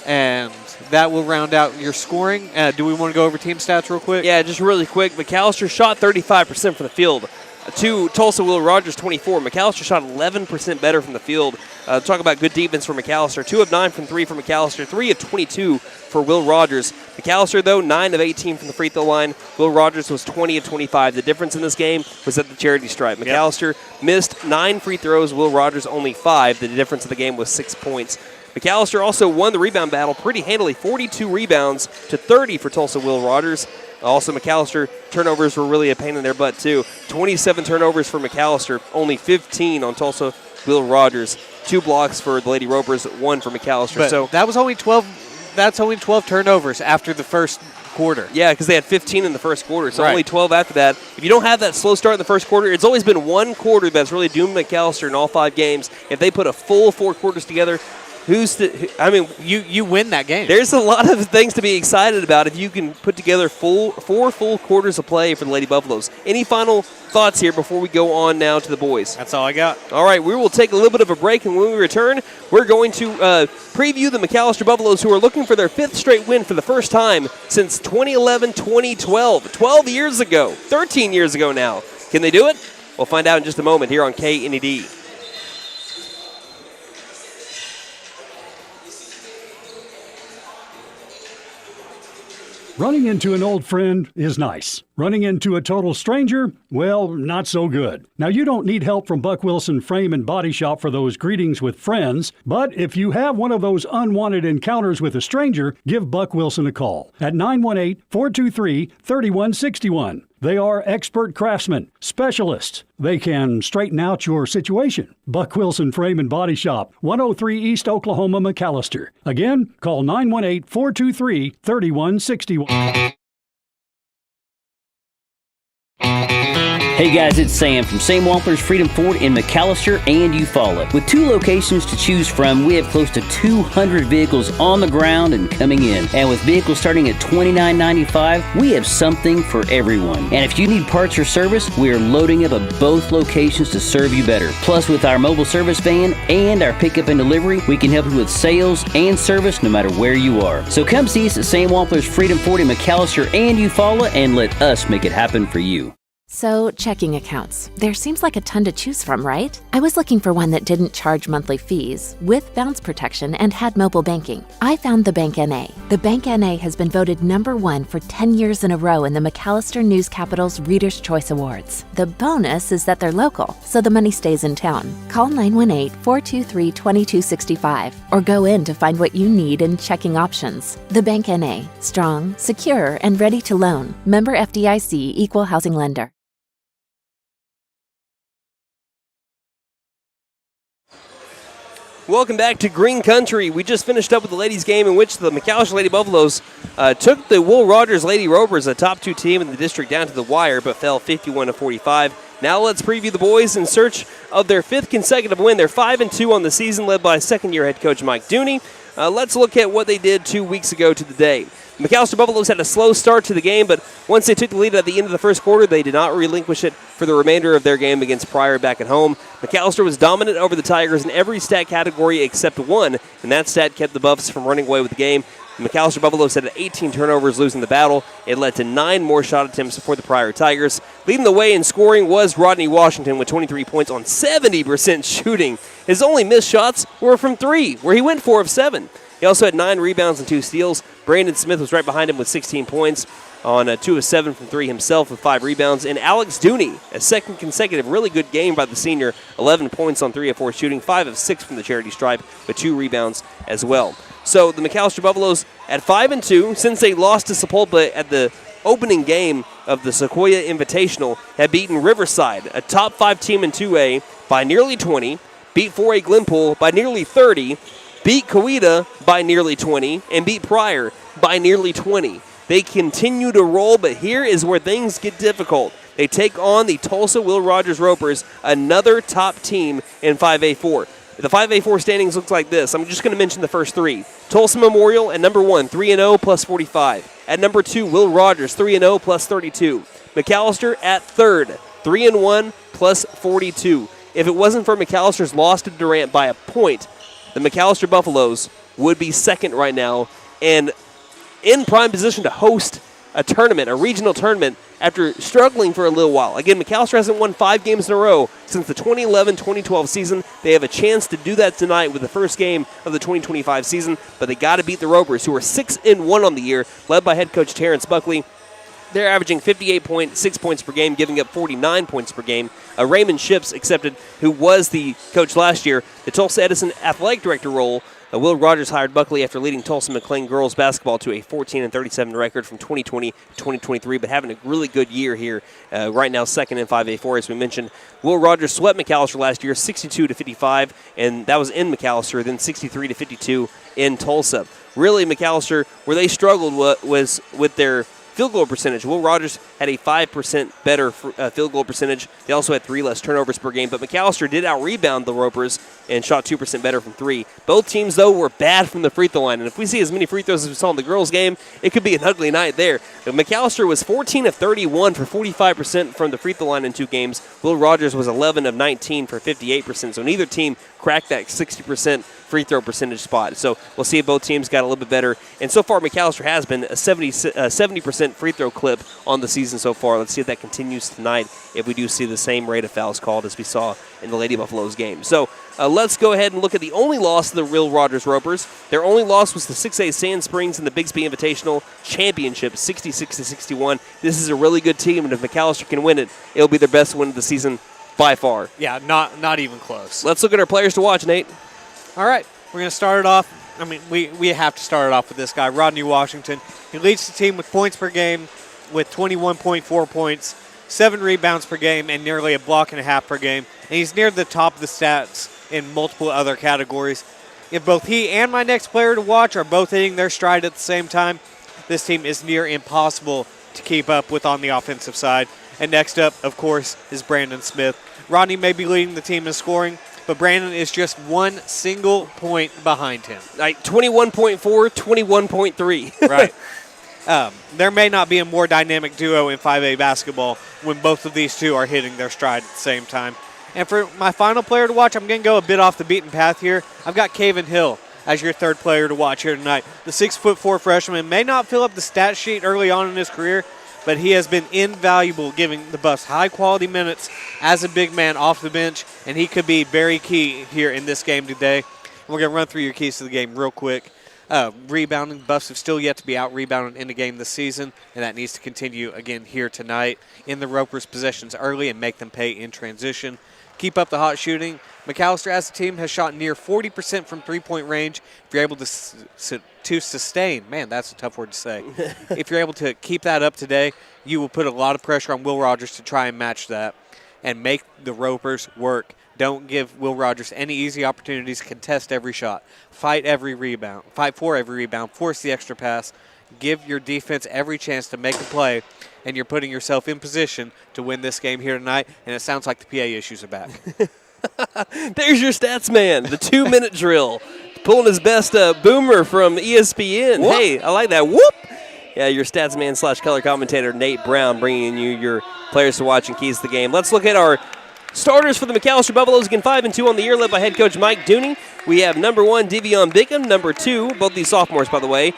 And that will round out your scoring. Do we want to go over team stats real quick? Yeah, just really quick. McAlester shot 35% from the field. To Tulsa Will Rogers 24. McAlester shot 11% better from the field. Talk about good defense for McAlester. 2 of 9 from 3 for McAlester. 3 of 22 for Will Rogers. McAlester, though, 9 of 18 from the free throw line. Will Rogers was 20 of 25. The difference in this game was at the charity stripe. McAlester missed 9 free throws. Will Rogers only 5. The difference of the game was 6 points. McAlester also won the rebound battle pretty handily, 42 rebounds to 30 for Tulsa Will Rogers. Also, McAlester turnovers were really a pain in their butt, too. 27 turnovers for McAlester, only 15 on Tulsa Will Rogers. 2 blocks for the Lady Ropers, 1 for McAlester. But so that was only 12. That's only 12 turnovers after the first quarter. Yeah, because they had 15 in the first quarter, so right. Only 12 after that. If you don't have that slow start in the first quarter, it's always been one quarter that's really doomed McAlester in all 5 games. If they put a full 4 quarters together, you win that game. There's a lot of things to be excited about if you can put together 4 full quarters of play for the Lady Buffaloes. Any final thoughts here before we go on now to the boys? That's all I got. All right, we will take a little bit of a break, and when we return, we're going to preview the McAlester Buffaloes, who are looking for their 5th straight win for the first time since 2011-2012. 12 years ago, 13 years ago now. Can they do it? We'll find out in just a moment here on KNED. Running into an old friend is nice. Running into a total stranger, well, not so good. Now, you don't need help from Buck Wilson Frame and Body Shop for those greetings with friends, but if you have one of those unwanted encounters with a stranger, give Buck Wilson a call at 918-423-3161. They are expert craftsmen, specialists. They can straighten out your situation. Buck Wilson Frame and Body Shop, 103 East Oklahoma, McAlester. Again, call 918-423-3161. Hey guys, it's Sam from Sam Wampler's Freedom Ford in McAlester and Eufaula. With 2 locations to choose from, we have close to 200 vehicles on the ground and coming in. And with vehicles starting at $29.95, we have something for everyone. And if you need parts or service, we are loading up at both locations to serve you better. Plus, with our mobile service van and our pickup and delivery, we can help you with sales and service no matter where you are. So come see us at Sam Wampler's Freedom Ford in McAlester and Eufaula and let us make it happen for you. So, checking accounts. There seems like a ton to choose from, right? I was looking for one that didn't charge monthly fees, with bounce protection, and had mobile banking. I found the Bank NA. The Bank NA has been voted #1 for 10 years in a row in the McAlester News Capital's Reader's Choice Awards. The bonus is that they're local, so the money stays in town. Call 918-423-2265 or go in to find what you need in checking options. The Bank NA. Strong, secure, and ready to loan. Member FDIC, Equal Housing Lender. Welcome back to Green Country. We just finished up with the ladies' game in which the McAlester Lady Buffaloes took the Will Rogers Lady Ropers, a top 2 team in the district, down to the wire, but fell 51-45. Now let's preview the boys in search of their 5th consecutive win. They're 5-2 on the season, led by second-year head coach Mike Dooney. Let's look at what they did 2 weeks ago to the day. The McAlester Buffaloes had a slow start to the game, but once they took the lead at the end of the first quarter, they did not relinquish it for the remainder of their game against Pryor back at home. McAlester was dominant over the Tigers in every stat category except one, and that stat kept the Buffs from running away with the game. The McAlester Buffaloes had 18 turnovers, losing the battle. It led to 9 more shot attempts for the Pryor Tigers. Leading the way in scoring was Rodney Washington with 23 points on 70% shooting. His only missed shots were from 3, where he went 4 of 7. He also had 9 rebounds and 2 steals. Brandon Smith was right behind him with 16 points on 2 of 7 from 3 himself with 5 rebounds. And Alex Dooney, a second consecutive really good game by the senior, 11 points on 3 of 4 shooting, 5 of 6 from the charity stripe, with 2 rebounds as well. So the McAlester Buffaloes at 5-2, since they lost to Sepulpa at the opening game of the Sequoia Invitational, have beaten Riverside, a top 5 team in 2A, by nearly 20, beat 4A Glenpool by nearly 30, beat Coweta by nearly 20, and beat Pryor by nearly 20. They continue to roll, but here is where things get difficult. They take on the Tulsa Will Rogers Ropers, another top team in 5A4. The 5A4 standings looks like this. I'm just going to mention the first 3. Tulsa Memorial at number 1, 3-0 plus 45. At number 2, Will Rogers, 3-0 plus 32. McAlester at 3rd, 3-1 plus 42. If it wasn't for McAllister's loss to Durant by a point, the McAlester Buffaloes would be 2nd right now and in prime position to host a tournament, a regional tournament, after struggling for a little while. Again, McAlester hasn't won 5 games in a row since the 2011-2012 season. They have a chance to do that tonight with the first game of the 2025 season, but they got to beat the Ropers, who are 6-1 on the year, led by head coach Terrence Buckley. They're averaging 58.6 points per game, giving up 49 points per game. Raymond Ships accepted, who was the coach last year, the Tulsa Edison athletic director role. Will Rogers hired Buckley after leading Tulsa McLean girls basketball to a 14-37 record from 2020 to 2023, but having a really good year here. Right now, 2nd in 5A4, as we mentioned. Will Rogers swept McAlester last year, 62-55, and that was in McAlester, then 63-52 in Tulsa. Really, McAlester, where they struggled was with their field goal percentage. Will Rogers had a 5% better field goal percentage. They also had 3 less turnovers per game, but McAlester did out-rebound the Ropers and shot 2% better from 3. Both teams, though, were bad from the free throw line, and if we see as many free throws as we saw in the girls' game, it could be an ugly night there. But McAlester was 14 of 31 for 45% from the free throw line in 2 games. Will Rogers was 11 of 19 for 58%, so neither team cracked that 60% free throw percentage spot. So we'll see if both teams got a little bit better. And so far, McAlester has been a 70% free throw clip on the season so far. Let's see if that continues tonight, if we do see the same rate of fouls called as we saw in the Lady Buffaloes game. So let's go ahead and look at the only loss of the Will Rogers Ropers. Their only loss was the 6A Sand Springs in the Bigsby Invitational Championship, 66-61. This is a really good team, and if McAlester can win it, it'll be their best win of the season by far. Yeah, not even close. Let's look at our players to watch, Nate. All right, we're going to start it off. I mean, we have to start it off with this guy, Rodney Washington. He leads the team with points per game, with 21.4 points, 7 rebounds per game, and nearly a block and a half per game. And he's near the top of the stats in multiple other categories. If both he and my next player to watch are both hitting their stride at the same time, this team is near impossible to keep up with on the offensive side. And next up, of course, is Brandon Smith. Rodney may be leading the team in scoring, but Brandon is just one single point behind him. Like 21.4, 21.3. Right. There may not be a more dynamic duo in 5A basketball when both of these two are hitting their stride at the same time. And for my final player to watch, I'm going to go a bit off the beaten path here. I've got Caven Hill as your third player to watch here tonight. The 6'4" freshman may not fill up the stat sheet early on in his career, but he has been invaluable giving the Buffs high-quality minutes as a big man off the bench, and he could be very key here in this game today. We're going to run through your keys to the game real quick. Rebounding, Buffs have still yet to be out-rebounded in the game this season, and that needs to continue again here tonight. In the Ropers' possessions early and make them pay in transition. Keep up the hot shooting. McAlester as a team has shot near 40% from three-point range. If you're able to sustain, man, that's a tough word to say. If you're able to keep that up today, you will put a lot of pressure on Will Rogers to try and match that and make the Ropers work. Don't give Will Rogers any easy opportunities. Contest every shot. Fight every rebound. Fight for every rebound. Force the extra pass. Give your defense every chance to make a play, and you're putting yourself in position to win this game here tonight, and it sounds like the PA issues are back. There's your stats man, the 2-minute drill. Pulling his best boomer from ESPN. Whoop. Hey, I like that. Whoop! Yeah, your stats man / color commentator, Nate Brown, bringing you your players to watch and keys to the game. Let's look at our starters for the McAlester Buffaloes. Again, 5-2 on the year, led by head coach Mike Dooney. We have number 1, Devion Bickham. Number 2, both these sophomores, by the way,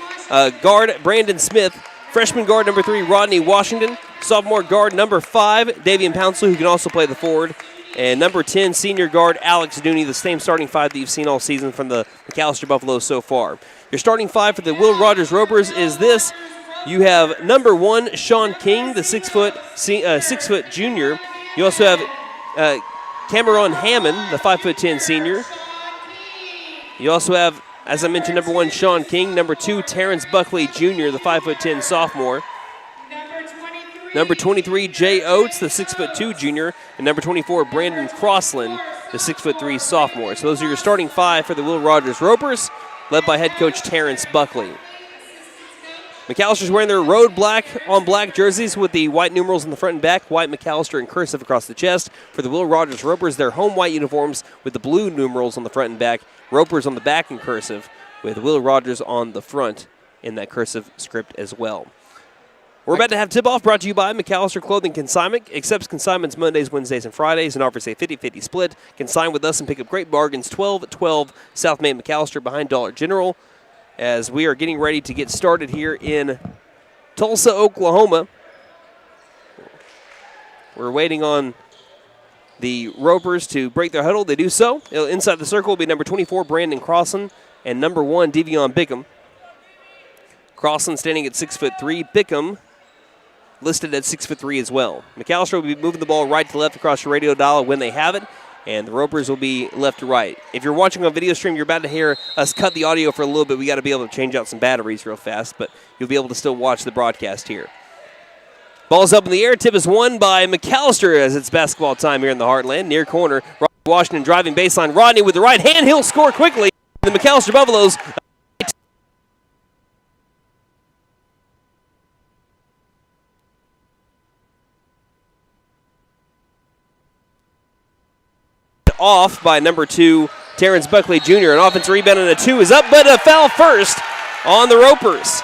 guard Brandon Smith. Freshman guard number 3, Rodney Washington. Sophomore guard number 5, Davian Pounsley, who can also play the forward. And number 10, senior guard Alex Dooney, the same starting 5 that you've seen all season from the McAlester Buffaloes so far. Your starting 5 for the Will Rogers Ropers is this. You have number 1, Sean King, the 6-foot junior. You also have Cameron Hammond, the 5'10" senior. You also have, as I mentioned, number 1, Sean King. Number 2, Terrence Buckley Jr., the 5'10" sophomore. Number 23, Jay Oates, the 6'2" junior. And number 24, Brandon Crossland, the 6'3" sophomore. So those are your starting 5 for the Will Rogers Ropers, led by head coach Terrence Buckley. McAllister's wearing their road black on black jerseys with the white numerals in the front and back, white McAlester in cursive across the chest. For the Will Rogers Ropers, their home white uniforms with the blue numerals on the front and back, Ropers on the back in cursive, with Will Rogers on the front in that cursive script as well. We're about to have tip-off brought to you by McAlester Clothing Consignment. Accepts consignments Mondays, Wednesdays, and Fridays and offers a 50-50 split. Consign with us and pick up great bargains. 1212 South Main McAlester behind Dollar General. As we are getting ready to get started here in Tulsa, Oklahoma. We're waiting on the Ropers to break their huddle. They do so. Inside the circle will be number 24, Brandon Crossland, and number 1, Devion Bickham. Crossland standing at 6'3". Bickham listed at 6'3" as well. McAlester will be moving the ball right to left across your radio dial when they have it, and the Ropers will be left to right. If you're watching on video stream, you're about to hear us cut the audio for a little bit. We got to be able to change out some batteries real fast, but you'll be able to still watch the broadcast here. Ball's up in the air. Tip is won by McAlester as it's basketball time here in the Heartland. Near corner, Washington driving baseline. Rodney with the right hand. He'll score quickly. The McAlester Buffaloes off by number 2, Terrence Buckley Jr. An offensive rebound and a 2 is up, but a foul first on the Ropers.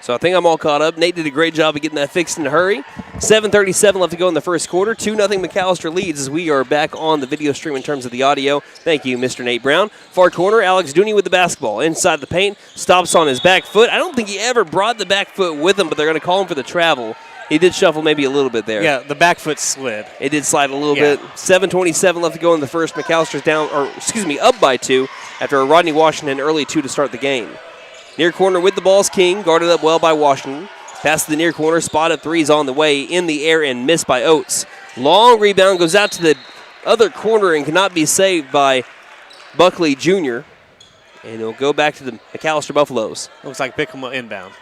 So I think I'm all caught up. Nate did a great job of getting that fixed in a hurry. 7:37 left to go in the first quarter. 2-0 McAlester leads as we are back on the video stream in terms of the audio. Thank you, Mr. Nate Brown. Far corner, Alex Dooney with the basketball. Inside the paint, stops on his back foot. I don't think he ever brought the back foot with him, but they're going to call him for the travel. He did shuffle maybe a little bit there. Yeah, the back foot slid. It did slide a little bit. 7:27 left to go in the first. McAlster's up by 2 after a Rodney Washington early 2 to start the game. Near corner with the ball is King, guarded up well by Washington. Pass to the near corner, spot up threes on the way, in the air and missed by Oates. Long rebound goes out to the other corner and cannot be saved by Buckley Jr. And it'll go back to the McAlester Buffaloes. Looks like Bickham will inbound.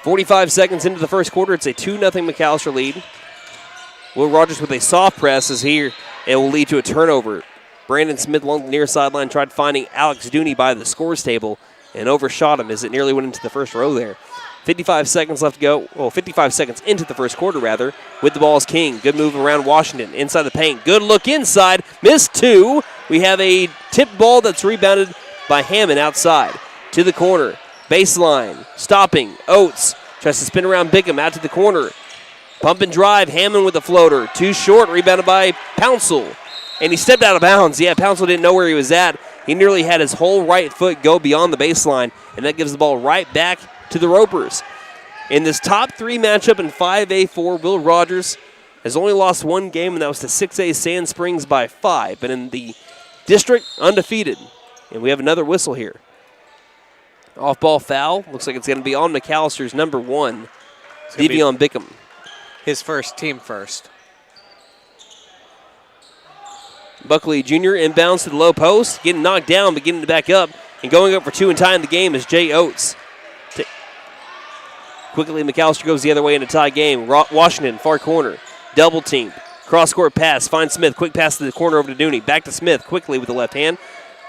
45 seconds into the first quarter. It's a 2-0 McAlester lead. Will Rogers with a soft press is here. It will lead to a turnover. Brandon Smith along the near sideline tried finding Alex Dooney by the scores table and overshot him as it nearly went into the first row there. 55 seconds left to go. Well, 55 seconds into the first quarter, rather. With the ball is King. Good move around Washington. Inside the paint. Good look inside. Missed 2. We have a tip ball that's rebounded by Hammond outside. To the corner. Baseline. Stopping. Oates tries to spin around Bickham out to the corner. Pump and drive. Hammond with the floater. Too short. Rebounded by Pouncil. And he stepped out of bounds. Yeah, Pouncil didn't know where he was at. He nearly had his whole right foot go beyond the baseline. And that gives the ball right back to the Ropers. In this top 3 matchup in 5A4, Will Rogers has only lost 1 game, and that was to 6A Sand Springs by 5. But in the district, undefeated. And we have another whistle here. Off-ball foul. Looks like it's going to be on McAllister's number 1, Devion Bickham. His first, team first. Buckley Jr. inbounds to the low post, getting knocked down, but getting it back up. And going up for 2 and tying the game is Jay Oates. Quickly, McAlester goes the other way in a tie game. Washington, far corner. Double team. Cross-court pass. Finds Smith. Quick pass to the corner over to Dooney. Back to Smith quickly with the left hand.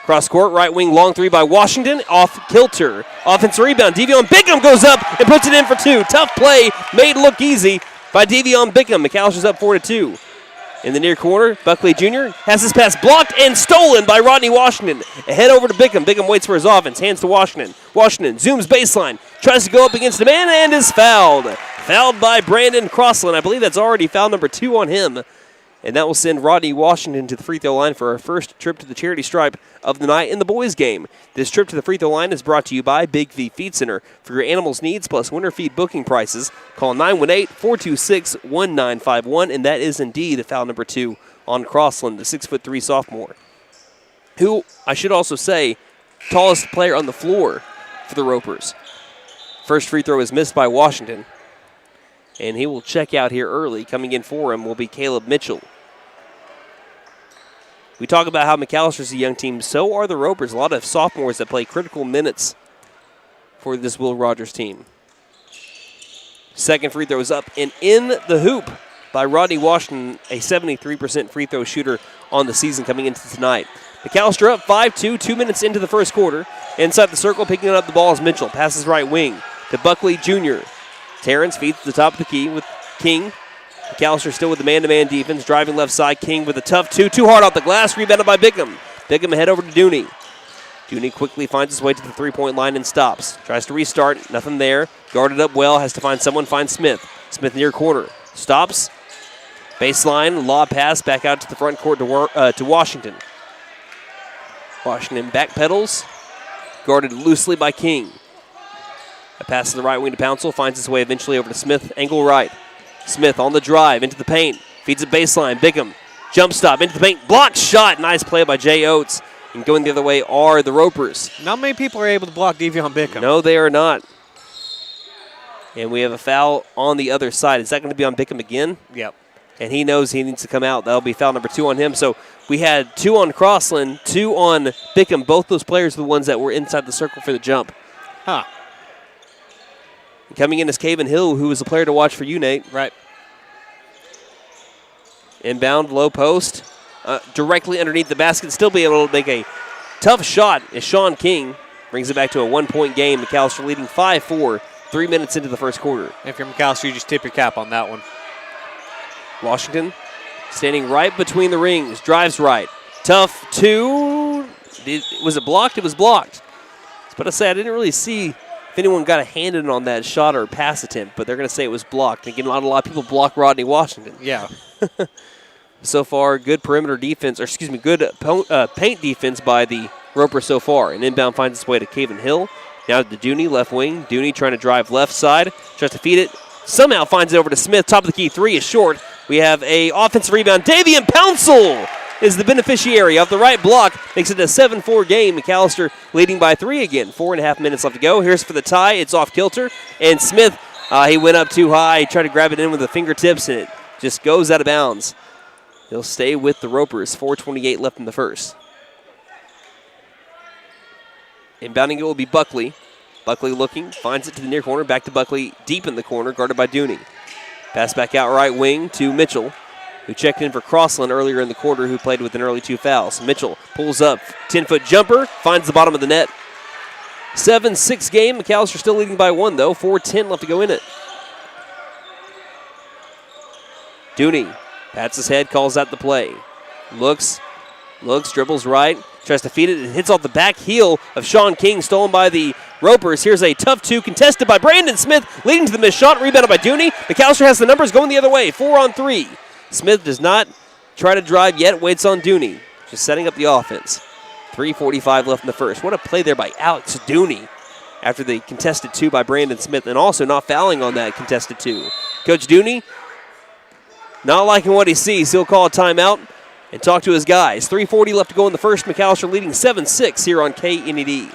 Cross-court, right wing, long 3 by Washington. Off kilter. Offensive rebound. Devion Bickham goes up and puts it in for 2. Tough play. Made look easy by Devion Bickham. McAllister's up 4-2. In the near corner, Buckley Jr. has his pass blocked and stolen by Rodney Washington. Ahead over to Bickham. Bickham waits for his offense. Hands to Washington. Washington zooms baseline. Tries to go up against the man and is fouled. Fouled by Brandon Crossland. I believe that's already foul number 2 on him. And that will send Rodney Washington to the free throw line for our first trip to the charity stripe of the night in the boys' game. This trip to the free throw line is brought to you by Big V Feed Center. For your animals' needs plus winter feed booking prices, call 918-426-1951, and that is indeed foul number 2 on Crossland, the 6'3" sophomore, who, I should also say, tallest player on the floor for the Ropers. First free throw is missed by Washington, and he will check out here early. Coming in for him will be Caleb Mitchell. We talk about how McAllister's a young team. So are the Ropers. A lot of sophomores that play critical minutes for this Will Rogers team. Second free throw is up and in the hoop by Rodney Washington, a 73% free throw shooter on the season coming into tonight. McAllister up 5-2, 2 minutes into the first quarter. Inside the circle, picking up the ball is Mitchell. Passes right wing to Buckley Jr. Terrence feeds to the top of the key with King. McAllister still with the man-to-man defense. Driving left side, King with a tough 2. Too hard off the glass, rebounded by Bickham. Bickham ahead over to Dooney. Dooney quickly finds his way to the three-point line and stops. Tries to restart, nothing there. Guarded up well, has to find someone, finds Smith. Smith near corner. Stops. Baseline, lob pass back out to the front court to Washington. Washington backpedals. Guarded loosely by King. A pass to the right wing to Pouncil, finds his way eventually over to Smith, angle right. Smith on the drive, into the paint, feeds it baseline. Bickham, jump stop, into the paint, blocked shot. Nice play by Jay Oates. And going the other way are the Ropers. Not many people are able to block Devion Bickham. No, they are not. And we have a foul on the other side. Is that going to be on Bickham again? Yep. And he knows he needs to come out. That'll be foul number 2 on him. So we had 2 on Crossland, 2 on Bickham. Both those players are the ones that were inside the circle for the jump. Huh. Coming in is Caven Hill, who is a player to watch for you, Nate. Right. Inbound, low post, directly underneath the basket. Still be able to make a tough shot is Sean King. Brings it back to a 1-point game. McAllister leading 5-4, 3 minutes into the first quarter. If you're McAllister, you just tip your cap on that one. Washington standing right between the rings. Drives right. Tough 2. Was it blocked? It was blocked. But I say I didn't really see if anyone got a hand in on that shot or pass attempt, but they're going to say it was blocked. Again, not a lot of people block Rodney Washington. Yeah. So far, good perimeter defense, good paint defense by the Ropers so far. And inbound finds its way to Caven Hill. Now to Dooney, left wing. Dooney trying to drive left side. Tries to feed it. Somehow finds it over to Smith. Top of the key, 3 is short. We have a offensive rebound. Davian Pouncil is the beneficiary of the right block. Makes it a 7-4 game. McAllister leading by 3 again. 4.5 minutes left to go. Here's for the tie. It's off kilter. And Smith, he went up too high. He tried to grab it in with the fingertips, and it just goes out of bounds. He'll stay with the Ropers. 4:28 left in the first. Inbounding it will be Buckley. Buckley looking, finds it to the near corner, back to Buckley, deep in the corner, guarded by Dooney. Pass back out right wing to Mitchell, who checked in for Crossland earlier in the quarter, who played with an early 2 fouls. Mitchell pulls up, 10-foot jumper, finds the bottom of the net. 7-6 game. McAlester still leading by 1, though. 4:10 left to go in it. Dooney pats his head, calls out the play. Looks, dribbles right, tries to feed it, and hits off the back heel of Sean King, stolen by the Ropers. Here's a tough 2 contested by Brandon Smith, leading to the missed shot, rebounded by Dooney. McAlester has the numbers going the other way, 4-on-3. Smith does not try to drive yet, waits on Dooney, just setting up the offense. 3:45 left in the first. What a play there by Alex Dooney after the contested 2 by Brandon Smith, and also not fouling on that contested 2. Coach Dooney, not liking what he sees. He'll call a timeout and talk to his guys. 3:40 left to go in the first. McAlester leading 7-6 here on KNED.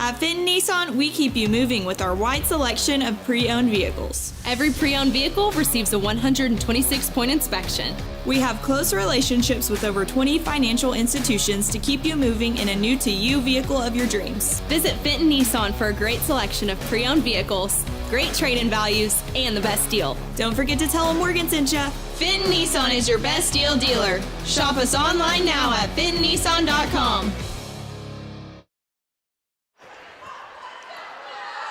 At Fenton Nissan, we keep you moving with our wide selection of pre-owned vehicles. Every pre-owned vehicle receives a 126-point inspection. We have close relationships with over 20 financial institutions to keep you moving in a new-to-you vehicle of your dreams. Visit Fenton Nissan for a great selection of pre-owned vehicles, great trade-in values, and the best deal. Don't forget to tell them Morgan sent ya. Fenton Nissan is your best deal dealer. Shop us online now at fentonnissan.com.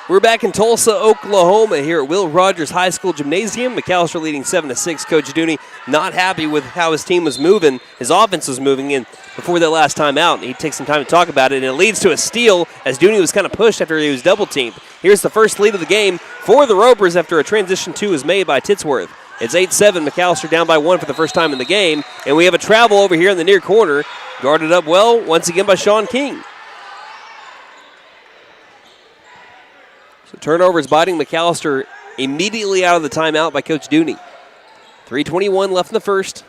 We're back in Tulsa, Oklahoma here at Will Rogers High School Gymnasium. McAlester leading 7-6. Coach Dooney not happy with how his team was moving. His offense was moving in before that last time out. He takes some time to talk about it, and it leads to a steal as Dooney was kind of pushed after he was double-teamed. Here's the first lead of the game for the Ropers after a transition 2 is made by Titsworth. It's 8-7. McAlester down by 1 for the first time in the game, and we have a travel over here in the near corner. Guarded up well once again by Sean King. So turnovers biting McAlester immediately out of the timeout by Coach Dooney. 3:21 left in the first.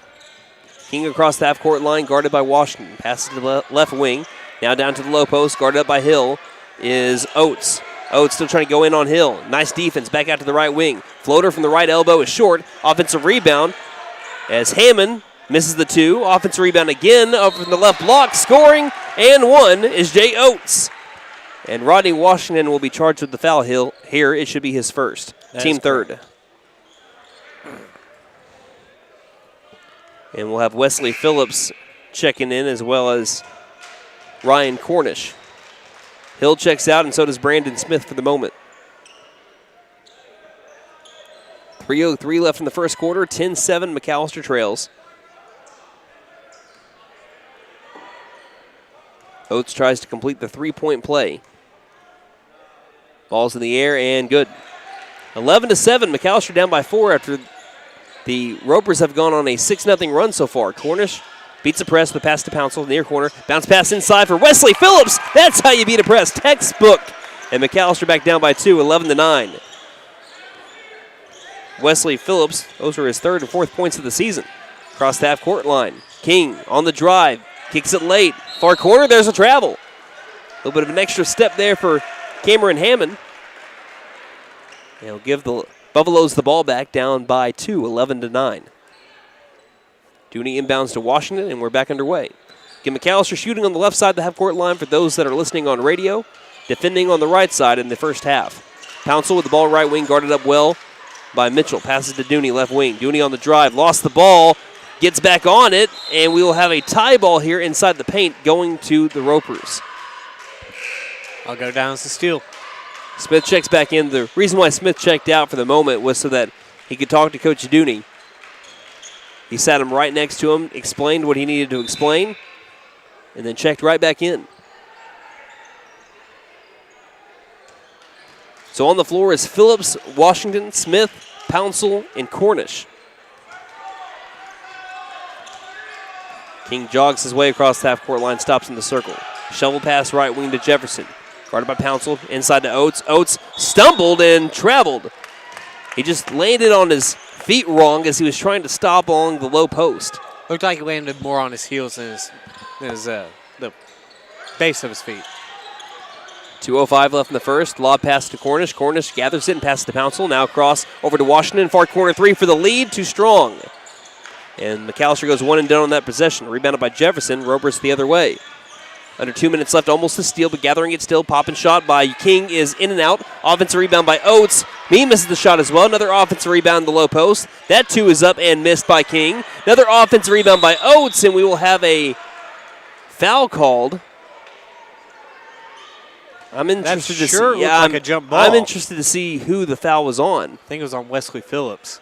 King across the half-court line, guarded by Washington. Passes to the left wing. Now down to the low post, guarded up by Hill, is Oates. Oates still trying to go in on Hill. Nice defense, back out to the right wing. Floater from the right elbow is short. Offensive rebound as Hammond misses the 2. Offensive rebound again up from the left block. Scoring, and 1 is Jay Oates. And Rodney Washington will be charged with the foul here. It should be his first. Team third. And we'll have Wesley Phillips checking in as well as Ryan Cornish. Hill checks out, and so does Brandon Smith for the moment. 3:03 left in the first quarter. 10-7 McAlester trails. Oates tries to complete the three-point play. Ball's in the air and good. 11-7, McAlester down by 4 after the Ropers have gone on a 6-0 run so far. Cornish beats a press with a pass to Pouncil, near corner. Bounce pass inside for Wesley Phillips. That's how you beat a press, textbook. And McAlester back down by 2, 11-9. Wesley Phillips, those were his 3rd and 4th points of the season. Across the half-court line. King on the drive, kicks it late. Far corner, there's a travel. A little bit of an extra step there for Cameron Hammond. He'll give the Buffaloes the ball back, down by 2, 11-9. Dooney inbounds to Washington, and we're back underway. Again, McAlester shooting on the left side of the half-court line for those that are listening on radio. Defending on the right side in the first half. Pouncil with the ball right wing, guarded up well by Mitchell. Passes to Dooney, left wing. Dooney on the drive, lost the ball, gets back on it, and we will have a tie ball here inside the paint going to the Ropers. I'll go down as the steal. Smith checks back in. The reason why Smith checked out for the moment was so that he could talk to Coach Dooney. He sat him right next to him, explained what he needed to explain, and then checked right back in. So on the floor is Phillips, Washington, Smith, Pouncil, and Cornish. King jogs his way across the half-court line, stops in the circle. Shovel pass right wing to Jefferson. Guarded by Pouncil, inside to Oates. Oates stumbled and traveled. He just landed on his feet wrong as he was trying to stop along the low post. Looked like he landed more on his heels than the base of his feet. 2:05 left in the first. Lob pass to Cornish. Cornish gathers it and passes to Pouncil. Now cross over to Washington. Far corner 3 for the lead. Too strong. And McAlester goes one and done on that possession. Rebounded by Jefferson. Ropers the other way. Under 2 minutes left, almost a steal, but gathering it still. Pop and shot by King is in and out. Offensive rebound by Oates. He misses the shot as well. Another offensive rebound in the low post. That two is up and missed by King. Another offensive rebound by Oates, and we will have a foul called. I'm interested to see. Yeah, like a jump ball. I'm interested to see who the foul was on. I think it was on Wesley Phillips.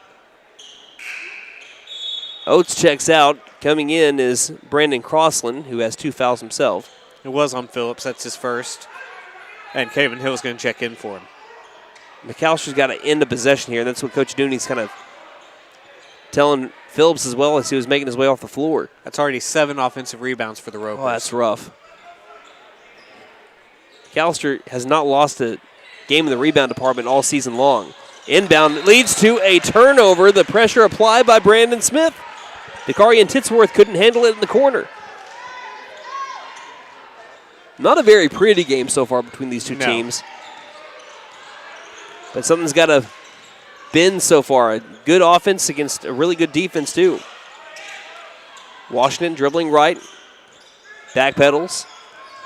Oates checks out. Coming in is Brandon Crossland, who has 2 fouls himself. It was on Phillips. That's his first. And Caven Hill's going to check in for him. McAllister's got to end the possession here. That's what Coach Dooney's kind of telling Phillips as well as he was making his way off the floor. That's already 7 offensive rebounds for the Ropers. Oh, that's rough. McAllister has not lost a game in the rebound department all season long. Inbound leads to a turnover. The pressure applied by Brandon Smith. Dakari and Titsworth couldn't handle it in the corner. Not a very pretty game so far between these two teams. But something's got to bend so far. A good offense against a really good defense, too. Washington dribbling right. Backpedals.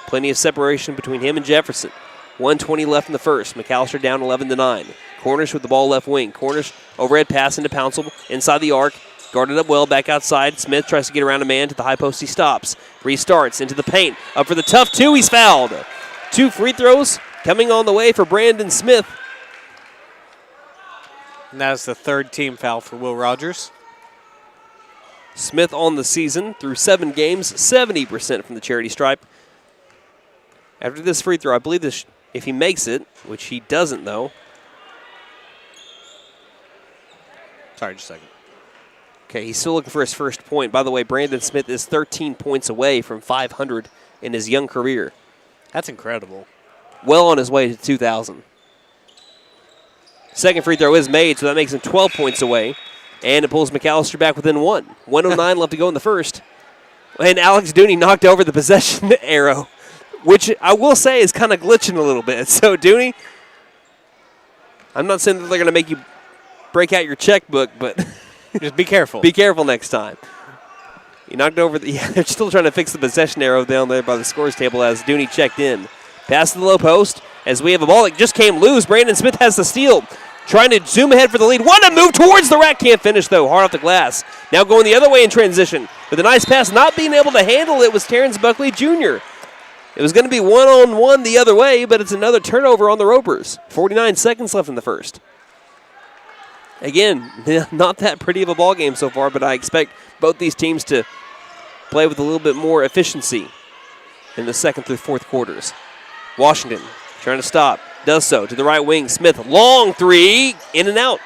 Plenty of separation between him and Jefferson. 1:20 left in the first. McAllister down 11-9. Cornish with the ball left wing. Cornish overhead pass into Pouncil inside the arc. Guarded up well, back outside. Smith tries to get around a man to the high post. He stops. Restarts into the paint. Up for the tough two. He's fouled. 2 free throws coming on the way for Brandon Smith. And that is the 3rd team foul for Will Rogers. Smith on the season through 7 games, 70% from the charity stripe. After this free throw, I believe this, if he makes it, which he doesn't though. Sorry, just a second. Okay, he's still looking for his first point. By the way, Brandon Smith is 13 points away from 500 in his young career. That's incredible. Well on his way to 2,000. Second free throw is made, so that makes him 12 points away. And it pulls McAllister back within 1. 1:09 left to go in the first. And Alex Dooney knocked over the possession arrow, which I will say is kind of glitching a little bit. So, Dooney, I'm not saying that they're going to make you break out your checkbook, but just be careful. Be careful next time. He knocked over the. Yeah, they're still trying to fix the possession arrow down there by the scores table as Dooney checked in. Pass to the low post as we have a ball that just came loose. Brandon Smith has the steal. Trying to zoom ahead for the lead. Want to move towards the rack. Can't finish, though. Hard off the glass. Now going the other way in transition. With a nice pass. Not being able to handle it was Terrence Buckley Jr. It was going to be one-on-one the other way, but it's another turnover on the Ropers. 49 seconds left in the first. Again, not that pretty of a ball game so far, but I expect both these teams to play with a little bit more efficiency in the second through fourth quarters. Washington trying to stop. Does so to the right wing. Smith, long three, in and out.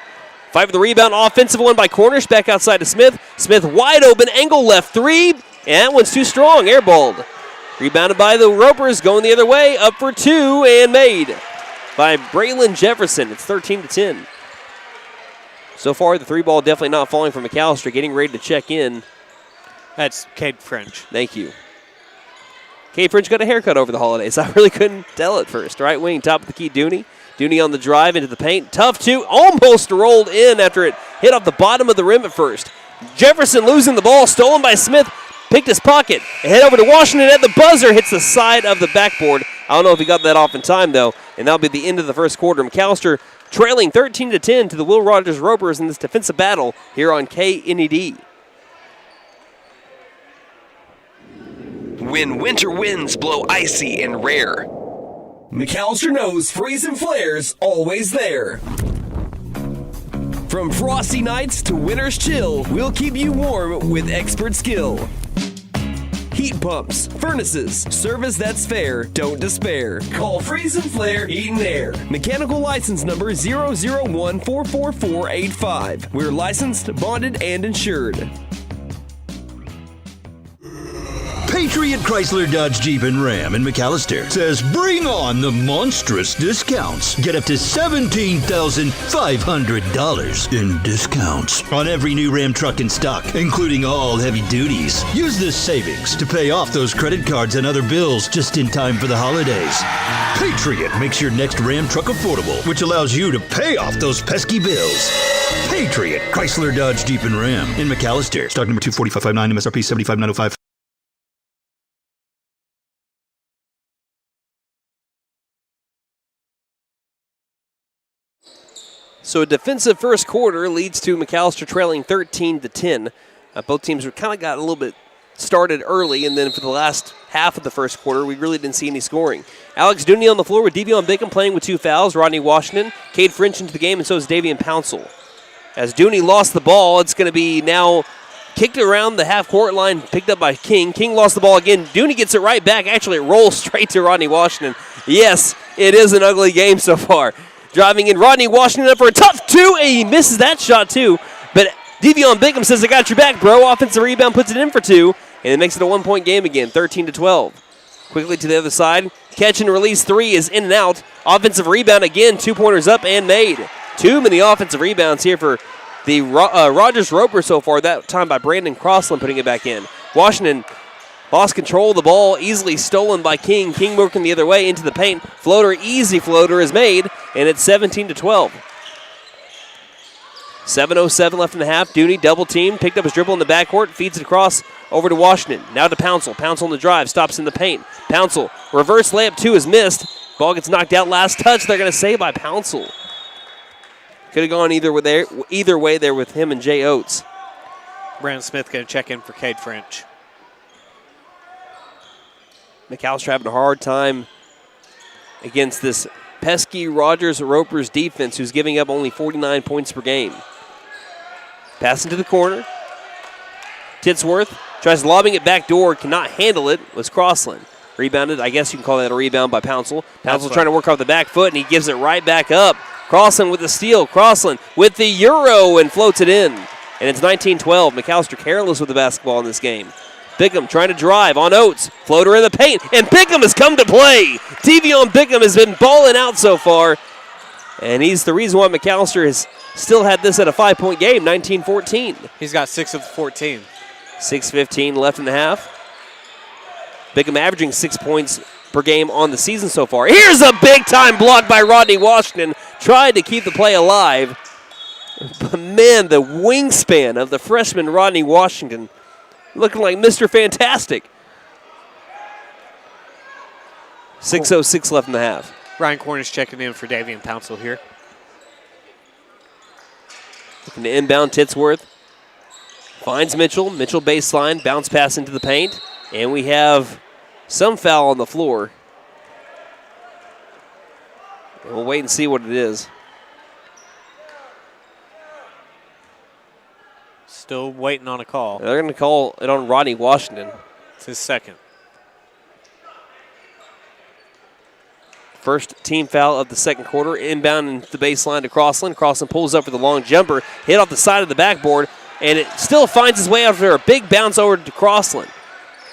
Fight for the rebound. Offensive one by Cornish. Back outside to Smith. Smith wide open. Angle left three. And that one's too strong. Airballed. Rebounded by the Ropers. Going the other way. Up for 2 and made by Braylon Jefferson. It's 13-10. So far, the 3-ball definitely not falling from McAllister. Getting ready to check in. That's Cade French. Thank you. Cade French got a haircut over the holidays. I really couldn't tell at first. Right wing, top of the key, Dooney. Dooney on the drive into the paint. Tough two. Almost rolled in after it hit off the bottom of the rim at first. Jefferson losing the ball. Stolen by Smith. Picked his pocket. And head over to Washington at the buzzer. Hits the side of the backboard. I don't know if he got that off in time, though. And that'll be the end of the first quarter. McAllister trailing 13-10 to the Will Rogers Ropers in this defensive battle here on KNED. When winter winds blow icy and rare, McAllister knows Freeze and Flare's always there. From frosty nights to winter's chill, we'll keep you warm with expert skill. Heat pumps, furnaces, service that's fair, don't despair. Call Freeze and Flare Heat and Air. Mechanical license number 001444485. We're licensed, bonded, and insured. Patriot Chrysler Dodge Jeep and Ram in McAlester says bring on the monstrous discounts. Get up to $17,500 in discounts on every new Ram truck in stock, including all heavy duties. Use this savings to pay off those credit cards and other bills just in time for the holidays. Patriot makes your next Ram truck affordable, which allows you to pay off those pesky bills. Patriot Chrysler Dodge Jeep and Ram in McAlester. Stock number 24559, MSRP 75905. So a defensive first quarter leads to McAlester trailing 13-10. Both teams kind of got a little bit started early, and then for the last half of the first quarter, we really didn't see any scoring. Alex Dooney on the floor with Devion Bickham playing with 2 fouls. Rodney Washington, Cade French into the game, and so is Davian Pouncil. As Dooney lost the ball, it's going to be now kicked around the half-court line, picked up by King. King lost the ball again. Dooney gets it right back. Actually, it rolls straight to Rodney Washington. Yes, it is an ugly game so far. Driving in, Rodney Washington up for a tough 2, and he misses that shot too. But Devion Bickham says, I got your back, bro. Offensive rebound, puts it in for 2, and it makes it a 1-point game again, 13-12. Quickly to the other side. Catch and release 3 is in and out. Offensive rebound again, 2-pointers up and made. Too many offensive rebounds here for the Rogers Roper so far, that time by Brandon Crossland putting it back in. Washington lost control of the ball, easily stolen by King. King working the other way into the paint. Floater, easy floater is made, and it's 17-12. 7:07 left in the half. Dooney double team, picked up his dribble in the backcourt, feeds it across over to Washington. Now to Pouncil. Pouncil on the drive, stops in the paint. Pouncil, reverse layup 2 is missed. Ball gets knocked out. Last touch, they're going to say by Pouncil. Could have gone either way there with him and Jay Oates. Brandon Smith going to check in for Cade French. McAlester having a hard time against this pesky Rogers Ropers defense, who's giving up only 49 points per game. Pass into the corner. Titsworth tries lobbing it back door, cannot handle it, was Crossland. Rebounded, I guess you can call that a rebound by Pouncil. Pouncil trying to work off the back foot, and he gives it right back up. Crossland with the steal. Crossland with the Euro and floats it in. And it's 19-12. McAlester careless with the basketball in this game. Bickham trying to drive on Oates. Floater in the paint, and Bickham has come to play. Devion Bickham has been balling out so far, and he's the reason why McAlester has still had this at a 5-point game, 19-14. He's got 6 of the 14. 6:15 left in the half. Bickham averaging 6 points per game on the season so far. Here's a big-time block by Rodney Washington. Tried to keep the play alive. But, man, the wingspan of the freshman Rodney Washington looking like Mr. Fantastic. 6:06 left in the half. Ryan Cornish checking in for Davian Pouncil here. Looking to inbound Titsworth. Finds Mitchell. Mitchell baseline. Bounce pass into the paint. And we have some foul on the floor. We'll wait and see what it is. Still waiting on a call. They're going to call it on Rodney Washington. It's his second. First team foul of the second quarter. Inbound into the baseline to Crossland. Crossland pulls up for the long jumper. Hit off the side of the backboard. And it still finds its way after a big bounce over to Crossland.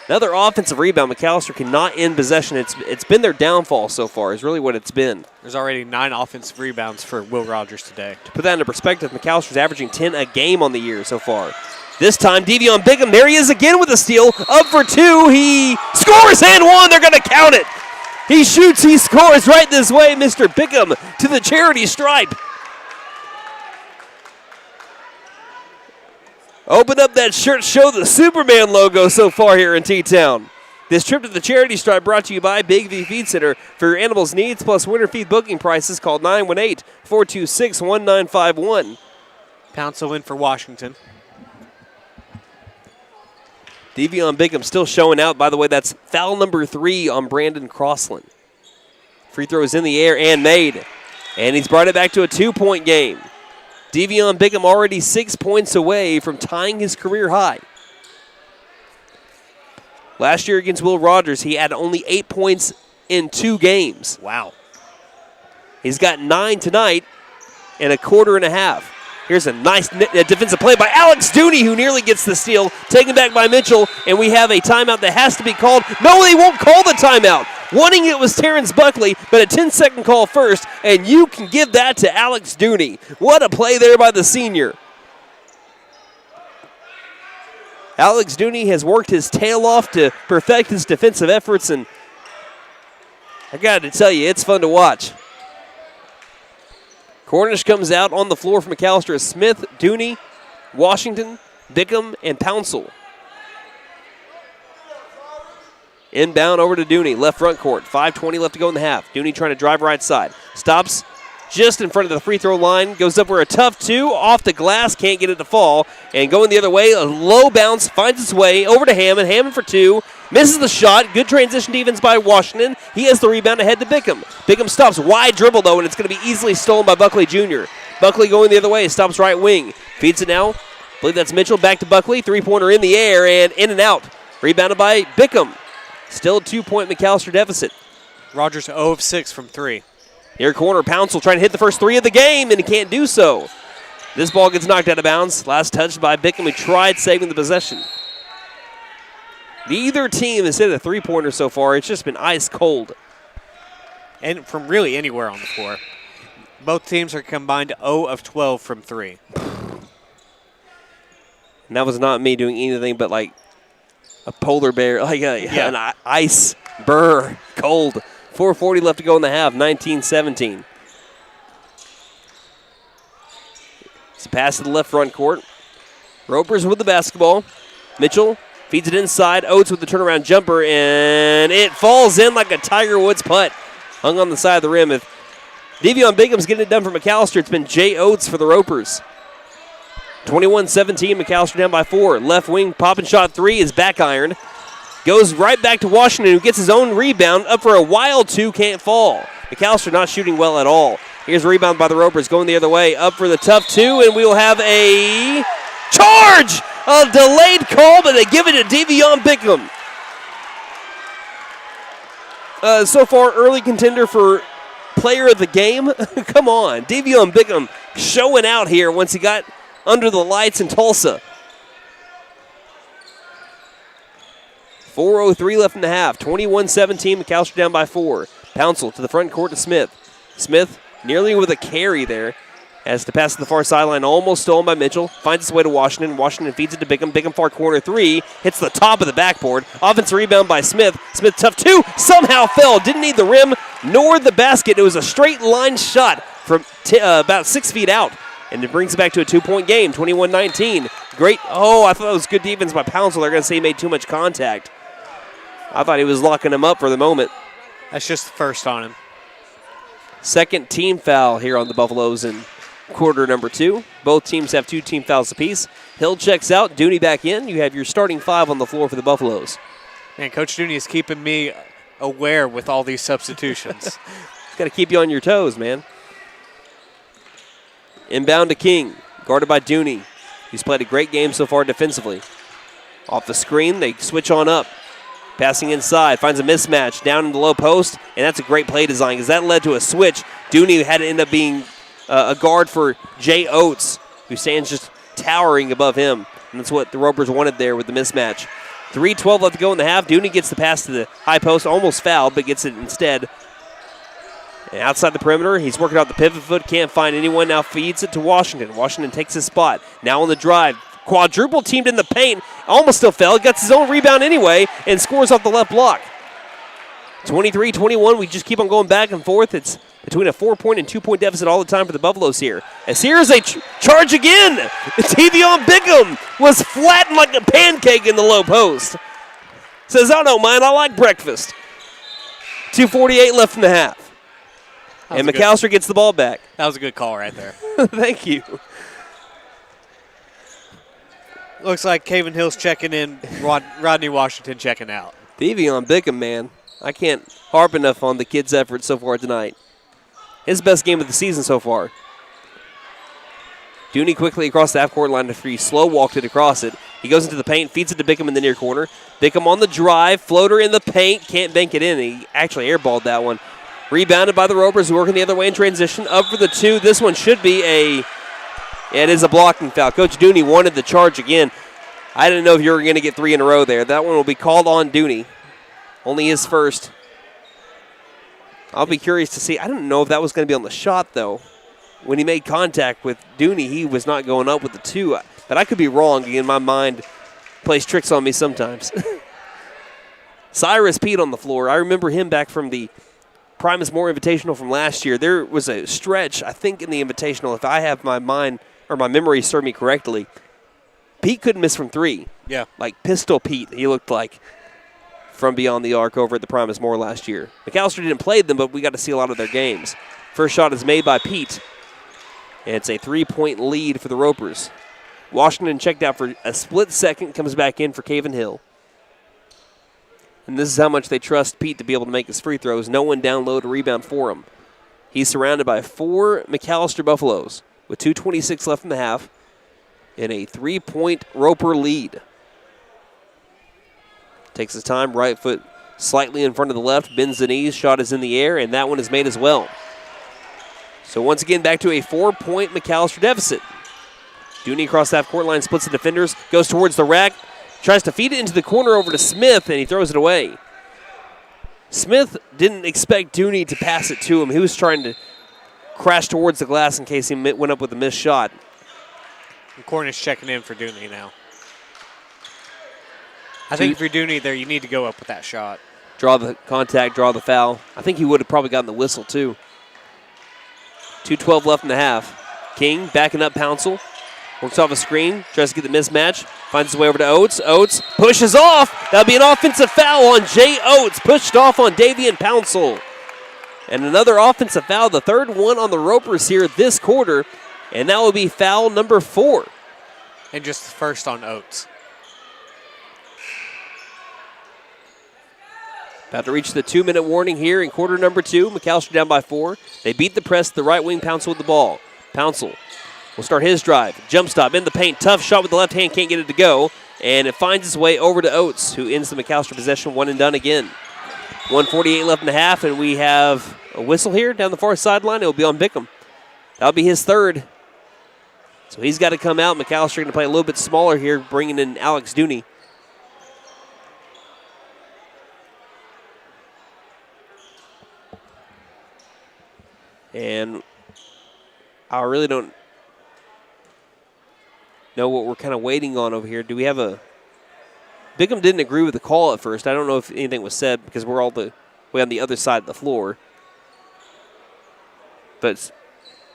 Another offensive rebound. McAlester cannot end possession. It's been their downfall so far, is really what it's been. There's already 9 offensive rebounds for Will Rogers today. To put that into perspective, McAlster's averaging 10 a game on the year so far. This time, Devion Bickham, there he is again with a steal. Up for 2, he scores and 1, they're going to count it. He shoots, he scores right this way, Mr. Bickham to the charity stripe. Open up that shirt, show the Superman logo so far here in T-Town. This trip to the charity stripe brought to you by Big V Feed Center. For your animals' needs plus winter feed booking prices, call 918-426-1951. Pouncil in for Washington. Devion Bickham still showing out. By the way, that's foul number 3 on Brandon Crossland. Free throw is in the air and made. And he's brought it back to a 2-point game. Devion Bickham already 6 points away from tying his career high. Last year against Will Rogers, he had only 8 points in 2 games. Wow. He's got 9 tonight in a quarter and a half. Here's a nice defensive play by Alex Dooney, who nearly gets the steal. Taken back by Mitchell, and we have a timeout that has to be called. No, they won't call the timeout. Wanting it was Terrence Buckley, but a 10-second call first, and you can give that to Alex Dooney. What a play there by the senior. Alex Dooney has worked his tail off to perfect his defensive efforts, and I got to tell you, it's fun to watch. Cornish comes out on the floor for McAlester as Smith, Dooney, Washington, Bickham, and Pouncil. Inbound over to Dooney, left front court. 5:20 left to go in the half. Dooney trying to drive right side. Stops just in front of the free throw line. Goes up for a tough two. Off the glass. Can't get it to fall. And going the other way, a low bounce. Finds its way over to Hammond. Hammond for two. Misses the shot. Good transition defense by Washington. He has the rebound ahead to Bickham. Bickham stops. Wide dribble, though, and it's going to be easily stolen by Buckley Jr. Buckley going the other way. Stops right wing. Feeds it now. I believe that's Mitchell. Back to Buckley. Three-pointer in the air and in and out. Rebounded by Bickham. Still a 2-point McAlester deficit. Rogers 0 of 6 from 3. Near corner, Pouncil trying to hit the first three of the game, and he can't do so. This ball gets knocked out of bounds. Last touch by Bickham, who tried saving the possession. Neither team has hit a three-pointer so far. It's just been ice cold. And from really anywhere on the floor. Both teams are combined 0 of 12 from 3. And that was not me doing anything but like a polar bear, like an ice burr, cold. 4:40 left to go in the half, 19-17. It's a pass to the left front court. Ropers with the basketball. Mitchell feeds it inside. Oates with the turnaround jumper, and it falls in like a Tiger Woods putt. Hung on the side of the rim. If Devion Bingham's getting it done for McAlester, it's been Jay Oates for the Ropers. 21-17, McAlester down by 4. Left wing pop-and shot three is back iron. Goes right back to Washington, who gets his own rebound. Up for a wild two, can't fall. McAlester not shooting well at all. Here's a rebound by the Ropers, going the other way. Up for the tough two, and we'll have a charge! A delayed call, but they give it to Devion Bickham. So far, early contender for player of the game. Come on, Devion Bickham showing out here once he got under the lights in Tulsa. 4:03 left in the half. 21-17, McAlester down by 4. Pouncil to the front court to Smith. Smith nearly with a carry there. As to pass to the far sideline, almost stolen by Mitchell. Finds its way to Washington. Washington feeds it to Bickham. Bickham far corner three. Hits the top of the backboard. Offensive rebound by Smith. Smith tough two. Somehow fell. Didn't need the rim nor the basket. It was a straight line shot from about 6 feet out. And it brings it back to a 2-point game, 21-19. Great. Oh, I thought that was good defense by Pouncil. They're going to say he made too much contact. I thought he was locking him up for the moment. That's just the first on him. Second team foul here on the Buffaloes in quarter number 2. Both teams have 2 team fouls apiece. Hill checks out. Dooney back in. You have your starting 5 on the floor for the Buffaloes. Man, Coach Dooney is keeping me aware with all these substitutions. Got to keep you on your toes, man. Inbound to King, guarded by Dooney. He's played a great game so far defensively. Off the screen, they switch on up. Passing inside, finds a mismatch down in the low post, and that's a great play design because that led to a switch. Dooney had to end up being a guard for Jay Oates, who stands just towering above him, and that's what the Ropers wanted there with the mismatch. 3:12 left to go in the half. Dooney gets the pass to the high post, almost fouled, but gets it instead. And outside the perimeter, he's working out the pivot foot, can't find anyone, now feeds it to Washington. Washington takes his spot, now on the drive. Quadruple teamed in the paint, almost still fell, gets his own rebound anyway, and scores off the left block. 23-21, we just keep on going back and forth. It's between a 4-point and 2-point deficit all the time for the Buffaloes here. As here's a charge again. Devion Bickham was flattened like a pancake in the low post. Says, I don't mind, I like breakfast. 2:48 left in the half. And McAlester gets the ball back. That was a good call right there. Thank you. Looks like Caven Hill's checking in, Rodney Washington checking out. Devion Bickham, man. I can't harp enough on the kid's effort so far tonight. His best game of the season so far. Dooney quickly across the half-court line to 3. Slow walked it across it. He goes into the paint, feeds it to Bickham in the near corner. Bickham on the drive, floater in the paint, can't bank it in. He actually airballed that one. Rebounded by the Ropers, who working the other way in transition. Up for the 2. This one should be a It is a blocking foul. Coach Dooney wanted the charge again. I didn't know if you were going to get 3 in a row there. That one will be called on Dooney. Only his first. I'll be curious to see. I didn't know if that was going to be on the shot, though. When he made contact with Dooney, he was not going up with the 2. But I could be wrong. Again, my mind plays tricks on me sometimes. Cyrus Pete on the floor. I remember him back from the Primus Moore Invitational from last year. There was a stretch, I think, in the Invitational, if I have my mind or my memory serve me correctly, Pete couldn't miss from 3. Yeah. Like Pistol Pete, he looked like, from beyond the arc over at the Primus Moore last year. McAlester didn't play them, but we got to see a lot of their games. First shot is made by Pete. And it's a 3-point lead for the Ropers. Washington checked out for a split second, comes back in for Caven Hill. And this is how much they trust Pete to be able to make his free throws. No one down low to rebound for him. He's surrounded by 4 McAlester Buffaloes with 2:26 left in the half in a 3-point Roper lead. Takes his time, right foot slightly in front of the left, bends the knees, shot is in the air, and that one is made as well. So once again, back to a 4-point McAlester deficit. Dooney across the half-court line, splits the defenders, goes towards the rack, tries to feed it into the corner over to Smith, and he throws it away. Smith didn't expect Dooney to pass it to him. He was trying to crash towards the glass in case he went up with a missed shot. And Cornish checking in for Dooney now. I think if you're Dooney there, you need to go up with that shot. Draw the contact, draw the foul. I think he would have probably gotten the whistle, too. 2:12 left in the half. King backing up Pouncil. Works off a screen, tries to get the mismatch. Finds his way over to Oates. Oates pushes off. That'll be an offensive foul on Jay Oates. Pushed off on Davian Pouncil. And another offensive foul, the third one on the Ropers here this quarter. And that will be foul number 4. And just the first on Oates. About to reach the 2-minute warning here in quarter number 2. McAlester down by 4. They beat the press. The right wing Pouncil with the ball. Pouncil will start his drive. Jump stop in the paint. Tough shot with the left hand. Can't get it to go. And it finds its way over to Oates, who ends the McAlester possession 1 and done again. 1:48 left in the half, and we have a whistle here down the far sideline. It will be on Bickham. That'll be his third. So he's got to come out. McAlester going to play a little bit smaller here, bringing in Alex Dooney. And I really don't know what we're kind of waiting on over here. Do we have a... Bickham didn't agree with the call at first. I don't know if anything was said because we're all the way on the other side of the floor. But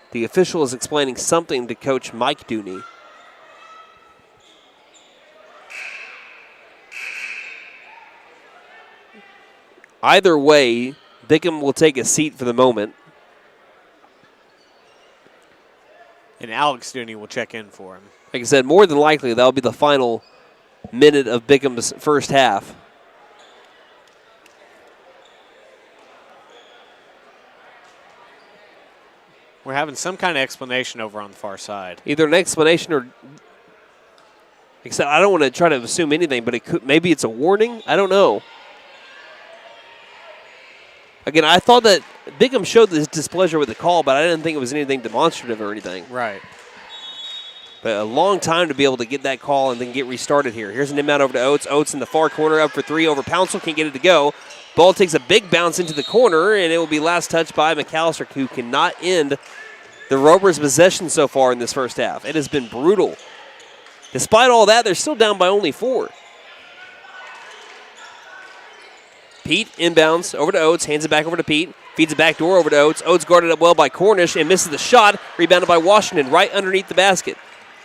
the official is explaining something to Coach Mike Dooney. Either way, Bickham will take a seat for the moment. And Alex Dooney will check in for him. Like I said, more than likely, that'll be the final minute of Bickham's first half. We're having some kind of explanation over on the far side. Either an explanation or... Except I don't want to try to assume anything, but it could, maybe it's a warning. I don't know. Again, I thought that Bickham showed his displeasure with the call, but I didn't think it was anything demonstrative or anything. Right. But a long time to be able to get that call and then get restarted here. Here's an inbound over to Oates. Oates in the far corner up for 3 over Pouncil. Can't get it to go. Ball takes a big bounce into the corner, and it will be last touched by McAlester, who cannot end the Ropers' possession so far in this first half. It has been brutal. Despite all that, they're still down by only 4. Pete inbounds over to Oates, hands it back over to Pete, feeds it back door over to Oates. Oates guarded up well by Cornish and misses the shot, rebounded by Washington right underneath the basket.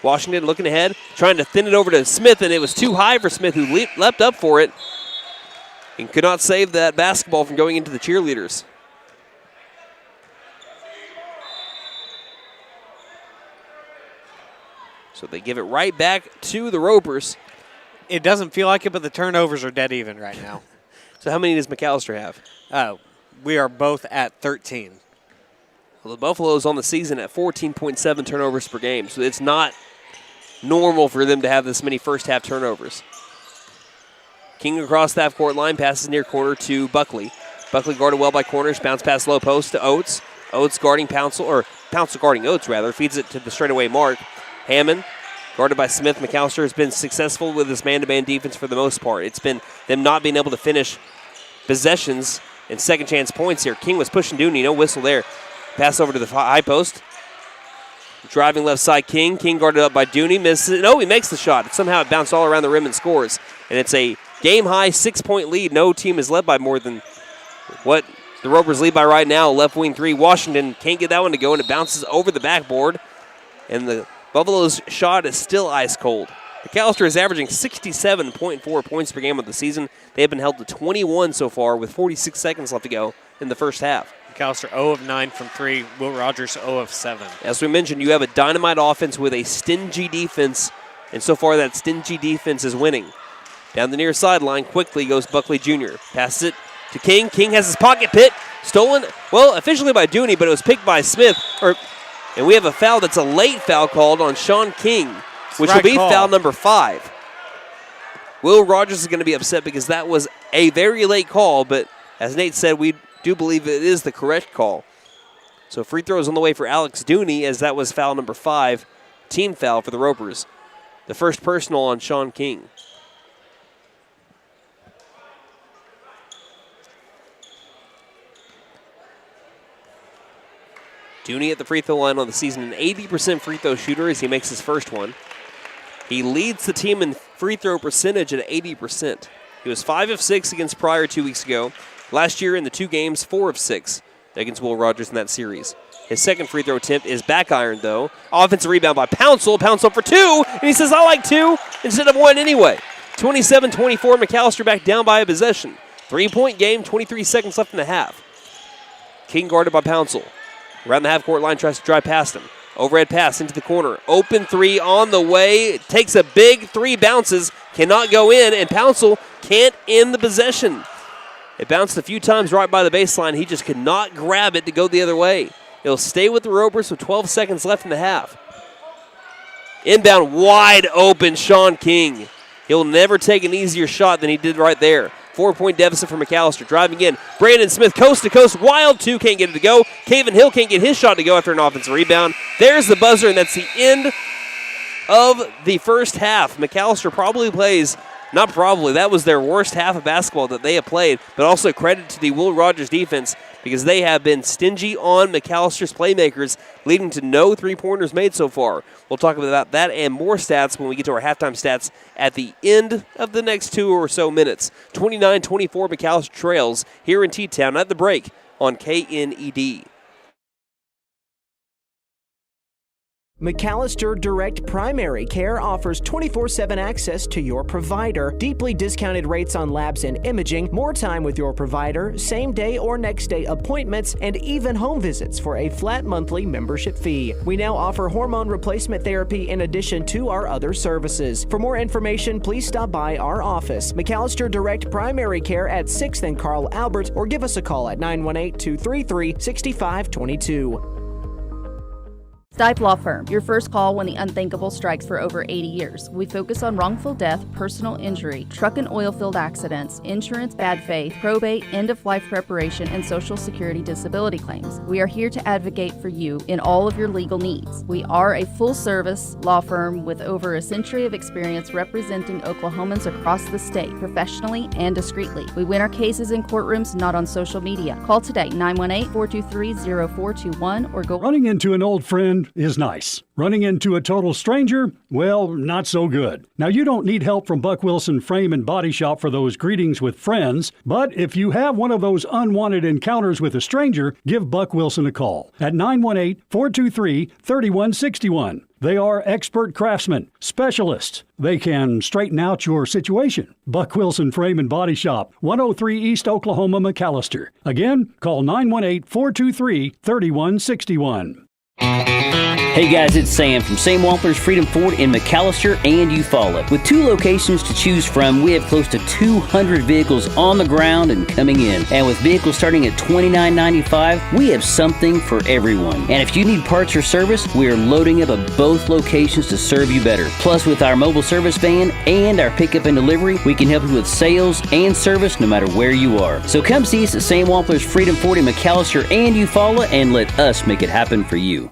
Washington looking ahead, trying to thin it over to Smith, and it was too high for Smith, who leapt up for it and could not save that basketball from going into the cheerleaders. So they give it right back to the Ropers. It doesn't feel like it, but the turnovers are dead even right now. So how many does McAlester have? We are both at 13. Well, the Buffaloes on the season at 14.7 turnovers per game, so it's not normal for them to have this many first-half turnovers. King across the half-court line, passes near corner to Buckley. Buckley guarded well by Cornish, bounce pass low post to Oates. Oates guarding Pouncil, or Pouncil guarding Oates, rather, feeds it to the straightaway mark. Hammond, guarded by Smith. McAlester has been successful with his man-to-man defense for the most part. It's been them not being able to finish possessions and second chance points here. King was pushing Dooney, no whistle there. Pass over to the high post. Driving left side, King. King guarded up by Dooney. Misses. No, he makes the shot. Somehow it bounced all around the rim and scores. And it's a game-high 6-point lead. No team is led by more than what the Ropers lead by right now. Left wing three. Washington can't get that one to go, and it bounces over the backboard. And the Buffalo's shot is still ice cold. McAlester is averaging 67.4 points per game of the season. They have been held to 21 so far with 46 seconds left to go in the first half. McAlester 0 of 9 from 3. Will Rogers 0 of 7. As we mentioned, you have a dynamite offense with a stingy defense, and so far that stingy defense is winning. Down the near sideline, quickly goes Buckley Jr. Passes it to King. King has his pocket pit. Stolen, well, officially by Dooney, but it was picked by Smith. And we have a foul that's a late foul called on Sean King, which will be foul number 5. Will Rogers is going to be upset because that was a very late call, but as Nate said, we do believe it is the correct call. So free throws on the way for Alex Dooney, as that was foul number 5, team foul for the Ropers. The first personal on Sean King. Dooney at the free throw line on the season, an 80% free throw shooter as he makes his first one. He leads the team in free throw percentage at 80%. He was 5 of 6 against Pryor 2 weeks ago. Last year in the 2 games, 4 of 6 against Will Rogers in that series. His second free throw attempt is back iron, though. Offensive rebound by Pouncil. Pouncil for 2, and he says, I like 2 instead of 1 anyway. 27-24, McAlester back down by a possession. 3-point game, 23 seconds left in the half. King guarded by Pouncil. Around the half-court line, tries to drive past him. Overhead pass into the corner. Open 3 on the way. Takes a big 3, bounces, cannot go in, and Pouncil can't end the possession. It bounced a few times right by the baseline. He just could not grab it to go the other way. It'll stay with the Ropers with 12 seconds left in the half. Inbound wide open, Sean King. He'll never take an easier shot than he did right there. 4-point deficit for McAlester. Driving in. Brandon Smith coast to coast. Wild 2 can't get it to go. Caven Hill can't get his shot to go after an offensive rebound. There's the buzzer, and that's the end of the first half. McAlester probably plays, not probably, that was their worst half of basketball that they have played, but also credit to the Will Rogers defense because they have been stingy on McAllister's playmakers, leading to no 3-pointers made so far. We'll talk about that and more stats when we get to our halftime stats at the end of the next 2 or so minutes. 29-24, McAlester trails here in T-Town at the break on KNED. McAlester Direct Primary Care offers 24/7 access to your provider, deeply discounted rates on labs and imaging, more time with your provider, same-day or next-day appointments, and even home visits for a flat monthly membership fee. We now offer hormone replacement therapy in addition to our other services. For more information, please stop by our office, McAlester Direct Primary Care at 6th and Carl Albert, or give us a call at 918-233-6522. Stipe Law Firm, your first call when the unthinkable strikes. For over 80 years. We focus on wrongful death, personal injury, truck and oil field accidents, insurance bad faith, probate, end-of-life preparation, and Social Security disability claims. We are here to advocate for you in all of your legal needs. We are a full-service law firm with over a century of experience representing Oklahomans across the state, professionally and discreetly. We win our cases in courtrooms, not on social media. Call today, 918-423-0421, or go. Running into an old friend is nice. Running into a total stranger, well, not so good. Now, you don't need help from Buck Wilson Frame and Body Shop for those greetings with friends, but if you have one of those unwanted encounters with a stranger, give Buck Wilson a call at 918-423-3161. They are expert craftsmen, specialists. They can straighten out your situation. Buck Wilson Frame and Body Shop, 103 East Oklahoma, McAlester. Again, call 918-423-3161. Hey guys, it's Sam from Sam Wampler's Freedom Ford in McAlester and Eufaula. With 2 locations to choose from, we have close to 200 vehicles on the ground and coming in. And with vehicles starting at $29.95, we have something for everyone. And if you need parts or service, we are loading up at both locations to serve you better. Plus, with our mobile service van and our pickup and delivery, we can help you with sales and service no matter where you are. So come see us at Sam Wampler's Freedom Ford in McAlester and Eufaula and let us make it happen for you.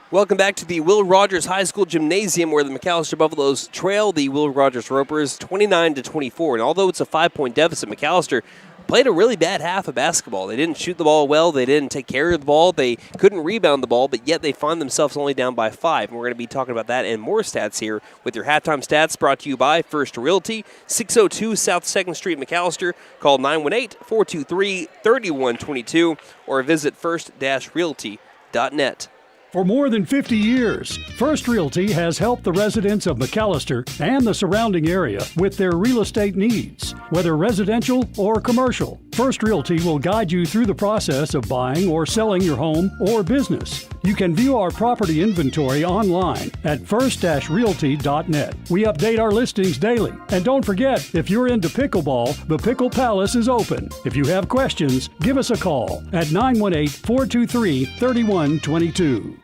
Welcome back to the Will Rogers High School Gymnasium, where the McAlester Buffaloes trail the Will Rogers Ropers 29-24. And although it's a 5-point deficit, McAlester played a really bad half of basketball. They didn't shoot the ball well. They didn't take care of the ball. They couldn't rebound the ball, but yet they find themselves only down by 5. And we're going to be talking about that and more stats here with your halftime stats brought to you by First Realty, 602 South 2nd Street, McAlester. Call 918-423-3122 or visit first-realty.net. For more than 50 years, First Realty has helped the residents of McAlester and the surrounding area with their real estate needs. Whether residential or commercial, First Realty will guide you through the process of buying or selling your home or business. You can view our property inventory online at first-realty.net. We update our listings daily. And don't forget, if you're into pickleball, the Pickle Palace is open. If you have questions, give us a call at 918-423-3122.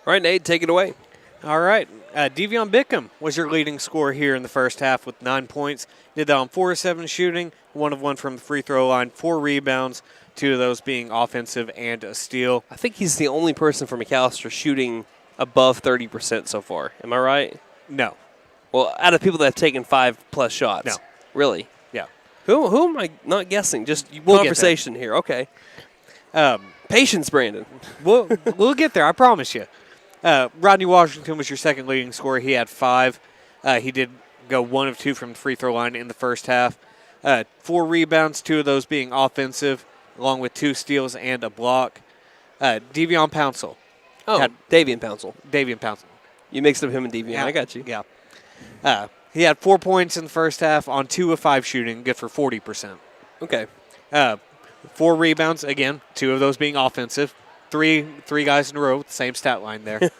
All right, Nate, take it away. All right. Devion Bickham was your leading scorer here in the first half with 9 points. Did that on 4 of 7 shooting, 1 of 1 from the free throw line, 4 rebounds, 2 of those being offensive and a steal. I think he's the only person from McAlester shooting above 30% so far. Am I right? No. Well, out of people that have taken 5+ shots. No. Really? Yeah. Who am I not guessing? Just We'll conversation here. Okay. Patience, Brandon. We'll get there, I promise you. Rodney Washington was your second leading scorer. He had 5. He did go 1 of 2 from the free throw line in the first half. 4 rebounds, 2 of those being offensive, along with 2 steals and a block. Devion Pouncil. Davian Pouncil. Davian Pouncil. You mixed up him and Devian. I got you. Yeah. He had 4 points in the first half on 2 of 5 shooting, good for 40%. Okay. 4 rebounds, again, 2 of those being offensive. Three guys in a row with the same stat line there.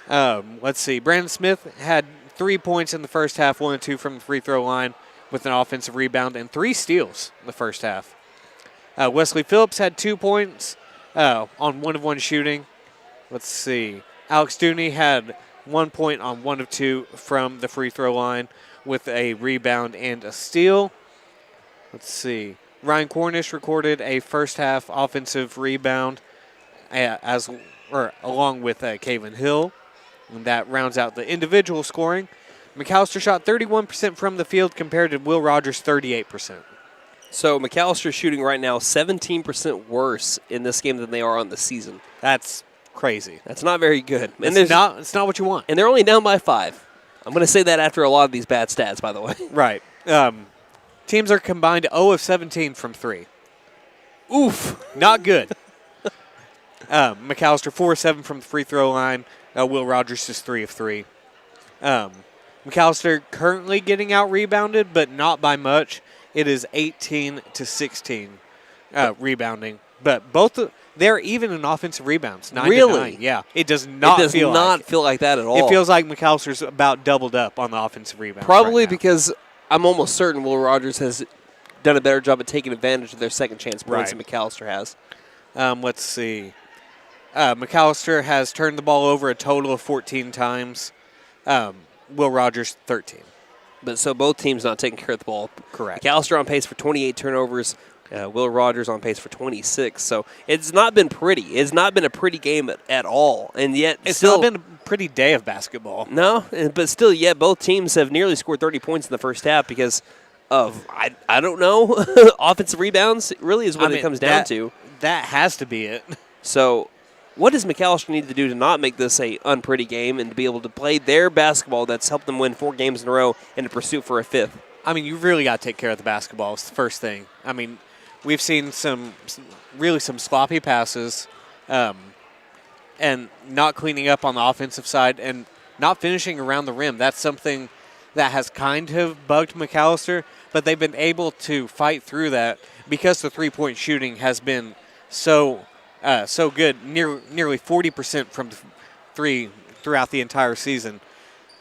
Let's see. Brandon Smith had 3 points in the first half, 1 and 2 from the free throw line with an offensive rebound and 3 steals in the first half. Wesley Phillips had 2 points on 1 of 1 shooting. Let's see. Alex Dooney had 1 point on 1 of 2 from the free throw line with a rebound and a steal. Let's see. Ryan Cornish recorded a first half offensive rebound along with Kaven Hill. And that rounds out the individual scoring. McAlester shot 31% from the field compared to Will Rogers' 38%. So McAlester shooting right now 17% worse in this game than they are on the season. That's crazy. That's not very good. It's not what you want. And they're only down by 5. I'm going to say that after a lot of these bad stats, by the way. Right. Teams are combined 0 of 17 from 3. Oof. Not good. McAlester 4 of 7 from the free throw line. Will Rogers is 3 of 3. McAlester currently getting out rebounded, but not by much. It is 18-16 rebounding. But they're even in offensive rebounds. 9 really? To 9. Yeah. It does not feel like that at all. It feels like McAlster's about doubled up on the offensive rebounds. Probably right because I'm almost certain Will Rogers has done a better job at taking advantage of their second chance points than McAlester has. Let's see. McAlester has turned the ball over a total of 14 times. Will Rogers, 13. But so both teams not taking care of the ball. Correct. McAlester on pace for 28 turnovers. Will Rogers on pace for 26. So it's not been pretty. It's not been a pretty game at all. And yet it's not been a pretty day of basketball. No, but still, yet both teams have nearly scored 30 points in the first half because of, I don't know, offensive rebounds really is what it comes down to. That has to be it. So what does McAlester need to do to not make this a unpretty game and to be able to play their basketball that's helped them win 4 games in a row in a pursuit for a 5th? I mean, you really got to take care of the basketball. It's the first thing. I mean, we've seen some sloppy passes and not cleaning up on the offensive side and not finishing around the rim. That's something that has kind of bugged McAlester, but they've been able to fight through that because the three-point shooting has been so good, nearly 40% from 3 throughout the entire season.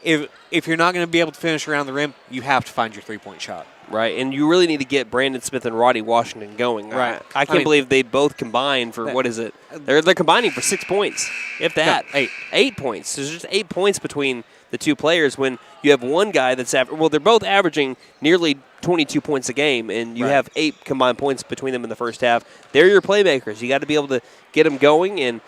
If you're not going to be able to finish around the rim, you have to find your three-point shot. Right, and you really need to get Brandon Smith and Roddy Washington going. Right. I can't believe they both combined for, what is it? They're combining for 6 points, if that. No, 8. 8 points. There's just 8 points between the two players when you have one guy that's they're both averaging nearly 22 points a game, and you have 8 combined points between them in the first half. They're your playmakers. You got to be able to get them going, and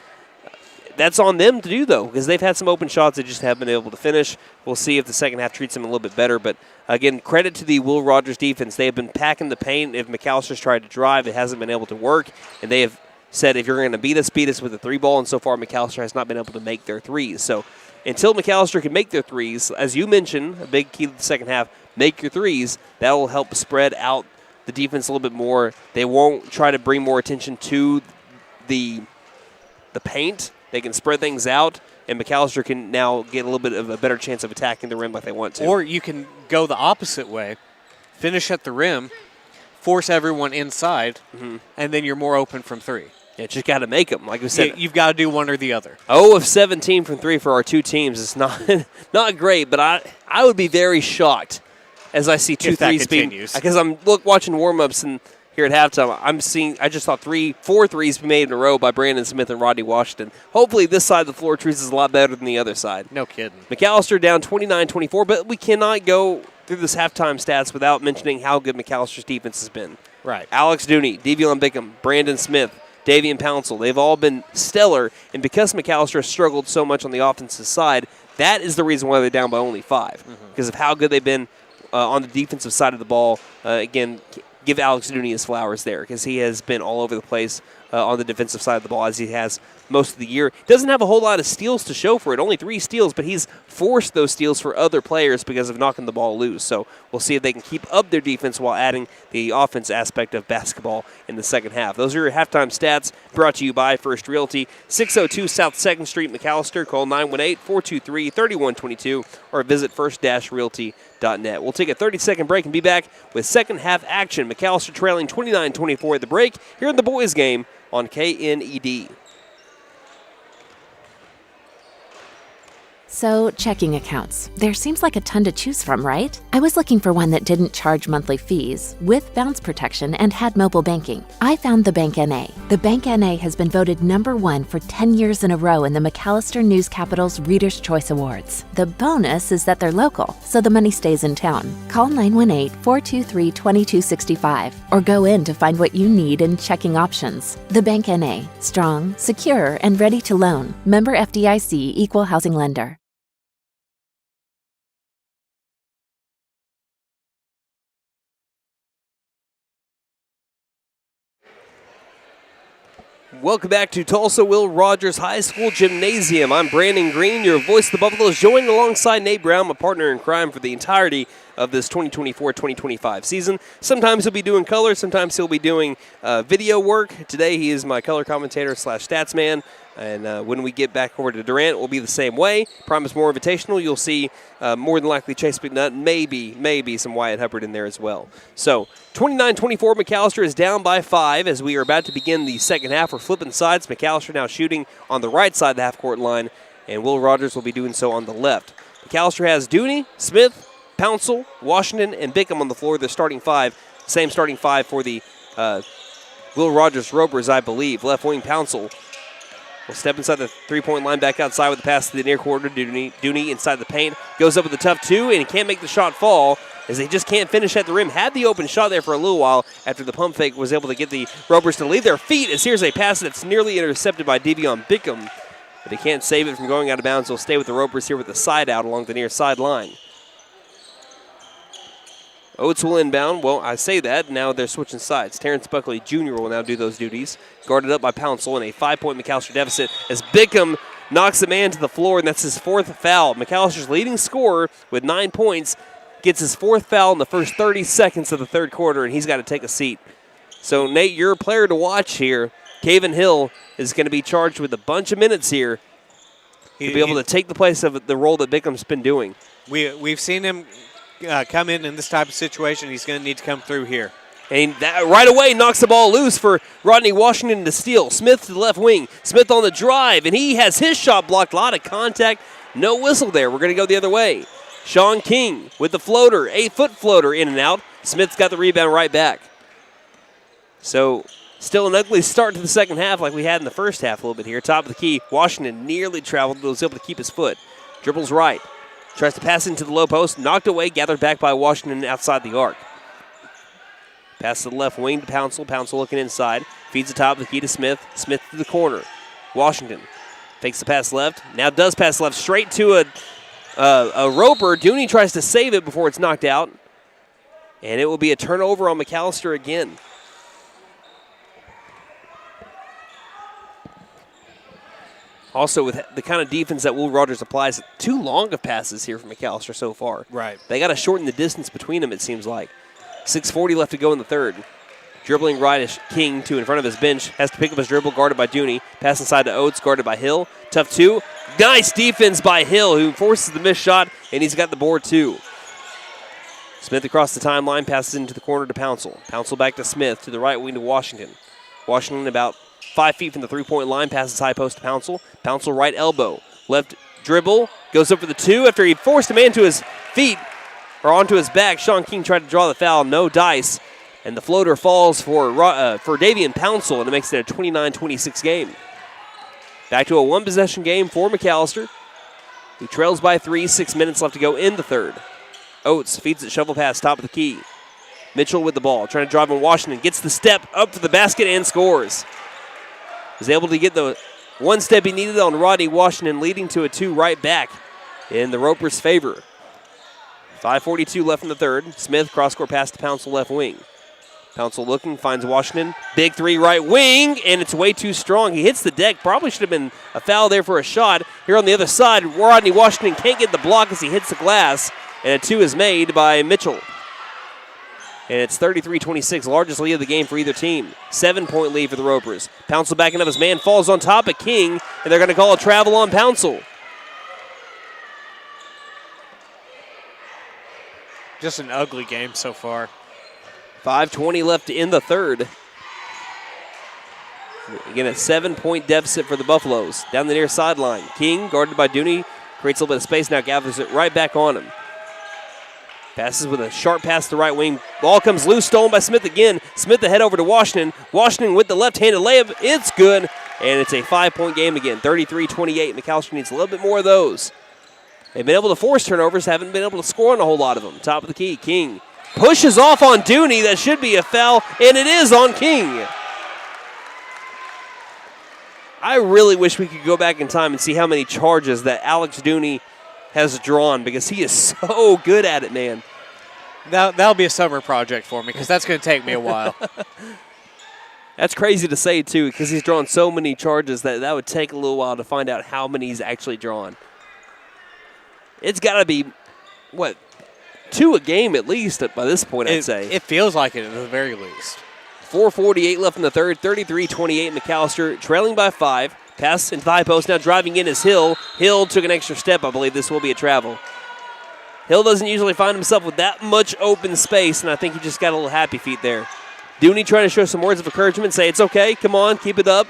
that's on them to do, though, because they've had some open shots they just haven't been able to finish. We'll see if the second half treats them a little bit better. But, again, credit to the Will Rogers defense. They have been packing the paint. If McAllister's tried to drive, it hasn't been able to work. And they have said, if you're going to beat us with a 3-ball. And so far, McAllister has not been able to make their threes. So until McAllister can make their threes, as you mentioned, a big key to the second half, make your threes. That will help spread out the defense a little bit more. They won't try to bring more attention to the paint. They can spread things out, and McAllister can now get a little bit of a better chance of attacking the rim like they want to. Or you can go the opposite way, finish at the rim, force everyone inside, and then you're more open from 3. Yeah, just got to make them. Like we said, you've got to do one or the other. 0 of 17 from 3 for our two teams is not great, but I would be very shocked as I see 2 threes being, because I'm watching warm-ups and here at halftime, I just saw 4 threes be made in a row by Brandon Smith and Rodney Washington. Hopefully this side of the floor treats us a lot better than the other side. No kidding. McAllister down 29-24, but we cannot go through this halftime stats without mentioning how good McAllister's defense has been. Right. Alex Dooney, Devion Bickham, Brandon Smith, Davian Pouncil, they've all been stellar, and because McAllister has struggled so much on the offensive side, that is the reason why they're down by only 5, because of how good they've been on the defensive side of the ball. Again, give Alex Dooney his flowers there, because he has been all over the place on the defensive side of the ball, as he has most of the year. Doesn't have a whole lot of steals to show for it, only 3 steals, but he's forced those steals for other players because of knocking the ball loose. So we'll see if they can keep up their defense while adding the offense aspect of basketball in the second half. Those are your halftime stats brought to you by First Realty, 602 South 2nd Street, McAllister. Call 918-423-3122 or visit first-realty.net. We'll take a 30-second break and be back with second half action. McAllister trailing 29-24 at the break here in the boys' game on KNED. So, checking accounts. There seems like a ton to choose from, right? I was looking for one that didn't charge monthly fees, with bounce protection, and had mobile banking. I found the Bank NA. The Bank NA has been voted #1 for 10 years in a row in the McAllister News Capital's Reader's Choice Awards. The bonus is that they're local, so the money stays in town. Call 918-423-2265 or go in to find what you need in checking options. The Bank NA. Strong, secure, and ready to loan. Member FDIC, Equal Housing Lender. Welcome back to Tulsa Will Rogers High School Gymnasium. I'm Brandon Green, your voice of the Buffaloes, joined alongside Nate Brown, my partner in crime for the entirety of this 2024-2025 season. Sometimes he'll be doing color, sometimes he'll be doing video work. Today he is my color commentator / stats man. And when we get back over to Durant, it will be the same way. Promise more invitational. You'll see more than likely Chase McNutt, maybe some Wyatt Hubbard in there as well. So 29-24, McAllister is down by 5 as we are about to begin the second half. We're flipping sides. McAllister now shooting on the right side of the half-court line, and Will Rogers will be doing so on the left. McAllister has Dooney, Smith, Pouncil, Washington, and Bickham on the floor. The starting 5, same starting 5 for the Will Rogers Ropers, I believe. Left wing Pouncil will step inside the three-point line, back outside with the pass to the near quarter. Dooney inside the paint, goes up with a tough 2, and he can't make the shot fall as they just can't finish at the rim. Had the open shot there for a little while after the pump fake was able to get the Ropers to leave their feet, as here's a pass that's nearly intercepted by Devion Bickham, but he can't save it from going out of bounds. He'll stay with the Ropers here with the side out along the near sideline. Oates will inbound. Well, I say that. Now they're switching sides. Terrence Buckley Jr. will now do those duties. Guarded up by Pouncil in a 5-point McAllister deficit as Bickham knocks the man to the floor, and that's his 4th foul. McAllister's leading scorer with 9 points gets his 4th foul in the first 30 seconds of the third quarter, and he's got to take a seat. So, Nate, you're a player to watch here. Caven Hill is going to be charged with a bunch of minutes here to be able to take the place of the role that Bickham's been doing. We've seen him come in this type of situation. He's going to need to come through here. And that right away knocks the ball loose for Rodney Washington to steal. Smith to the left wing. Smith on the drive, and he has his shot blocked. A lot of contact. No whistle there. We're going to go the other way. Sean King with the floater. 8-foot floater in and out. Smith's got the rebound right back. So still an ugly start to the second half like we had in the first half a little bit here. Top of the key. Washington nearly traveled, but was able to keep his foot. Dribbles right. Tries to pass into the low post, knocked away, gathered back by Washington outside the arc. Pass to the left wing to Pouncil. Pouncil looking inside. Feeds the top of the key to Smith. Smith to the corner. Washington fakes the pass left. Now does pass left straight to a Roper. Dooney tries to save it before it's knocked out. And it will be a turnover on McAlester again. Also, with the kind of defense that Will Rogers applies, too long of passes here from McAlester so far. Right. They got to shorten the distance between them, it seems like. 6:40 left to go in the third. Dribbling right is King to in front of his bench. Has to pick up his dribble, guarded by Dooney. Pass inside to Oates, guarded by Hill. Tough two. Nice defense by Hill, who forces the missed shot, and he's got the board too. Smith across the timeline, passes into the corner to Pouncil. Pouncil back to Smith, to the right wing to Washington. Washington about 5 feet from the three-point line, passes high post to Pouncil. Pouncil right elbow. Left dribble, goes up for the two after he forced a man to his feet, or onto his back. Sean King tried to draw the foul, no dice. And the floater falls for Davian Pouncil, and it makes it a 29-26 game. Back to a one-possession game for McAlester, who trails by 3, 6 minutes left to go in the third. Oates feeds it, shovel pass, top of the key. Mitchell with the ball, trying to drive on Washington. Gets the step up for the basket and scores. Was able to get the one step he needed on Rodney Washington, leading to a 2 right back in the Ropers' favor. 5:42 left in the third. Smith, cross-court pass to Pouncil left wing. Pouncil looking, finds Washington. Big three right wing, and it's way too strong. He hits the deck. Probably should have been a foul there for a shot. Here on the other side, Rodney Washington can't get the block as he hits the glass, and a 2 is made by Mitchell. And it's 33-26, largest lead of the game for either team. 7-point lead for the Ropers. Pouncil backing up his man, falls on top of King, and they're going to call a travel on Pouncil. Just an ugly game so far. 5:20 left in the third. Again, a 7-point deficit for the Buffaloes. Down the near sideline. King, guarded by Dooney, creates a little bit of space, now gathers it right back on him. Passes with a sharp pass to the right wing. Ball comes loose, stolen by Smith again. Smith ahead over to Washington. Washington with the left-handed layup. It's good, and it's a 5-point game again. 33-28. McAlester needs a little bit more of those. They've been able to force turnovers, haven't been able to score on a whole lot of them. Top of the key, King pushes off on Dooney. That should be a foul, and it is on King. I really wish we could go back in time and see how many charges that Alex Dooney has drawn, because he is so good at it, man. That'll be a summer project for me, because that's going to take me a while. That's crazy to say, too, because he's drawn so many charges that would take a little while to find out how many he's actually drawn. It's got to be, 2 a game at least by this point, I'd say. It feels like it at the very least. 4:48 left in the third, 33-28 McAlester, trailing by 5. Pass into the high post, now driving in is Hill. Hill took an extra step. I believe this will be a travel. Hill doesn't usually find himself with that much open space, and I think he just got a little happy feet there. Dooney trying to show some words of encouragement, say it's okay, come on, keep it up.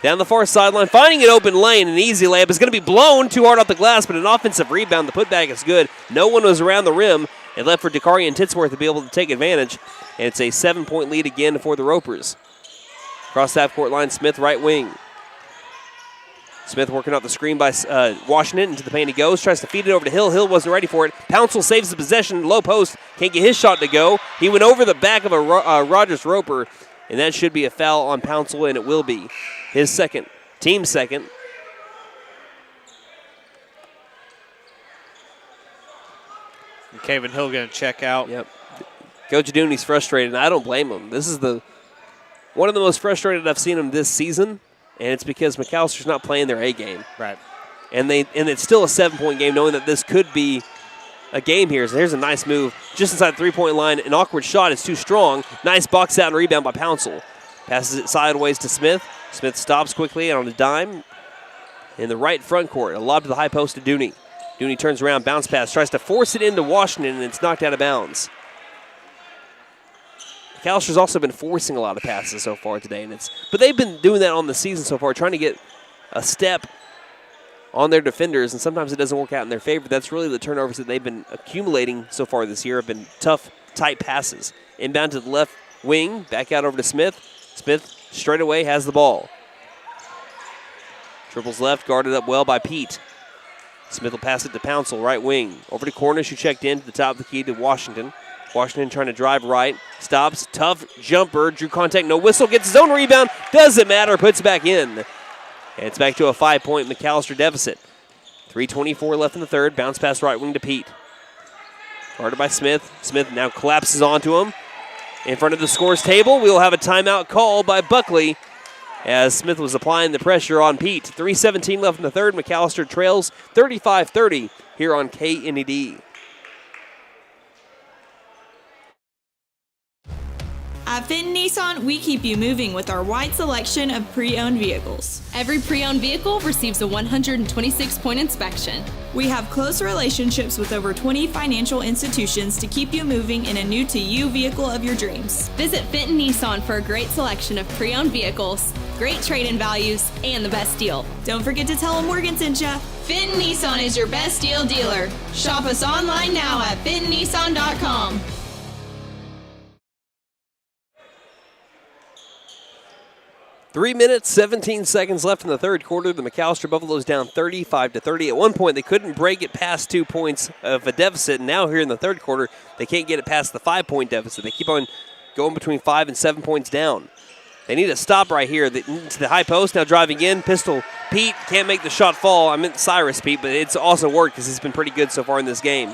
Down the far sideline, finding an open lane, an easy layup is going to be blown too hard off the glass, but an offensive rebound. The putback is good. No one was around the rim. It left for Dakari and Titsworth to be able to take advantage, and it's a 7-point lead again for the Ropers. Cross half court line, Smith right wing. Smith working out the screen by Washington. Into the paint he goes. Tries to feed it over to Hill. Hill wasn't ready for it. Pouncil saves the possession. Low post. Can't get his shot to go. He went over the back of a Rogers Roper, and that should be a foul on Pouncil, and it will be. His second. Team second. And Kevin Hill going to check out. Yep. Coach Dooney's frustrated, and I don't blame him. This is one of the most frustrated I've seen him this season, and it's because McAllister's not playing their A game. Right. And it's still a 7-point game, knowing that this could be a game here. So here's a nice move just inside the three-point line. An awkward shot. It's too strong. Nice box out and rebound by Pouncil. Passes it sideways to Smith. Smith stops quickly on a dime in the right front court. A lob to the high post to Dooney. Dooney turns around, bounce pass, tries to force it into Washington, and it's knocked out of bounds. McAllister's also been forcing a lot of passes so far today, but they've been doing that on the season so far, trying to get a step on their defenders, and sometimes it doesn't work out in their favor. That's really the turnovers that they've been accumulating so far this year, have been tough, tight passes. Inbound to the left wing, back out over to Smith. Smith straight away has the ball. Triples left, guarded up well by Pete. Smith will pass it to Pouncil, right wing. Over to Cornish, who checked in to the top of the key to Washington. Washington trying to drive right. Stops. Tough jumper. Drew contact. No whistle. Gets his own rebound. Doesn't matter. Puts it back in. And it's back to a 5-point McAlester deficit. 3:24 left in the third. Bounce pass right wing to Pete. Guarded by Smith. Smith now collapses onto him. In front of the scores table, we will have a timeout call by Buckley as Smith was applying the pressure on Pete. 3:17 left in the third. McAlester trails 35-30 here on KNED. At Fenton Nissan, we keep you moving with our wide selection of pre-owned vehicles. Every pre-owned vehicle receives a 126-point inspection. We have close relationships with over 20 financial institutions to keep you moving in a new-to-you vehicle of your dreams. Visit Fenton Nissan for a great selection of pre-owned vehicles, great trade-in values, and the best deal. Don't forget to tell them Morgan sent ya. Fenton Nissan is your best deal dealer. Shop us online now at fentonnissan.com. 3 minutes, 17 seconds left in the third quarter. The McAlester Buffaloes down 35-30. At one point, they couldn't break it past 2 points of a deficit. And now here in the third quarter, they can't get it past the 5-point deficit. They keep on going between 5 and 7 points down. They need to stop right here. To the high post, now driving in. Pistol Pete can't make the shot fall. I meant Cyrus Pete, but it's also worked because he's been pretty good so far in this game.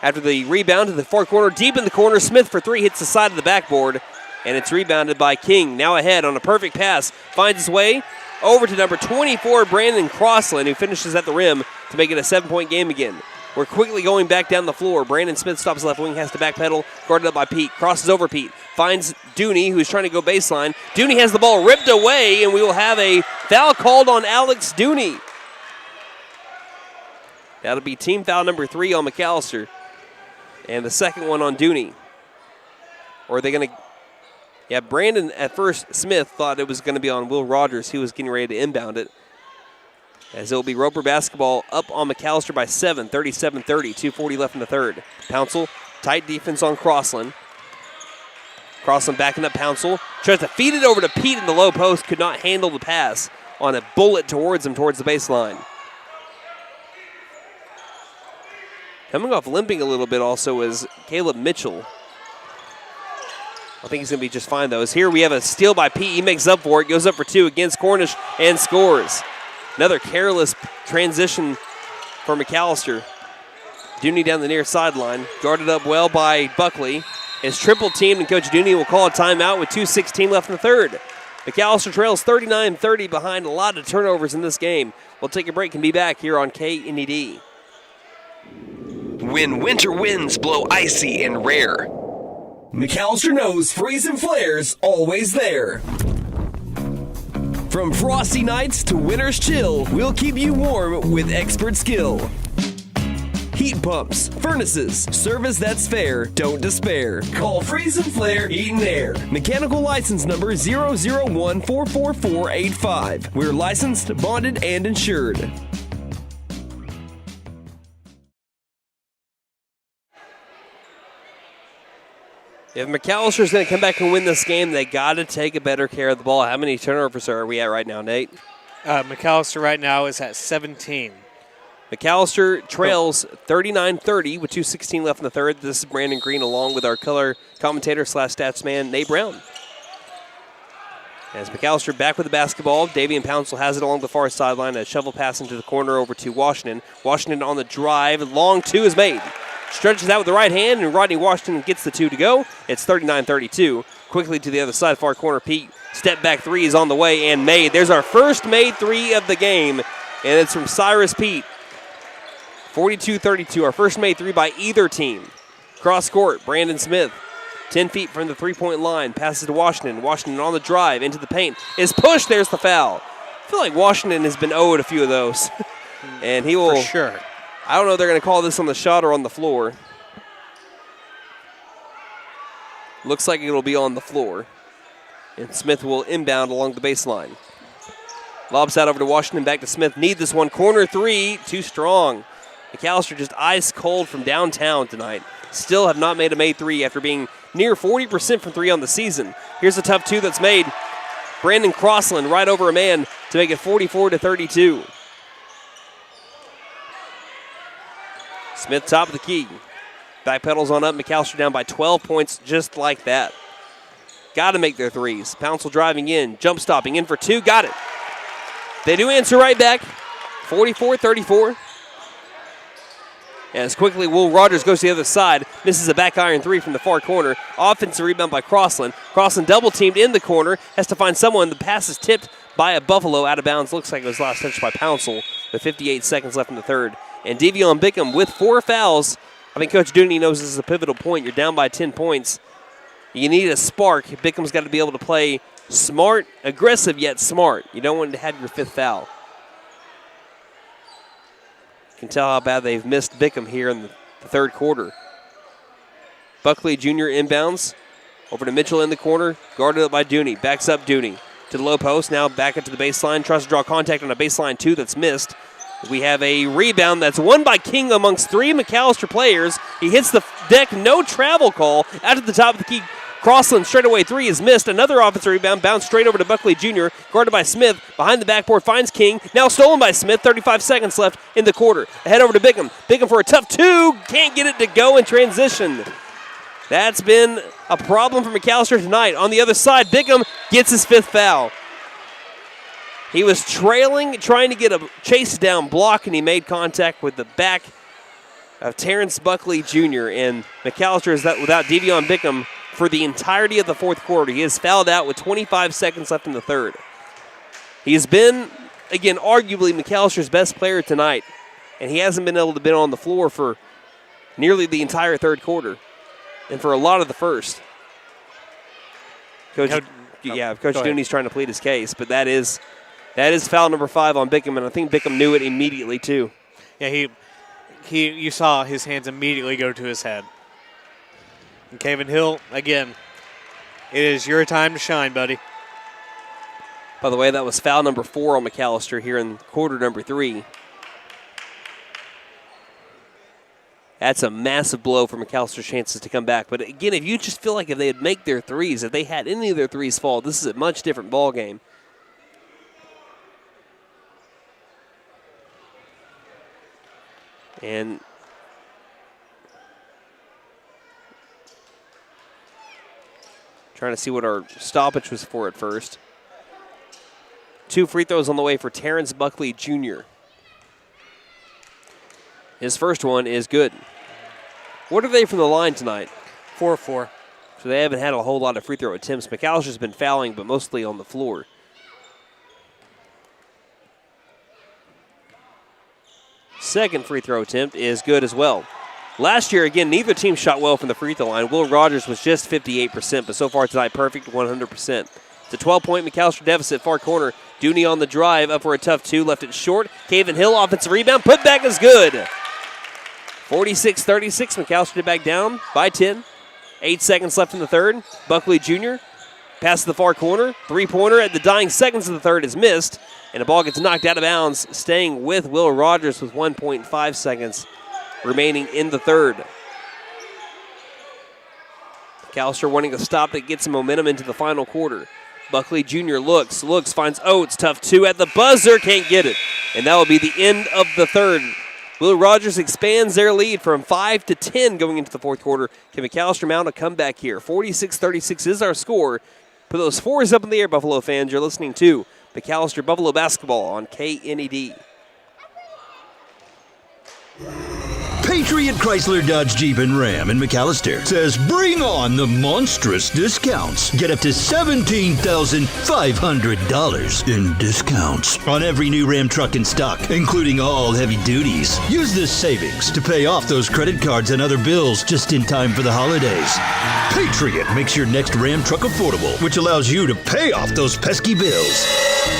After the rebound to the far corner, deep in the corner, Smith for three hits the side of the backboard. And it's rebounded by King. Now ahead on a perfect pass. Finds his way over to number 24, Brandon Crossland, who finishes at the rim to make it a 7-point game again. We're quickly going back down the floor. Brandon Smith stops left wing, has to backpedal. Guarded up by Pete. Crosses over Pete. Finds Dooney, who's trying to go baseline. Dooney has the ball ripped away, and we will have a foul called on Alex Dooney. That'll be team foul number 3 on McAlester. And the second one on Dooney. Or are they going to... Yeah, Brandon, at first, Smith thought it was going to be on Will Rogers. He was getting ready to inbound it. As it will be Roper basketball up on McAlester by 7, 37-30, 2:40 left in the third. Pouncil, tight defense on Crossland. Crossland backing up Pouncil. Tries to feed it over to Pete in the low post. Could not handle the pass on a bullet towards him towards the baseline. Coming off limping a little bit also is Caleb Mitchell. I think he's going to be just fine, though. As here we have a steal by Pete. He makes up for it. Goes up for 2 against Cornish and scores. Another careless transition for McAlester. Dooney down the near sideline. Guarded up well by Buckley. Is triple teamed, and Coach Dooney will call a timeout with 2:16 left in the third. McAlester trails 39-30 behind a lot of turnovers in this game. We'll take a break and be back here on KNED. When winter winds blow icy and rare, McAlester knows Freeze and Flair's always there. From frosty nights to winter's chill, we'll keep you warm with expert skill. Heat pumps, furnaces, service that's fair, don't despair. Call Freeze and Flair Heat and Air. Mechanical license number 001-44485. We're licensed, bonded, and insured. If McAllister's going to come back and win this game, they got to take a better care of the ball. How many turnovers are we at right now, Nate? McAlester right now is at 17. McAlester trails 39-30 with 2:16 left in the third. This is Brandon Green along with our color commentator / stats man, Nate Brown. As McAlester back with the basketball, Davian Pouncil has it along the far sideline. A shovel pass into the corner over to Washington. Washington on the drive. Long 2 is made. Stretches out with the right hand, and Rodney Washington gets the 2 to go. It's 39-32. Quickly to the other side, far corner. Pete, step back 3 is on the way and made. There's our first made 3 of the game, and it's from Cyrus Pete. 42-32, our first made 3 by either team. Cross court, Brandon Smith. 10 feet from the three-point line, passes to Washington. Washington on the drive, into the paint. Is pushed, there's the foul. I feel like Washington has been owed a few of those. And he will... For sure. I don't know if they're going to call this on the shot or on the floor. Looks like it'll be on the floor. And Smith will inbound along the baseline. Lobs out over to Washington, back to Smith. Need this one. Corner 3, too strong. McAlester just ice cold from downtown tonight. Still have not made a made 3 after being near 40% from 3 on the season. Here's a tough 2 that's made. Brandon Crossland right over a man to make it 44-32. Smith, top of the key. Back pedals on up. McAlester down by 12 points just like that. Got to make their threes. Pouncil driving in, jump stopping in for two. Got it. They do answer right back. 44-34. As quickly, Will Rogers goes to the other side. Misses a back iron three from the far corner. Offensive rebound by Crossland. Crossland double teamed in the corner. Has to find someone. The pass is tipped by a Buffalo out of bounds. Looks like it was last touched by Pouncil with 58 seconds left in the third. And Devion Bickham with 4 fouls. I think Coach Dooney knows this is a pivotal point. You're down by 10 points. You need a spark. Bickham's got to be able to play smart, aggressive yet smart. You don't want to have your 5th foul. You can tell how bad they've missed Bickham here in the third quarter. Buckley Jr. inbounds. Over to Mitchell in the corner. Guarded up by Dooney. Backs up Dooney to the low post. Now back up to the baseline. Tries to draw contact on a baseline 2 that's missed. We have a rebound that's won by King amongst 3 McAlester players. He hits the deck. No travel call. Out at the top of the key. Crossland straightaway 3 is missed. Another offensive rebound bounced straight over to Buckley Jr. Guarded by Smith. Behind the backboard finds King. Now stolen by Smith. 35 seconds left in the quarter. Ahead over to Bickham. Bickham for a tough 2. Can't get it to go in transition. That's been a problem for McAlester tonight. On the other side, Bickham gets his 5th foul. He was trailing, trying to get a chase down block, and he made contact with the back of Terrence Buckley Jr. And McAlester is without Devion Bickham for the entirety of the fourth quarter. He is fouled out with 25 seconds left in the third. He has been, again, arguably McAllister's best player tonight, and he hasn't been able to be on the floor for nearly the entire third quarter and for a lot of the first. Coach Dooney's trying to plead his case, but that is foul number 5 on Bickham, and I think Bickham knew it immediately too. Yeah, you saw his hands immediately go to his head. And Caven Hill, again, it is your time to shine, buddy. By the way, that was foul number 4 on McAlester here in quarter number 3. That's a massive blow for McAllister's chances to come back. But again, if you just feel like if they had make their threes, if they had any of their threes fall, this is a much different ball game. And trying to see what our stoppage was for at first. 2 free throws on the way for Terrence Buckley Jr. His first one is good. What are they from the line tonight? 4-4. So they haven't had a whole lot of free throw attempts. McAllister's been fouling, but mostly on the floor. Second free throw attempt is good as well. Last year, again, neither team shot well from the free throw line. Will Rogers was just 58%, but so far tonight, perfect 100%. It's a 12-point McAlester deficit, far corner. Dooney on the drive, up for a tough 2, left it short. Caven Hill, offensive rebound, put back is good. 46-36, McAlester back down by 10. 8 seconds left in the third. Buckley Jr. passes the far corner. 3-pointer at the dying seconds of the third is missed, and the ball gets knocked out of bounds, staying with Will Rogers with 1.5 seconds remaining in the third. McAlester wanting a stop that gets some momentum into the final quarter. Buckley Jr. looks, finds Oates, tough 2 at the buzzer, can't get it. And that will be the end of the third. Will Rogers expands their lead from 5 to 10 going into the fourth quarter. Can McAlester mount a comeback here? 46-36 is our score. Put those 4s up in the air, Buffalo fans. You're listening to McAlester Buffalo Basketball on KNED. Patriot Chrysler Dodge Jeep and Ram in McAlester says bring on the monstrous discounts. Get up to $17,500 in discounts on every new Ram truck in stock, including all heavy duties. Use this savings to pay off those credit cards and other bills just in time for the holidays. Patriot makes your next Ram truck affordable, which allows you to pay off those pesky bills.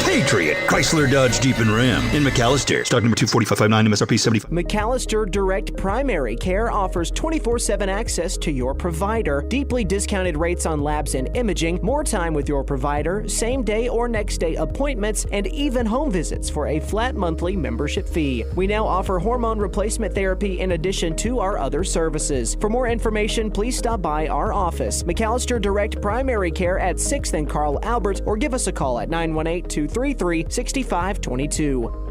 Patriot Chrysler Dodge Jeep and Ram in McAlester. Stock number 24559, MSRP 75. McAlester Direct Primary Care offers 24/7 access to your provider, deeply discounted rates on labs and imaging, more time with your provider, same day or next day appointments, and even home visits for a flat monthly membership fee. We now offer hormone replacement therapy in addition to our other services. For more information, please stop by our office, McAlester Direct Primary Care at 6th and Carl Albert, or give us a call at 918-233-6522.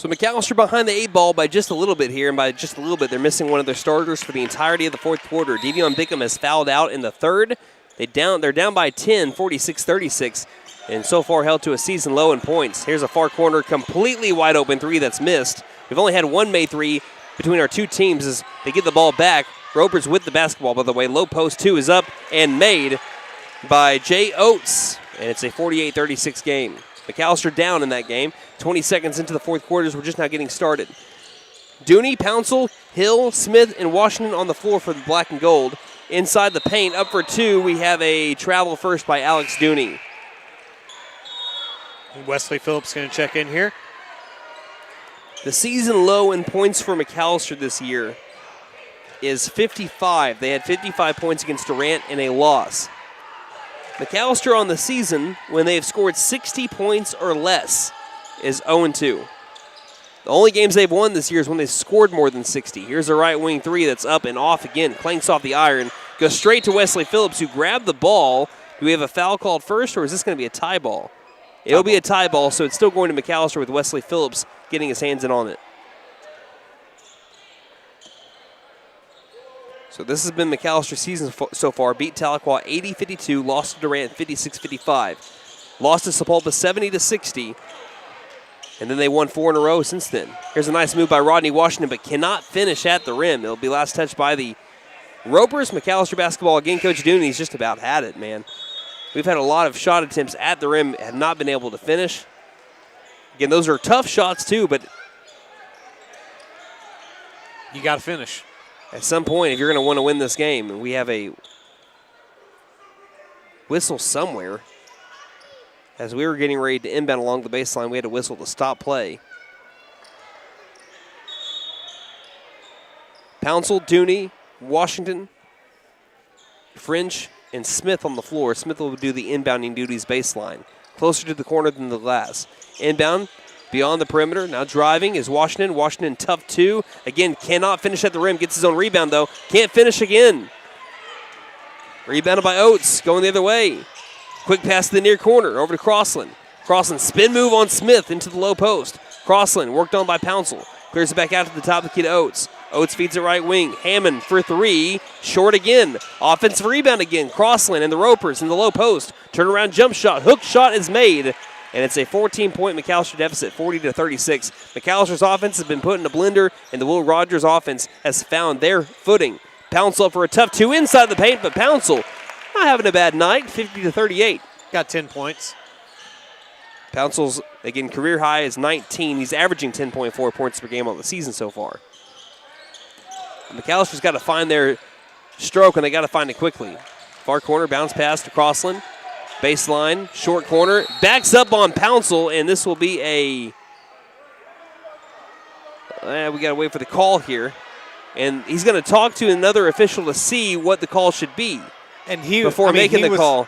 So McAlester behind the 8 ball by just a little bit here, and by just a little bit, they're missing one of their starters for the entirety of the fourth quarter. Devion Bickham has fouled out in the third. They're down by 10, 46-36, and so far held to a season low in points. Here's a far corner, completely wide open three that's missed. We've only had one made three between our two teams as they get the ball back. Ropers with the basketball, by the way. Low post 2 is up and made by Jay Oates, and it's a 48-36 game. McAlester down in that game. 20 seconds into the fourth quarters, we're just now getting started. Dooney, Pouncil, Hill, Smith, and Washington on the floor for the black and gold. Inside the paint, up for 2, we have a travel first by Alex Dooney. Wesley Phillips going to check in here. The season low in points for McAlester this year is 55. They had 55 points against Durant in a loss. McAlester on the season, when they have scored 60 points or less, is 0-2. The only games they've won this year is when they scored more than 60. Here's a right wing three that's up and off again. Clanks off the iron. Goes straight to Wesley Phillips, who grabbed the ball. Do we have a foul called first, or is this going to be a tie ball? It'll be a tie ball, so it's still going to McAlester with Wesley Phillips getting his hands in on it. So this has been McAlster's season so far. Beat Tahlequah 80-52, lost to Durant 56-55. Lost to Sepulpa 70-60. And then they won 4 in a row since then. Here's a nice move by Rodney Washington, but cannot finish at the rim. It'll be last touched by the Ropers. McAlester basketball again. Coach Dooney's just about had it, man. We've had a lot of shot attempts at the rim, have not been able to finish. Again, those are tough shots too, but you got to finish. At some point, if you're going to want to win this game, and we have a whistle somewhere. As we were getting ready to inbound along the baseline, we had a whistle to stop play. Pouncil, Dooney, Washington, French, and Smith on the floor. Smith will do the inbounding duties baseline. Closer to the corner than the glass. Inbound, beyond the perimeter. Now driving is Washington. Washington tough 2. Again, cannot finish at the rim. Gets his own rebound, though. Can't finish again. Rebounded by Oates, going the other way. Quick pass to the near corner, over to Crossland. Crossland spin move on Smith into the low post. Crossland worked on by Pouncil. Clears it back out to the top of the key to Oates. Oates feeds it right wing. Hammond for 3. Short again. Offensive rebound again. Crossland and the Ropers in the low post. Turnaround jump shot. Hook shot is made. And it's a 14-point McAlester deficit, 40-36. McAlster's offense has been put in a blender, and the Will Rogers offense has found their footing. Pouncil for a tough 2 inside the paint, but Pouncil not having a bad night, 50-38. Got 10 points. Pouncil's, again, career high is 19. He's averaging 10.4 points per game on the season so far. McAllister's got to find their stroke, and they got to find it quickly. Far corner, bounce pass to Crossland. Baseline, short corner, backs up on Pouncil, and this will be a... we got to wait for the call here. And he's going to talk to another official to see what the call should be. And before making the call.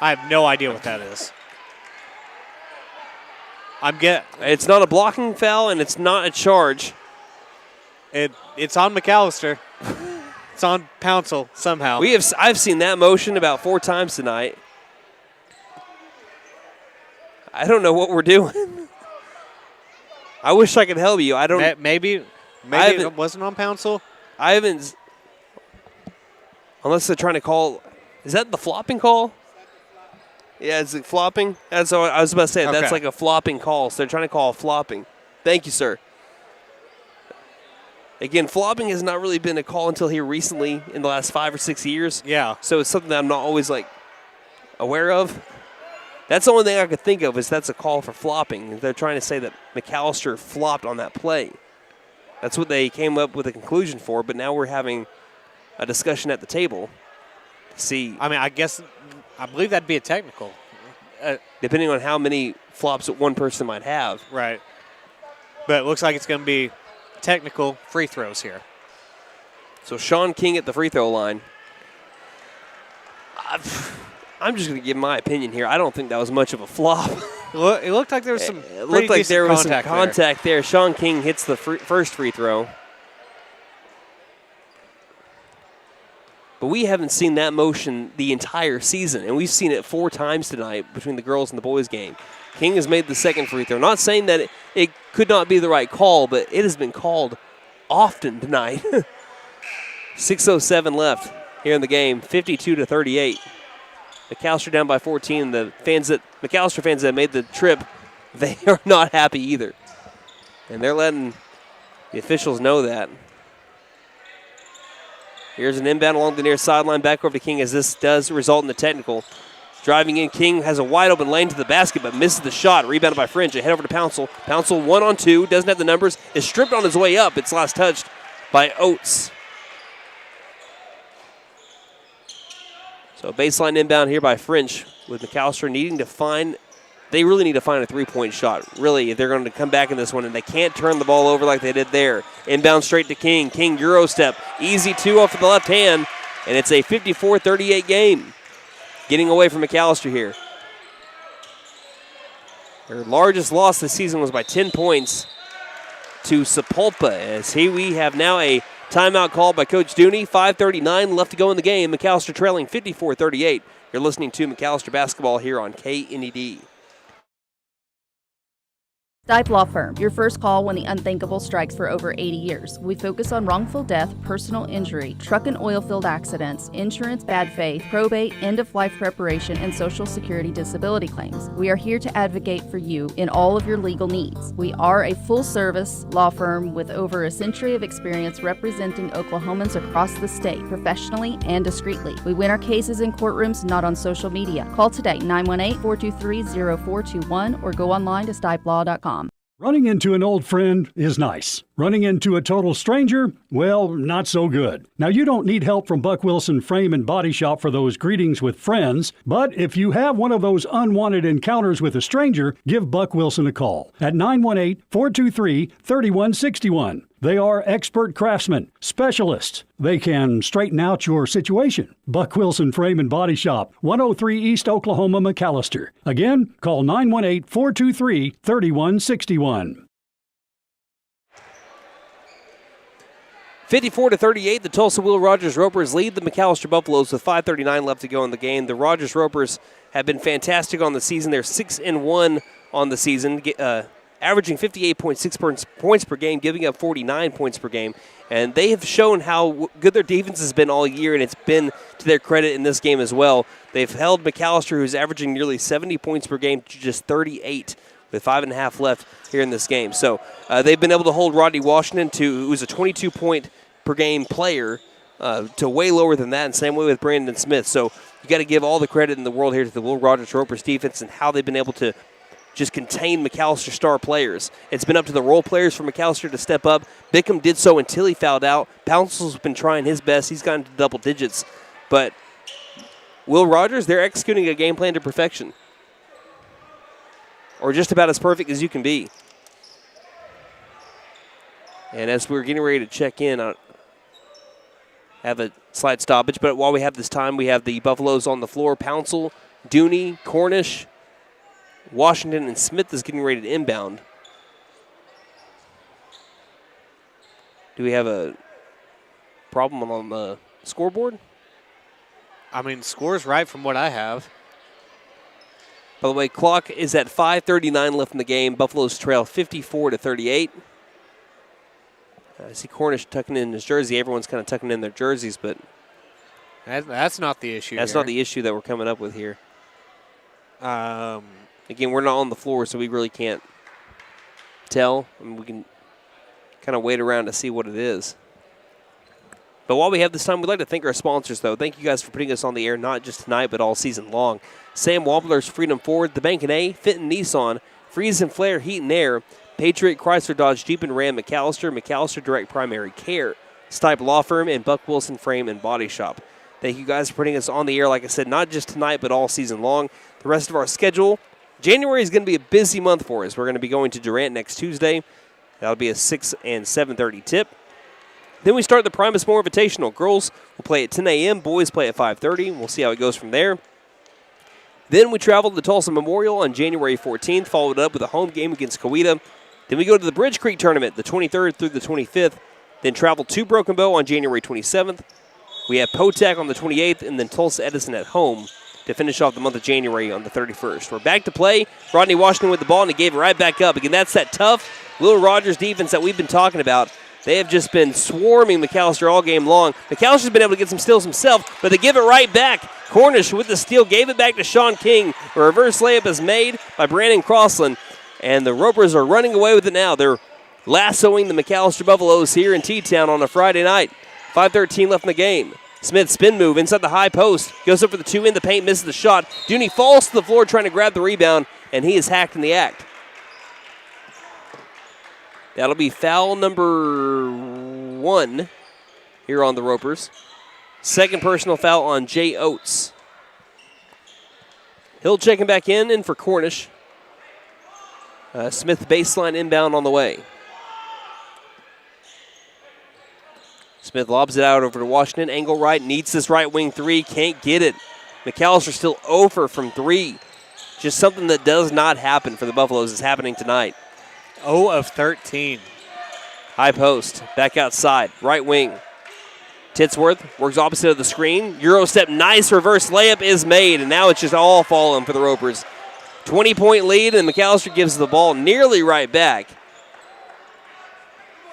I have no idea what that is. It's not a blocking foul, and it's not a charge. It's on McAlester. It's on Pouncil somehow. I've seen that motion about 4 times tonight. I don't know what we're doing. I wish I could help you. I don't. Maybe it wasn't on Pouncil. I haven't. Unless they're trying to call. Is that the flopping call? Yeah, is it flopping? That's what I was about to say. Okay. That's like a flopping call. So they're trying to call flopping. Thank you, sir. Again, flopping has not really been a call until here recently in the last 5 or 6 years. Yeah. So it's something that I'm not always aware of. That's the only thing I could think of is that's a call for flopping. They're trying to say that McAlester flopped on that play. That's what they came up with a conclusion for, but now we're having a discussion at the table to see. I believe that'd be a technical. Depending on how many flops that one person might have. Right. But it looks like it's going to be technical free throws here. So Sean King at the free throw line. I'm just going to give my opinion here. I don't think that was much of a flop. It looked like there was some contact there. Sean King hits the first free throw. But we haven't seen that motion the entire season, and we've seen it 4 times tonight between the girls and the boys game. King has made the second free throw. Not saying that it could not be the right call, but it has been called often tonight. 6:07 left here in the game, 52-38. McAlester down by 14. The McAlester fans that made the trip, they are not happy either. And they're letting the officials know that. Here's an inbound along the near sideline, back over to King as this does result in the technical. Driving in, King has a wide open lane to the basket, but misses the shot. Rebounded by Fringe. Head over to Pouncil. Pouncil 1-on-2, doesn't have the numbers, is stripped on his way up. It's last touched by Oates. So baseline inbound here by Fringe with McAlester needing to find, they really need to find a three-point shot. Really, if they're going to come back in this one, and they can't turn the ball over like they did there. Inbound straight to King. King Euro step. Easy two off of the left hand, and it's a 54-38 game. Getting away from McAlester here. Their largest loss this season was by 10 points to Sepulpa. As we have now a timeout called by Coach Dooney. 5:39 left to go in the game. McAlester trailing 54-38. You're listening to McAlester basketball here on KNED. Stipe Law Firm, your first call when the unthinkable strikes. For over 80 years. We focus on wrongful death, personal injury, truck and oil field accidents, insurance bad faith, probate, end-of-life preparation, and Social Security disability claims. We are here to advocate for you in all of your legal needs. We are a full-service law firm with over a century of experience representing Oklahomans across the state, professionally and discreetly. We win our cases in courtrooms, not on social media. Call today, 918-423-0421, or go online to stipelaw.com. Running into an old friend is nice. Running into a total stranger, well, not so good. Now, you don't need help from Buck Wilson Frame and Body Shop for those greetings with friends, but if you have one of those unwanted encounters with a stranger, give Buck Wilson a call at 918-423-3161. They are expert craftsmen, specialists. They can straighten out your situation. Buck Wilson Frame and Body Shop, 103 East Oklahoma, McAlester. Again, call 918-423-3161. 54-38, the Tulsa Will Rogers Ropers lead the McAlester Buffaloes with 5:39 left to go in the game. The Rogers Ropers have been fantastic on the season. They're 6-1 on the season, averaging 58.6 points per game, giving up 49 points per game. And they have shown how good their defense has been all year, and it's been to their credit in this game as well. They've held McAlester, who's averaging nearly 70 points per game, to just 38 with 5.5 left here in this game. So they've been able to hold Rodney Washington, who's a 22-point per game player, to way lower than that, and same way with Brandon Smith. So you got to give all the credit in the world here to the Will Rogers Ropers defense and how they've been able to just contain McAlester star players. It's been up to the role players for McAlester to step up. Bickham did so until he fouled out. Pouncil's been trying his best. He's gotten to double digits. But Will Rogers, they're executing a game plan to perfection, or just about as perfect as you can be. And as we're getting ready to check in, I have a slight stoppage, but while we have this time, we have the Buffaloes on the floor. Pouncil, Dooney, Cornish, Washington, and Smith is getting ready to inbound. Do we have a problem on the scoreboard? I mean, score's right from what I have. By the way, clock is at 5:39 left in the game. Buffaloes trail 54-38. I see Cornish tucking in his jersey. Everyone's kind of tucking in their jerseys, but that's not the issue. That's not the issue that we're coming up with here. Again, we're not on the floor, so we really can't tell. I mean, we can kind of wait around to see what it is. But while we have this time, we'd like to thank our sponsors, though. Thank you guys for putting us on the air, not just tonight, but all season long. Sam Wobbler's Freedom Ford, the Bank and A, Fenton Nissan, Freeze and Flare Heat and Air, Patriot Chrysler Dodge Jeep and Ram McAlester, McAlester Direct Primary Care, Stipe Law Firm, and Buck Wilson Frame and Body Shop. Thank you guys for putting us on the air, like I said, not just tonight, but all season long. The rest of our schedule, January is going to be a busy month for us. We're going to be going to Durant next Tuesday. That'll be a 6 and 7:30 tip. Then we start the Primus Moore Invitational. Girls will play at 10 a.m., boys play at 5:30. We'll see how it goes from there. Then we travel to the Tulsa Memorial on January 14th, followed up with a home game against Coweta. Then we go to the Bridge Creek Tournament, the 23rd through the 25th. Then travel to Broken Bow on January 27th. We have Potac on the 28th, and then Tulsa Edison at home to finish off the month of January on the 31st. We're back to play. Rodney Washington with the ball, and he gave it right back up. Again, that's that tough Will Rogers defense that we've been talking about. They have just been swarming McAlester all game long. McAllister's been able to get some steals himself, but they give it right back. Cornish with the steal, gave it back to Sean King. A reverse layup is made by Brandon Crossland, and the Ropers are running away with it now. They're lassoing the McAlester Buffaloes here in T-Town on a Friday night. 5:13 left in the game. Smith spin move inside the high post. Goes up for the 2 in the paint, misses the shot. Dooney falls to the floor trying to grab the rebound, and he is hacked in the act. That'll be foul number 1 here on the Ropers. Second personal foul on Jay Oates. Hill checking back in for Cornish. Smith baseline inbound on the way. Smith lobs it out over to Washington. Angle right, needs this right wing 3, can't get it. McAllister still over from 3. Just something that does not happen for the Buffaloes is happening tonight. 0 of 13. High post, back outside, right wing. Titsworth works opposite of the screen. Euro step, nice reverse layup is made, and now it's just all falling for the Ropers. 20-point lead, and McAllister gives the ball nearly right back.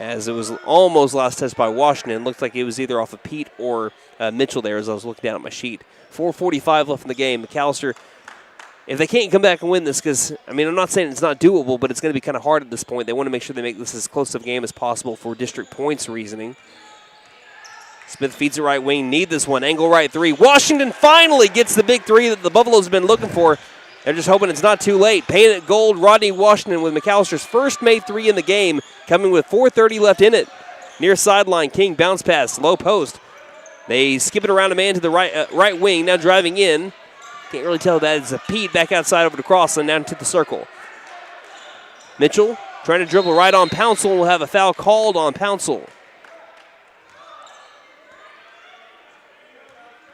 As it was almost last touched by Washington. Looked like it was either off of Pete or Mitchell there as I was looking down at my sheet. 4:45 left in the game. McAllister, if they can't come back and win this, because, I mean, I'm not saying it's not doable, but it's going to be kind of hard at this point. They want to make sure they make this as close of a game as possible for district points reasoning. Smith feeds it right wing, need this one, angle right 3. Washington finally gets the big 3 that the Buffaloes have been looking for. They're just hoping it's not too late. Painted gold, Rodney Washington with McAllister's first made 3 in the game, coming with 4:30 left in it. Near sideline, King bounce pass, low post. They skip it around a man to the right wing, now driving in. Can't really tell that it's a Pete back outside over to Crossland, down to the circle. Mitchell trying to dribble right on Pouncil, will have a foul called on Pouncil.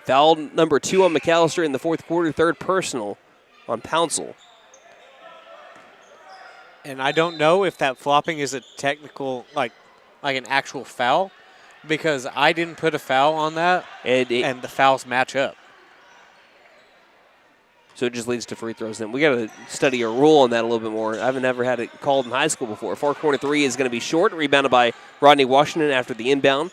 Foul number 2 on McAllister in the fourth quarter, third personal on Pouncil. And I don't know if that flopping is a technical, like an actual foul, because I didn't put a foul on that, and the fouls match up. So it just leads to free throws. Then we got to study a rule on that a little bit more. I've never had it called in high school before. Far corner 3 is going to be short, rebounded by Rodney Washington after the inbound.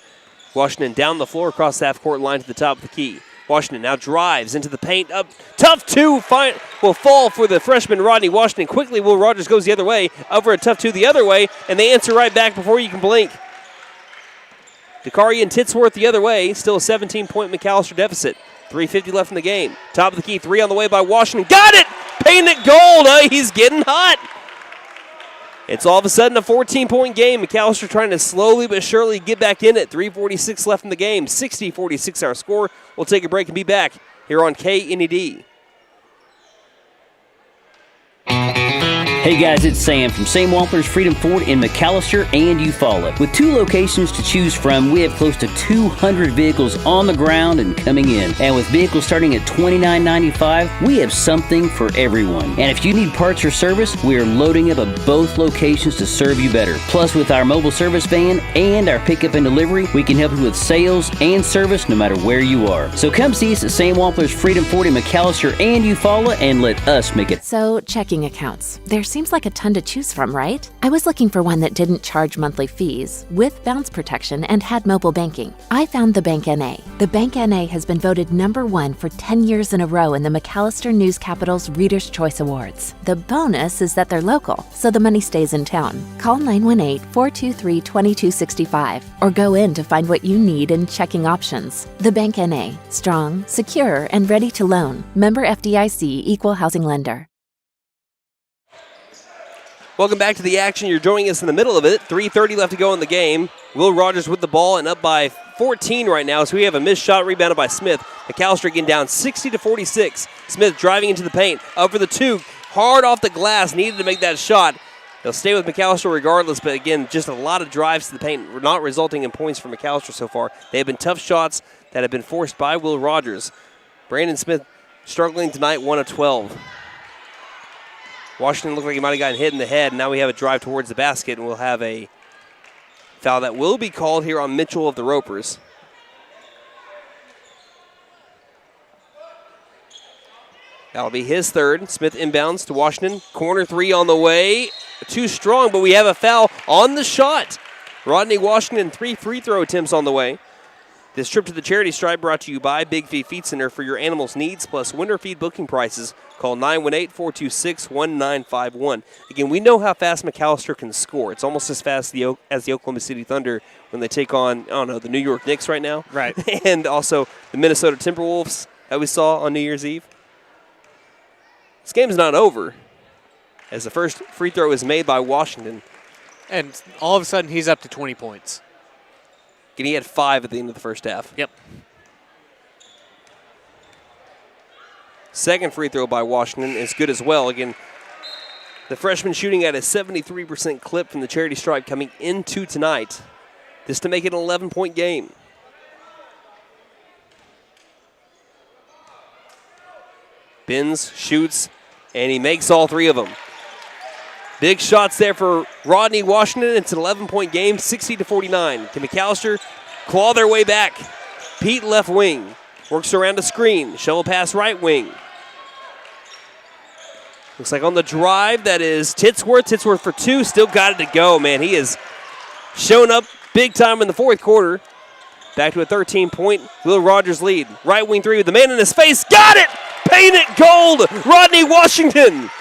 Washington down the floor across the half-court line to the top of the key. Washington now drives into the paint. Up, tough 2 will fall for the freshman Rodney Washington. Quickly, Will Rogers goes the other way. Over a tough 2 the other way, and they answer right back before you can blink. Dakari and Titsworth the other way. Still a 17-point McAllister deficit. 3:50 left in the game. Top of the key, 3 on the way by Washington. Got it! Painted gold. He's getting hot. It's all of a sudden a 14-point game. McAllister trying to slowly but surely get back in it. 3:46 left in the game. 60-46 our score. We'll take a break and be back here on KNED. Hey guys, it's Sam from Sam Wampler's Freedom Ford in McAlester and Eufaula. With 2 locations to choose from, we have close to 200 vehicles on the ground and coming in. And with vehicles starting at $29.95, we have something for everyone. And if you need parts or service, we are loading up at both locations to serve you better. Plus, with our mobile service van and our pickup and delivery, we can help you with sales and service no matter where you are. So come see us at Sam Wampler's Freedom Ford in McAlester and Eufaula and let us make it. So, checking accounts. There seems like a ton to choose from, right? I was looking for one that didn't charge monthly fees, with bounce protection, and had mobile banking. I found the Bank NA. The Bank NA has been voted #1 for 10 years in a row in the McAlester News Capital's Reader's Choice Awards. The bonus is that they're local, so the money stays in town. Call 918-423-2265 or go in to find what you need in checking options. The Bank NA. Strong, secure, and ready to loan. Member FDIC, Equal Housing Lender. Welcome back to the action. You're joining us in the middle of it. 3:30 left to go in the game. Will Rogers with the ball and up by 14 right now. So we have a missed shot rebounded by Smith. McAllister again down 60-46. Smith driving into the paint. Up for the 2. Hard off the glass. Needed to make that shot. They'll stay with McAllister regardless, but again, just a lot of drives to the paint, not resulting in points for McAllister so far. They have been tough shots that have been forced by Will Rogers. Brandon Smith struggling tonight, 1 of 12. Washington looked like he might have gotten hit in the head. Now we have a drive towards the basket, and we'll have a foul that will be called here on Mitchell of the Ropers. That'll be his third. Smith inbounds to Washington. Corner three on the way. Too strong, but we have a foul on the shot. Rodney Washington, 3 free throw attempts on the way. This trip to the charity stripe brought to you by Big Feed Feed Center for your animals' needs, plus winter feed booking prices. Call 918-426-1951. Again, we know how fast McAlester can score. It's almost as fast as the Oklahoma City Thunder when they take on, the New York Knicks right now. Right. And also the Minnesota Timberwolves that we saw on New Year's Eve. This game's not over, as the first free throw is made by Washington. And all of a sudden, he's up to 20 points. And he had 5 at the end of the first half. Yep. Second free throw by Washington is good as well. Again, the freshman shooting at a 73% clip from the charity stripe coming into tonight. This to make it an 11-point game. Bins, shoots, and he makes all 3 of them. Big shots there for Rodney Washington. It's an 11-point game, 60-49. Can McAlester claw their way back? Pete left wing. Works around a screen. Shovel pass right wing. Looks like on the drive, that is Titsworth. Titsworth for 2. Still got it to go, man. He has shown up big time in the fourth quarter. Back to a 13-point Will Rogers lead. Right wing 3 with the man in his face. Got it! Paint it gold! Rodney Washington!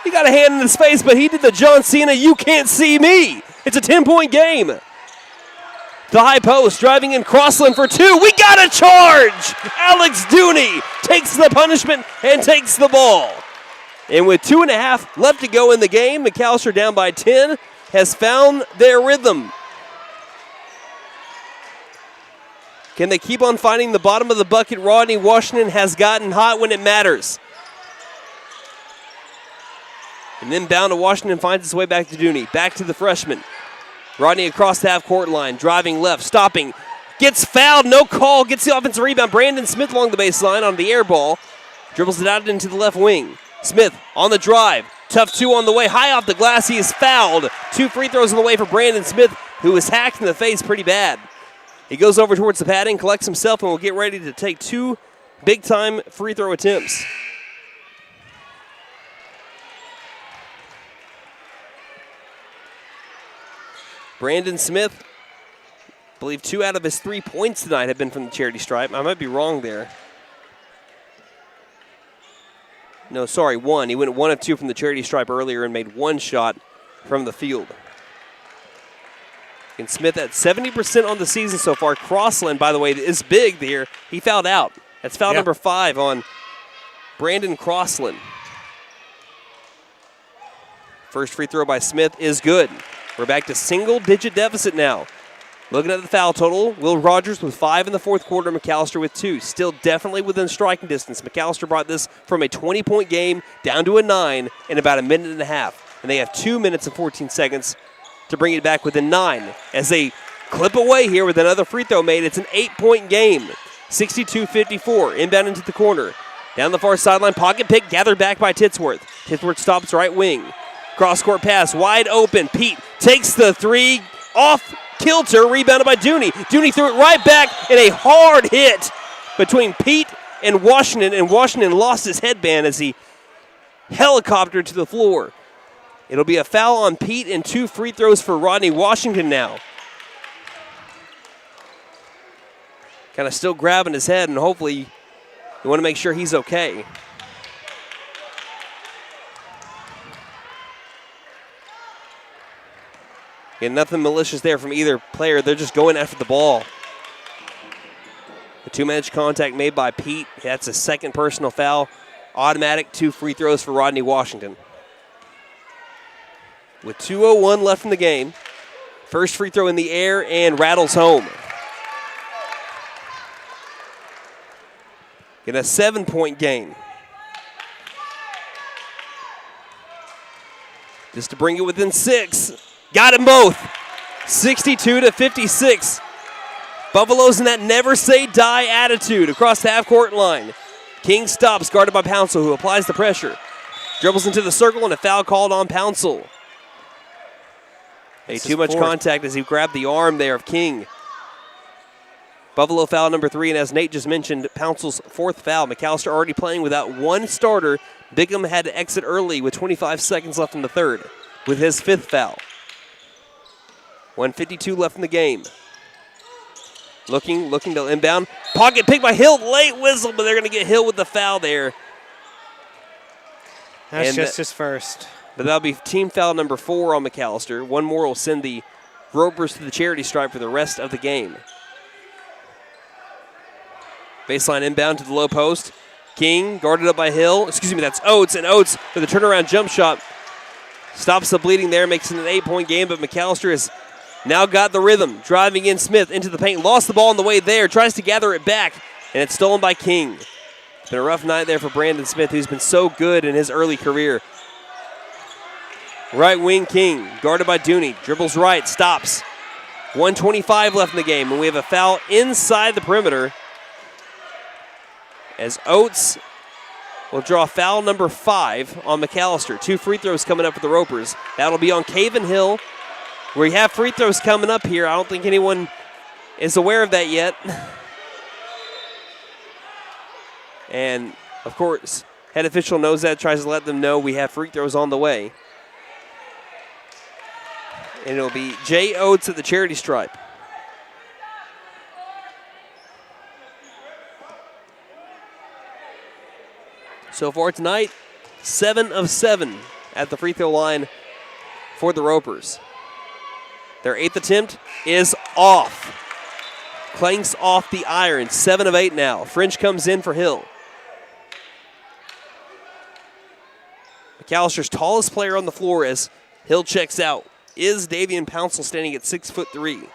He got a hand in his face, but he did the John Cena, you can't see me. It's a 10-point game. The high post, driving in Crossland for 2. We got a charge! Alex Dooney takes the punishment and takes the ball. And with 2.5 left to go in the game, McAlester down by 10 has found their rhythm. Can they keep on finding the bottom of the bucket? Rodney Washington has gotten hot when it matters. And then down to Washington, finds its way back to Dooney. Back to the freshman. Rodney across the half-court line, driving left, stopping. Gets fouled, no call, gets the offensive rebound. Brandon Smith along the baseline on the air ball. Dribbles it out into the left wing. Smith on the drive. Tough 2 on the way. High off the glass, he is fouled. 2 free throws on the way for Brandon Smith, who was hacked in the face pretty bad. He goes over towards the padding, collects himself, and will get ready to take 2 big-time free throw attempts. Brandon Smith, I believe 2 out of his 3 points tonight have been from the charity stripe. I might be wrong there. No, sorry, 1. He went 1 of 2 from the charity stripe earlier and made 1 shot from the field. And Smith at 70% on the season so far. Crossland, by the way, is big there. He fouled out. That's foul number 5 on Brandon Crossland. First free throw by Smith is good. We're back to single-digit deficit now. Looking at the foul total, Will Rogers with 5 in the fourth quarter, McAlester with 2. Still definitely within striking distance. McAlester brought this from a 20-point game down to a 9 in about a minute and a half. And they have 2 minutes and 14 seconds to bring it back within 9. As they clip away here with another free throw made, it's an 8-point game. 62-54, inbound into the corner. Down the far sideline, pocket pick, gathered back by Titsworth. Titsworth stops right wing. Cross-court pass, wide open. Pete takes the 3, off kilter, rebounded by Dooney. Dooney threw it right back in a hard hit between Pete and Washington lost his headband as he helicoptered to the floor. It'll be a foul on Pete and 2 free throws for Rodney Washington now. Kind of still grabbing his head, and hopefully you want to make sure he's okay. And nothing malicious there from either player. They're just going after the ball. The 2-match contact made by Pete. That's a second personal foul. Automatic 2 free throws for Rodney Washington. With 2:01 left in the game. First free throw in the air and rattles home. In a 7-point game. Just to bring it within 6. Got them both. 62-56. Buffaloes in that never say die attitude across the half-court line. King stops, guarded by Pouncil, who applies the pressure. Dribbles into the circle, and a foul called on Pouncil. Too much contact as he grabbed the arm there of King. Buffalo foul number 3, and as Nate just mentioned, Pouncil's 4th foul. McAlester already playing without one starter. Bigham had to exit early with 25 seconds left in the third with his 5th foul. 1:52 left in the game. Looking to inbound. Pocket picked by Hill. Late whistle, but they're going to get Hill with the foul there. That's just his first. But that'll be team foul number 4 on McAlester. One more will send the Ropers to the charity stripe for the rest of the game. Baseline inbound to the low post. King guarded up by Hill. Excuse me, that's Oates. And Oates with a turnaround jump shot. Stops the bleeding there, makes it an 8-point game, but McAlester has now got the rhythm. Driving in Smith into the paint. Lost the ball on the way there. Tries to gather it back, and it's stolen by King. It's been a rough night there for Brandon Smith, who's been so good in his early career. Right wing King, guarded by Dooney. Dribbles right, stops. 1:25 left in the game, and we have a foul inside the perimeter as Oates will draw foul number 5 on McAlester. 2 free throws coming up for the Ropers. That'll be on Caven Hill. We have free throws coming up here. I don't think anyone is aware of that yet. And, of course, head official knows that, tries to let them know we have free throws on the way. And it'll be Jay Oates at the charity stripe. So far tonight, 7 of 7 at the free throw line for the Ropers. Their 8th attempt is off. Clanks off the iron. 7 of 8 now. French comes in for Hill. McAllister's tallest player on the floor as Hill checks out is Davian Pouncil, standing at 6'3".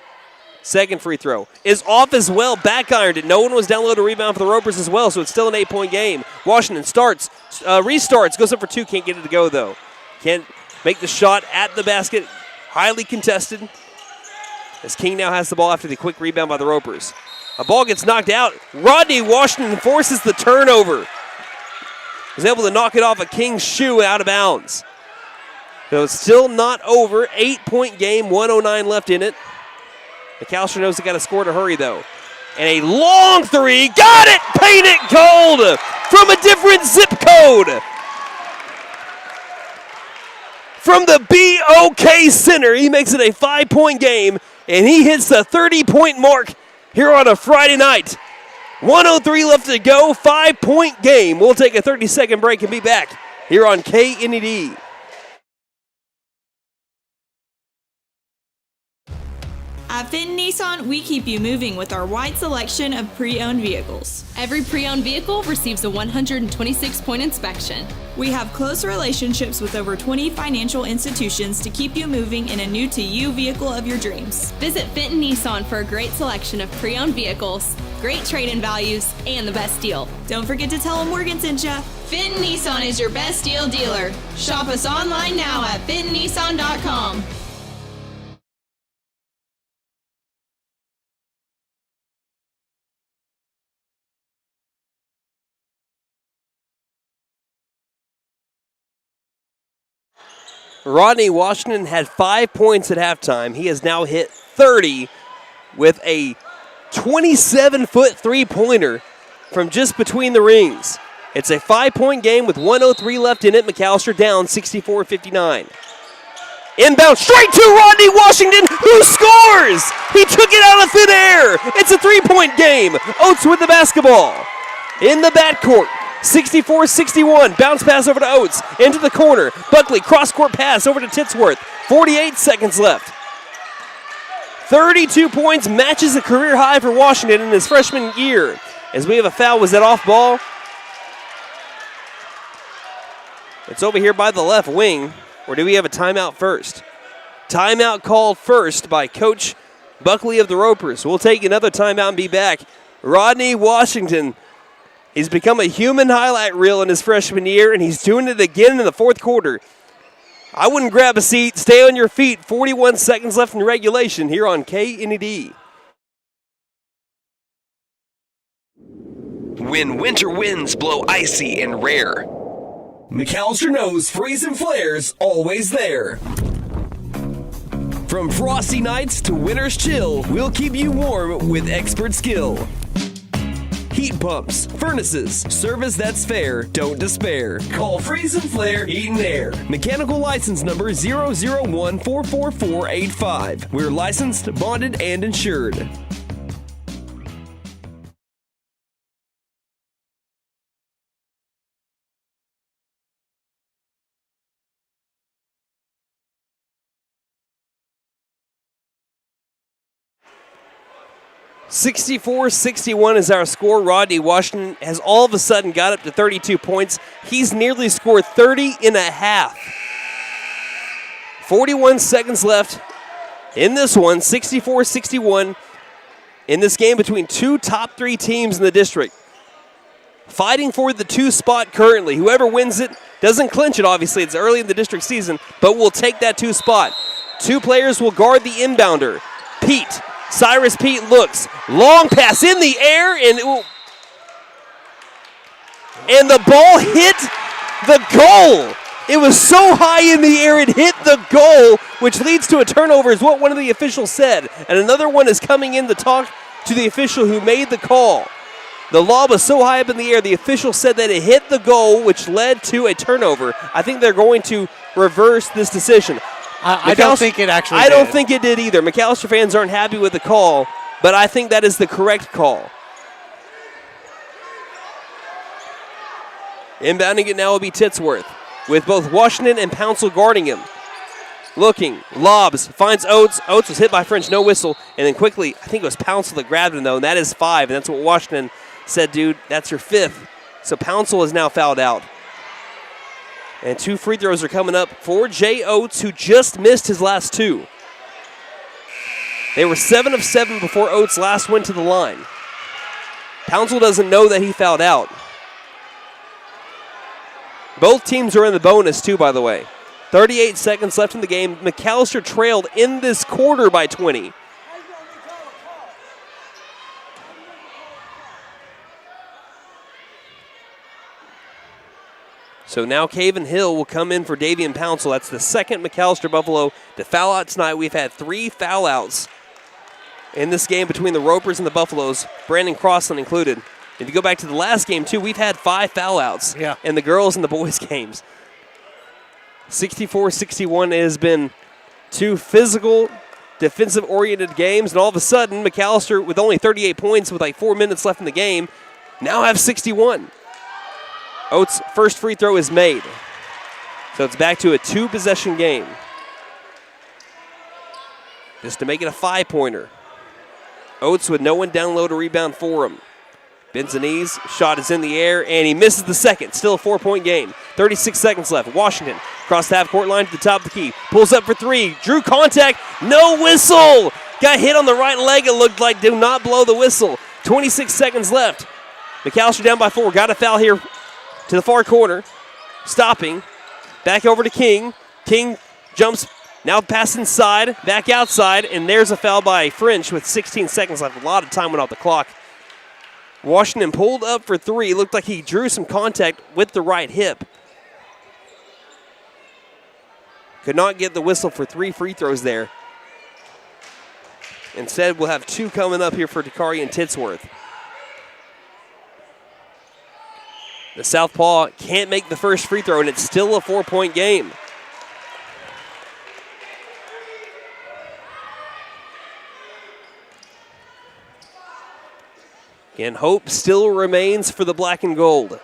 Second free throw is off as well. Back ironed it. No one was down low to rebound for the Ropers as well, so it's still an 8-point game. Washington restarts, goes up for 2, can't get it to go though. Can't make the shot at the basket. Highly contested as King now has the ball after the quick rebound by the Ropers. A ball gets knocked out. Rodney Washington forces the turnover. Was able to knock it off a King's shoe out of bounds. So it's still not over. 8-point game, 1:09 left in it. McAlester knows they got to score to hurry, though. And a long 3. Got it! Paint it gold from a different zip code. From the BOK Center, he makes it a 5-point game, and he hits the 30-point mark here on a Friday night. 1:03 left to go, 5-point game. We'll take a 30-second break and be back here on KNED. At Fenton Nissan, we keep you moving with our wide selection of pre-owned vehicles. Every pre-owned vehicle receives a 126-point inspection. We have close relationships with over 20 financial institutions to keep you moving in a new-to-you vehicle of your dreams. Visit Fenton Nissan for a great selection of pre-owned vehicles, great trade-in values, and the best deal. Don't forget to tell them Morgan sent ya. Fenton Nissan is your best deal dealer. Shop us online now at fentonnissan.com. Rodney Washington had 5 points at halftime. He has now hit 30 with a 27-foot three-pointer from just between the rings. It's a 5-point game with 1:03 left in it. McAlester down 64-59. Inbound straight to Rodney Washington, who scores! He took it out of thin air. It's a 3-point game. Oates with the basketball in the backcourt. 64-61, bounce pass over to Oates, into the corner. Buckley, cross-court pass over to Titsworth. 48 seconds left. 32 points, matches a career high for Washington in his freshman year. As we have a foul, was that off ball? It's over here by the left wing, or do we have a timeout first? Timeout called first by Coach Buckley of the Ropers. We'll take another timeout and be back. Rodney Washington, he's become a human highlight reel in his freshman year, and he's doing it again in the fourth quarter. I wouldn't grab a seat. Stay on your feet. 41 seconds left in regulation here on KNED. When winter winds blow icy and rare, McAlester knows Freeze and Flair's always there. From frosty nights to winter's chill, we'll keep you warm with expert skill. Heat pumps, furnaces, service that's fair, don't despair. Call Freeze and Flare Heat and Air. Mechanical license number 001444485. We're licensed, bonded, and insured. (64-61) is our score. Rodney Washington has all of a sudden got up to 32 points. He's nearly scored 30 and a half. 41 seconds left in this one. 64-61 in this game between two top three teams in the district. Fighting for the 2 spot currently. Whoever wins it doesn't clinch it, obviously. It's early in the district season, but will take that 2 spot. 2 players will guard the inbounder. Pete. Cyrus Pete looks. Long pass in the air, and the ball hit the goal. It was so high in the air, it hit the goal, which leads to a turnover, is what one of the officials said. And another one is coming in to talk to the official who made the call. The lob was so high up in the air, the official said that it hit the goal, which led to a turnover. I think they're going to reverse this decision. I don't think it actually did. I don't think it did either. McAlester fans aren't happy with the call, but I think that is the correct call. Inbounding it now will be Titsworth, with both Washington and Pouncil guarding him. Looking, lobs, finds Oates. Oates was hit by French, no whistle, and then quickly, I think it was Pouncil that grabbed him, though, and that is 5, and that's what Washington said, dude, that's your 5th. So Pouncil is now fouled out. And 2 free throws are coming up for Jay Oates, who just missed his last 2. They were 7 of 7 before Oates last went to the line. Pouncil doesn't know that he fouled out. Both teams are in the bonus, too, by the way. 38 seconds left in the game. McAlester trailed in this quarter by 20. So now Caven Hill will come in for Davian Pouncil. That's the second McAlester Buffalo to foul out tonight. We've had 3 foul outs in this game between the Ropers and the Buffaloes, Brandon Crossland included. If you go back to the last game, too, we've had 5 foul outs in the girls and the boys games. 64-61 has been 2 physical, defensive-oriented games, and all of a sudden, McAlester, with only 38 points with like 4 minutes left in the game, now have 61. Oates' first free throw is made. So it's back to a 2-possession game. Just to make it a 5-pointer. Oates with no one down low to rebound for him. Bends the knees, shot is in the air, and he misses the second. Still a 4-point game. 36 seconds left. Washington across the half-court line to the top of the key. Pulls up for 3. Drew contact. No whistle. Got hit on the right leg, it looked like. Do not blow the whistle. 26 seconds left. McAlester down by 4. Got a foul here to the far corner. Stopping. Back over to King. King jumps. Now pass inside. Back outside. And there's a foul by French with 16 seconds left. A lot of time went off the clock. Washington pulled up for 3. Looked like he drew some contact with the right hip. Could not get the whistle for 3 free throws there. Instead, we'll have 2 coming up here for Dakari and Titsworth. The Southpaw can't make the first free throw, and it's still a 4-point game. And hope still remains for the black and gold.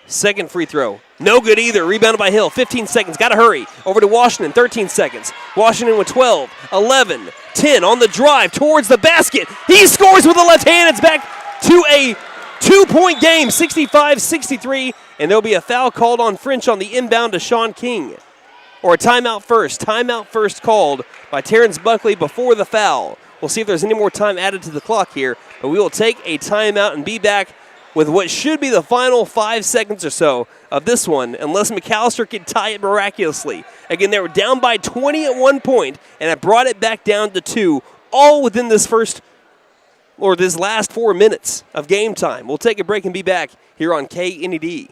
Second free throw. No good either. Rebounded by Hill. 15 seconds. Got to hurry. Over to Washington. 13 seconds. Washington with 12, 11, 10 on the drive towards the basket. He scores with the left hand. It's back to a 2-point game. 65-63. And there'll be a foul called on French on the inbound to Sean King. Or a timeout first. Timeout first called by Terrence Buckley before the foul. We'll see if there's any more time added to the clock here. But we will take a timeout and be back with what should be the final 5 seconds or so of this one, unless McAlester can tie it miraculously. Again, they were down by 20 at one point, and it brought it back down to 2, all within this last 4 minutes of game time. We'll take a break and be back here on KNED.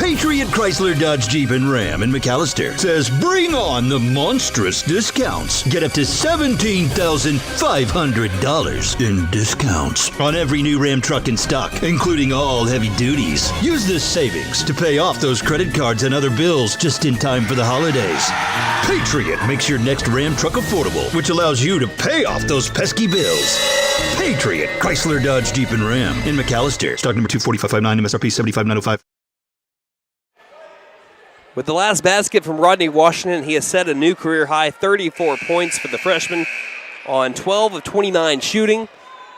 Patriot Chrysler Dodge Jeep and Ram in McAlester says bring on the monstrous discounts. Get up to $17,500 in discounts on every new Ram truck in stock, including all heavy duties. Use this savings to pay off those credit cards and other bills just in time for the holidays. Patriot makes your next Ram truck affordable, which allows you to pay off those pesky bills. Patriot Chrysler Dodge Jeep and Ram in McAlester. Stock number 24559, MSRP 75905. With the last basket from Rodney Washington, he has set a new career high, 34 points for the freshman on 12 of 29 shooting.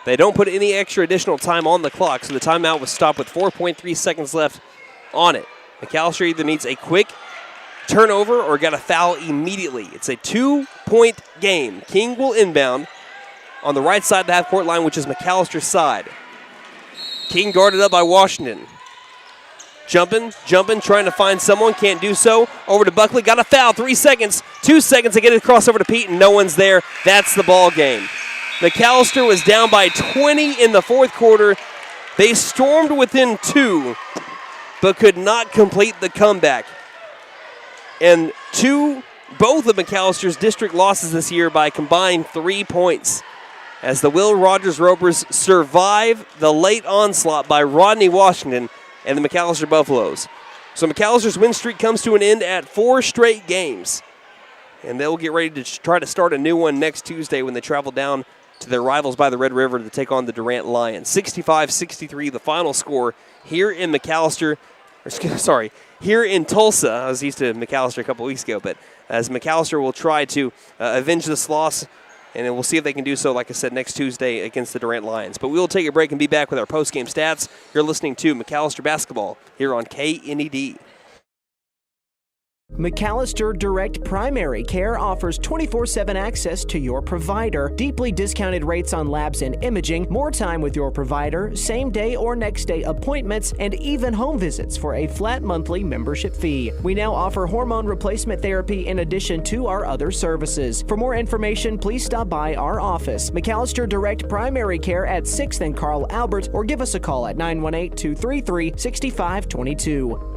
They don't put any extra additional time on the clock, so the timeout was stopped with 4.3 seconds left on it. McAlester either needs a quick turnover or got a foul immediately. It's a 2-point game. King will inbound on the right side of the half-court line, which is McAllister's side. King guarded up by Washington. Jumping, trying to find someone, can't do so. Over to Buckley, got a foul, 3 seconds. 2 seconds to get it across over to Pete, and no one's there. That's the ball game. McAlester was down by 20 in the fourth quarter. They stormed within 2, but could not complete the comeback. And both of McAllister's district losses this year by combined 3 points, as the Will Rogers Ropers survive the late onslaught by Rodney Washington and the McAlester Buffaloes. So McAllister's win streak comes to an end at 4 straight games, and they'll get ready to try to start a new one next Tuesday when they travel down to their rivals by the Red River to take on the Durant Lions. 65-63, the final score here in here in Tulsa. I was used to McAlester a couple weeks ago, but as McAlester will try to avenge this loss, and we'll see if they can do so, like I said, next Tuesday against the Durant Lions. But we will take a break and be back with our post-game stats. You're listening to McAlester Basketball here on KNED. McAlester Direct Primary Care offers 24/7 access to your provider, deeply discounted rates on labs and imaging, more time with your provider, same-day or next-day appointments, and even home visits for a flat monthly membership fee. We now offer hormone replacement therapy in addition to our other services. For more information, please stop by our office, McAlester Direct Primary Care at 6th and Carl Albert, or give us a call at 918-233-6522.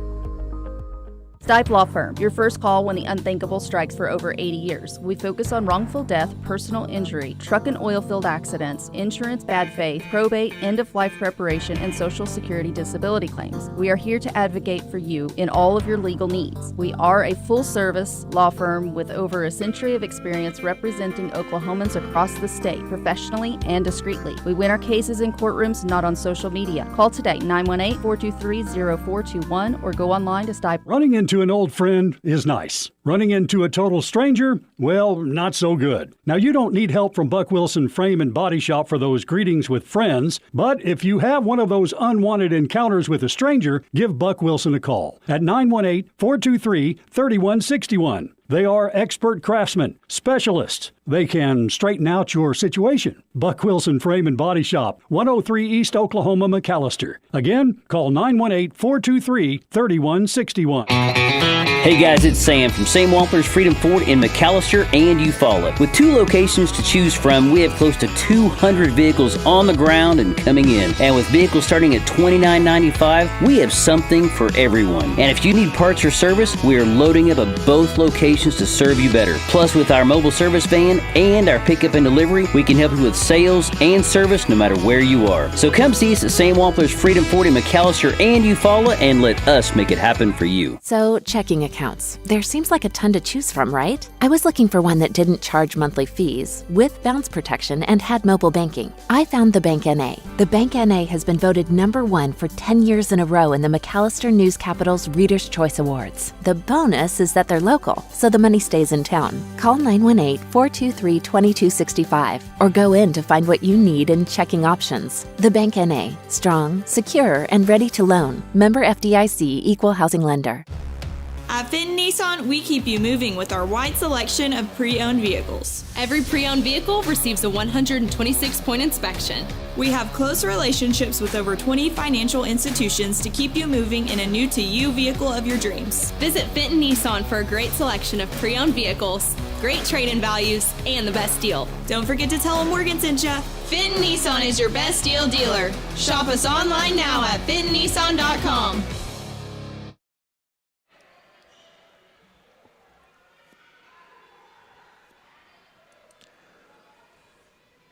Stipe Law Firm, your first call when the unthinkable strikes. For over 80 years. We focus on wrongful death, personal injury, truck and oil field accidents, insurance bad faith, probate, end-of-life preparation, and Social Security disability claims. We are here to advocate for you in all of your legal needs. We are a full-service law firm with over a century of experience representing Oklahomans across the state, professionally and discreetly. We win our cases in courtrooms, not on social media. Call today, 918-423-0421, or go online to Stipe. Running into an old friend is nice. Running into a total stranger, well, not so good. Now, you don't need help from Buck Wilson Frame and Body Shop for those greetings with friends, but if you have one of those unwanted encounters with a stranger, give Buck Wilson a call at 918-423-3161. They are expert craftsmen, specialists. They can straighten out your situation. Buck Wilson Frame and Body Shop, 103 East Oklahoma, McAlester. Again, call 918-423-3161. Hey guys, it's Sam from Sam Wampler's Freedom Ford in McAlester and Eufaula. With 2 locations to choose from, we have close to 200 vehicles on the ground and coming in. And with vehicles starting at $29.95, we have something for everyone. And if you need parts or service, we are loading up at both locations to serve you better. Plus, with our mobile service van and our pickup and delivery, we can help you with sales and service no matter where you are. So come see us at Sam Wampler's Freedom Ford in McAlester and Eufaula and let us make it happen for you. So, checking accounts. There seems like a ton to choose from, right? I was looking for one that didn't charge monthly fees, with bounce protection, and had mobile banking. I found the Bank NA. The Bank NA has been voted #1 for 10 years in a row in the McAlester News Capital's Reader's Choice Awards. The bonus is that they're local, so the money stays in town. Call 918-423-2265 or go in to find what you need in checking options. The Bank NA. Strong, secure, and ready to loan. Member FDIC, Equal Housing Lender. At Fenton Nissan, we keep you moving with our wide selection of pre-owned vehicles. Every pre-owned vehicle receives a 126-point inspection. We have close relationships with over 20 financial institutions to keep you moving in a new-to-you vehicle of your dreams. Visit Fenton Nissan for a great selection of pre-owned vehicles, great trade-in values, and the best deal. Don't forget to tell them Morgan sent ya. Fenton Nissan is your best deal dealer. Shop us online now at fentonnissan.com.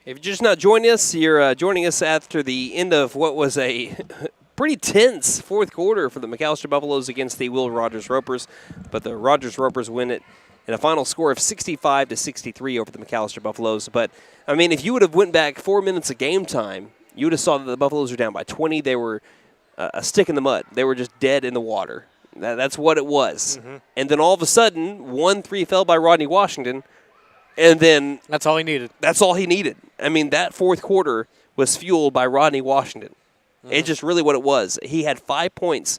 If you're just not joining us, you're joining us after the end of what was a pretty tense fourth quarter for the McAlester Buffaloes against the Will Rogers Ropers. But the Rogers Ropers win it in a final score of 65-63 over the McAlester Buffaloes. But, I mean, if you would have went back 4 minutes of game time, you would have saw that the Buffaloes were down by 20. They were a stick in the mud. They were just dead in the water. That's what it was. Mm-hmm. And then all of a sudden, 1-3 fell by Rodney Washington. And then that's all he needed. That's all he needed. I mean, that fourth quarter was fueled by Rodney Washington. Mm-hmm. It's just really what it was. He had 5 points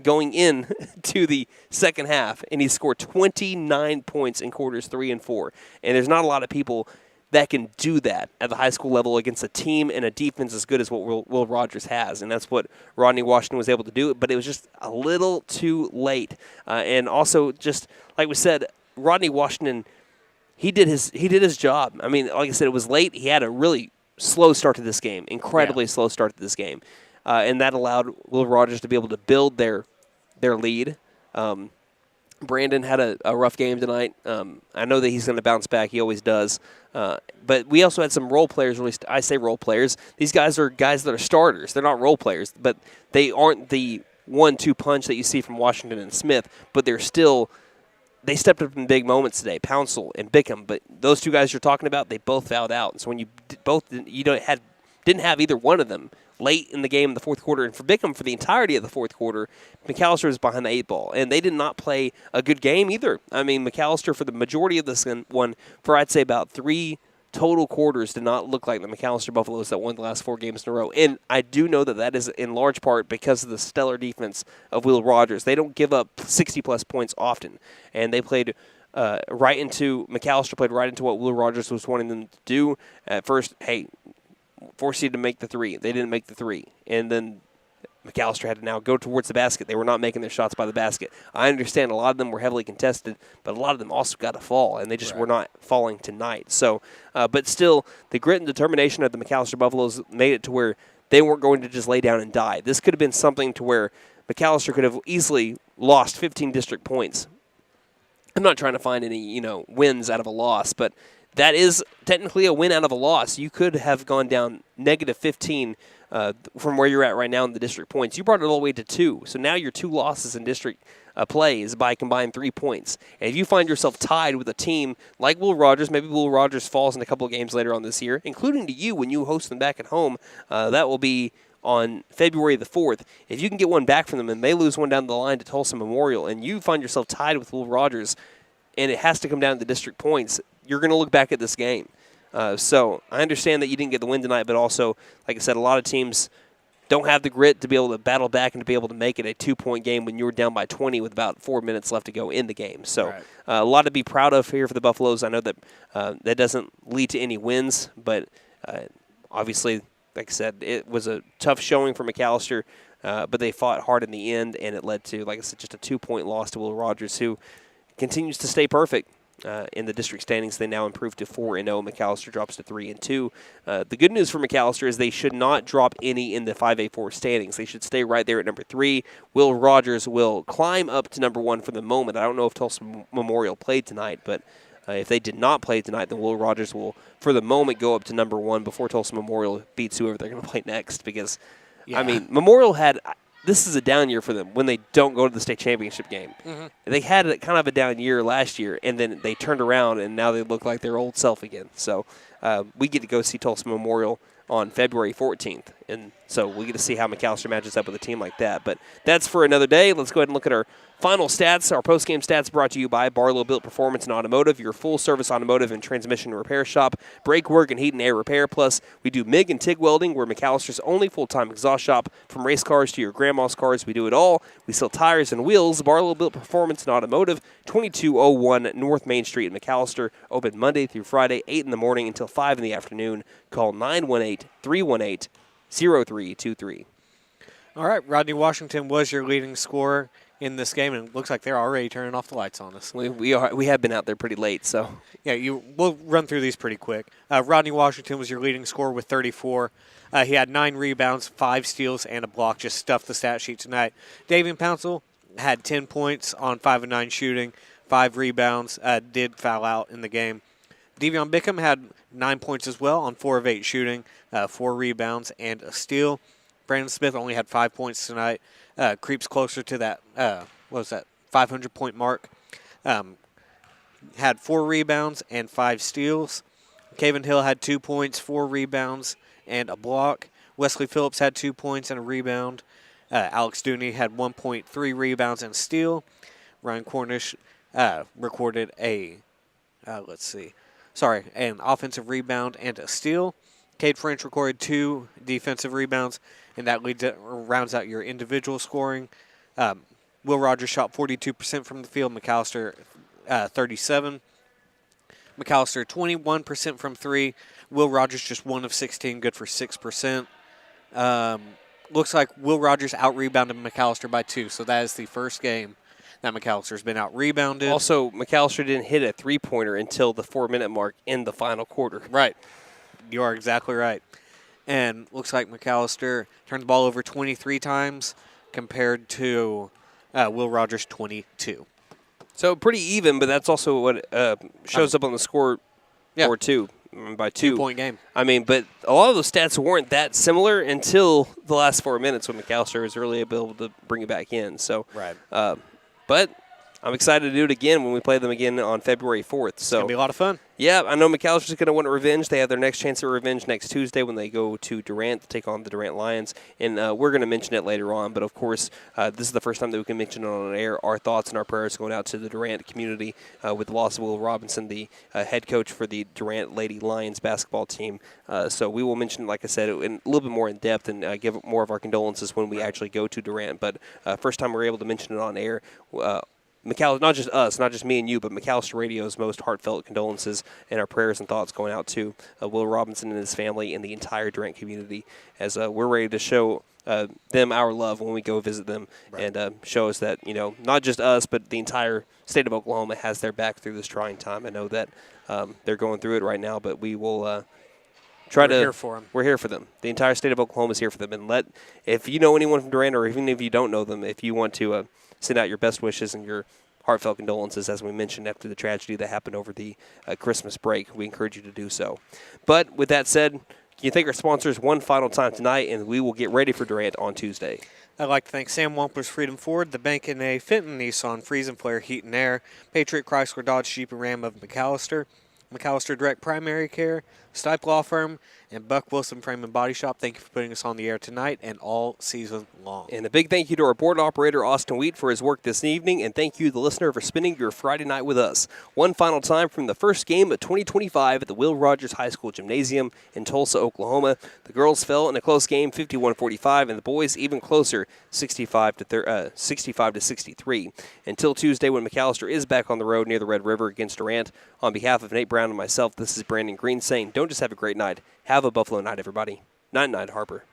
going in to the second half, and he scored 29 points in quarters 3 and 4. And there's not a lot of people that can do that at the high school level against a team and a defense as good as what Will Rogers has. And that's what Rodney Washington was able to do. But it was just a little too late. And also, just like we said, Rodney Washington, he did his job. I mean, like I said, it was late. He had a really slow start to this game, incredibly slow start to this game. And that allowed Will Rogers to be able to build their lead. Brandon had a rough game tonight. I know that he's going to bounce back. He always does. But we also had some role players. I say role players. These guys are guys that are starters. They're not role players, but they aren't the 1-2 punch that you see from Washington and Smith, but they stepped up in big moments today, Pouncil and Bickham. But those two guys you're talking about, they both fouled out. And so when didn't have either one of them late in the game in the fourth quarter. And for Bickham, for the entirety of the fourth quarter, McAlester was behind the 8 ball. And they did not play a good game either. I mean, McAlester, for the majority of this one, for I'd say about 3 total quarters, did not look like the McAlester Buffaloes that won the last 4 games in a row. And I do know that is in large part because of the stellar defense of Will Rogers. They don't give up 60-plus points often. And they played McAlester played right into what Will Rogers was wanting them to do. At first, force you to make the 3. They didn't make the 3. And then McAlester had to now go towards the basket. They were not making their shots by the basket. I understand a lot of them were heavily contested, but a lot of them also got to fall, and they just were not falling tonight. So, but still, the grit and determination of the McAlester Buffaloes made it to where they weren't going to just lay down and die. This could have been something to where McAlester could have easily lost 15 district points. I'm not trying to find any, wins out of a loss, but that is technically a win out of a loss. You could have gone down negative 15 from where you're at right now in the district points. You brought it all the way to 2. So now your 2 losses in district play is by combined 3 points. And if you find yourself tied with a team like Will Rogers, maybe Will Rogers falls in a couple of games later on this year, including to you when you host them back at home, that will be on February the 4th. If you can get one back from them and they lose one down the line to Tulsa Memorial and you find yourself tied with Will Rogers and it has to come down to the district points, you're going to look back at this game. So I understand that you didn't get the win tonight, but also, like I said, a lot of teams don't have the grit to be able to battle back and to be able to make it a 2-point game when you were down by 20 with about 4 minutes left to go in the game. So a lot to be proud of here for the Buffaloes. I know that that doesn't lead to any wins, but obviously, like I said, it was a tough showing for McAlester, but they fought hard in the end, and it led to, like I said, just a 2-point loss to Will Rogers, who continues to stay perfect. In the district standings, they now improve to 4-0. McAlester drops to 3-2. The good news for McAlester is they should not drop any in the 5A4 standings. They should stay right there at number 3. Will Rogers will climb up to number 1 for the moment. I don't know if Tulsa Memorial played tonight, but if they did not play tonight, then Will Rogers will, for the moment, go up to number 1 before Tulsa Memorial beats whoever they're going to play next. Because, I mean, Memorial had... This is a down year for them when they don't go to the state championship game. Mm-hmm. They had kind of a down year last year, and then they turned around, and now they look like their old self again. So we get to go see Tulsa Memorial on February 14th, and so we get to see how McAlester matches up with a team like that. But that's for another day. Let's go ahead and look at our final stats. Our post-game stats brought to you by Barlow Built Performance and Automotive, your full-service automotive and transmission repair shop, brake work and heat and air repair. Plus, we do MIG and TIG welding. We're McAllister's only full-time exhaust shop. From race cars to your grandma's cars, we do it all. We sell tires and wheels. Barlow Built Performance and Automotive, 2201 North Main Street in McAlester. Open Monday through Friday, 8 in the morning until 5 in the afternoon. Call 918-318-0323. All right, Rodney Washington was your leading scorer in this game, and it looks like they're already turning off the lights on us. We have been out there pretty late, so yeah, we'll run through these pretty quick. Rodney Washington was your leading scorer with 34. He had 9 rebounds, 5 steals, and a block. Just stuffed the stat sheet tonight. Davian Pouncil had 10 points on 5 of 9 shooting, 5 rebounds. Did foul out in the game. Devion Bickham had 9 points as well on 4 of 8 shooting, 4 rebounds, and a steal. Brandon Smith only had 5 points tonight. Creeps closer to that, 500-point mark. Had 4 rebounds and 5 steals. Caven Hill had 2 points, 4 rebounds, and a block. Wesley Phillips had 2 points and a rebound. Alex Dooney had 1.3 rebounds and a steal. Ryan Cornish recorded an offensive rebound and a steal. Cade French recorded 2 defensive rebounds, and that rounds out your individual scoring. Will Rogers shot 42% from the field. McAlester 37%. McAlester 21% from 3. Will Rogers just 1 of 16, good for 6%. Looks like Will Rogers out-rebounded McAlester by 2, so that is the first game that McAllister's been out-rebounded. Also, McAlester didn't hit a three-pointer until the 4-minute mark in the final quarter. Right. You are exactly right. And looks like McAlester turned the ball over 23 times compared to Will Rogers 22. So pretty even, but that's also what shows up on the score board too, by 2. 2-point game. I mean, but a lot of those stats weren't that similar until the last 4 minutes when McAlester was really able to bring it back in. So, right. But I'm excited to do it again when we play them again on February 4th. So it's going to be a lot of fun. Yeah, I know McAllister's going to want revenge. They have their next chance at revenge next Tuesday when they go to Durant to take on the Durant Lions. And we're going to mention it later on. But, of course, this is the first time that we can mention it on air. Our thoughts and our prayers going out to the Durant community with the loss of Will Robinson, the head coach for the Durant Lady Lions basketball team. So we will mention, like I said, in a little bit more in depth and give more of our condolences when we actually go to Durant. But first time we're able to mention it on air. McAllister, not just us, not just me and you, but McAllister Radio's most heartfelt condolences and our prayers and thoughts going out to Will Robinson and his family and the entire Durant community as we're ready to show them our love when we go visit them and show us that, not just us, but the entire state of Oklahoma has their back through this trying time. I know that they're going through it right now, but we will we're here for them. We're here for them. The entire state of Oklahoma is here for them. And if you know anyone from Durant or even if you don't know them, if you want to send out your best wishes and your heartfelt condolences, as we mentioned, after the tragedy that happened over the Christmas break. We encourage you to do so. But with that said, can you thank our sponsors one final time tonight, and we will get ready for Durant on Tuesday. I'd like to thank Sam Wampler's Freedom Ford, the Bank N.A., Fenton Nissan, Freeze and Flare Heat and Air, Patriot Chrysler Dodge Jeep and Ram of McAlester, McAlester Direct Primary Care, Stipe Law Firm, and Buck Wilson Frame and Body Shop. Thank you for putting us on the air tonight and all season long. And a big thank you to our board operator, Austin Wheat, for his work this evening, and thank you, the listener, for spending your Friday night with us. One final time from the first game of 2025 at the Will Rogers High School Gymnasium in Tulsa, Oklahoma. The girls fell in a close game, 51-45, and the boys even closer, 65-63. Until Tuesday, when McAlester is back on the road near the Red River against Durant. On behalf of Nate Brown and myself, this is Brandon Green saying, don't just have a great night, have a Buffalo night, everybody. Night, Harper.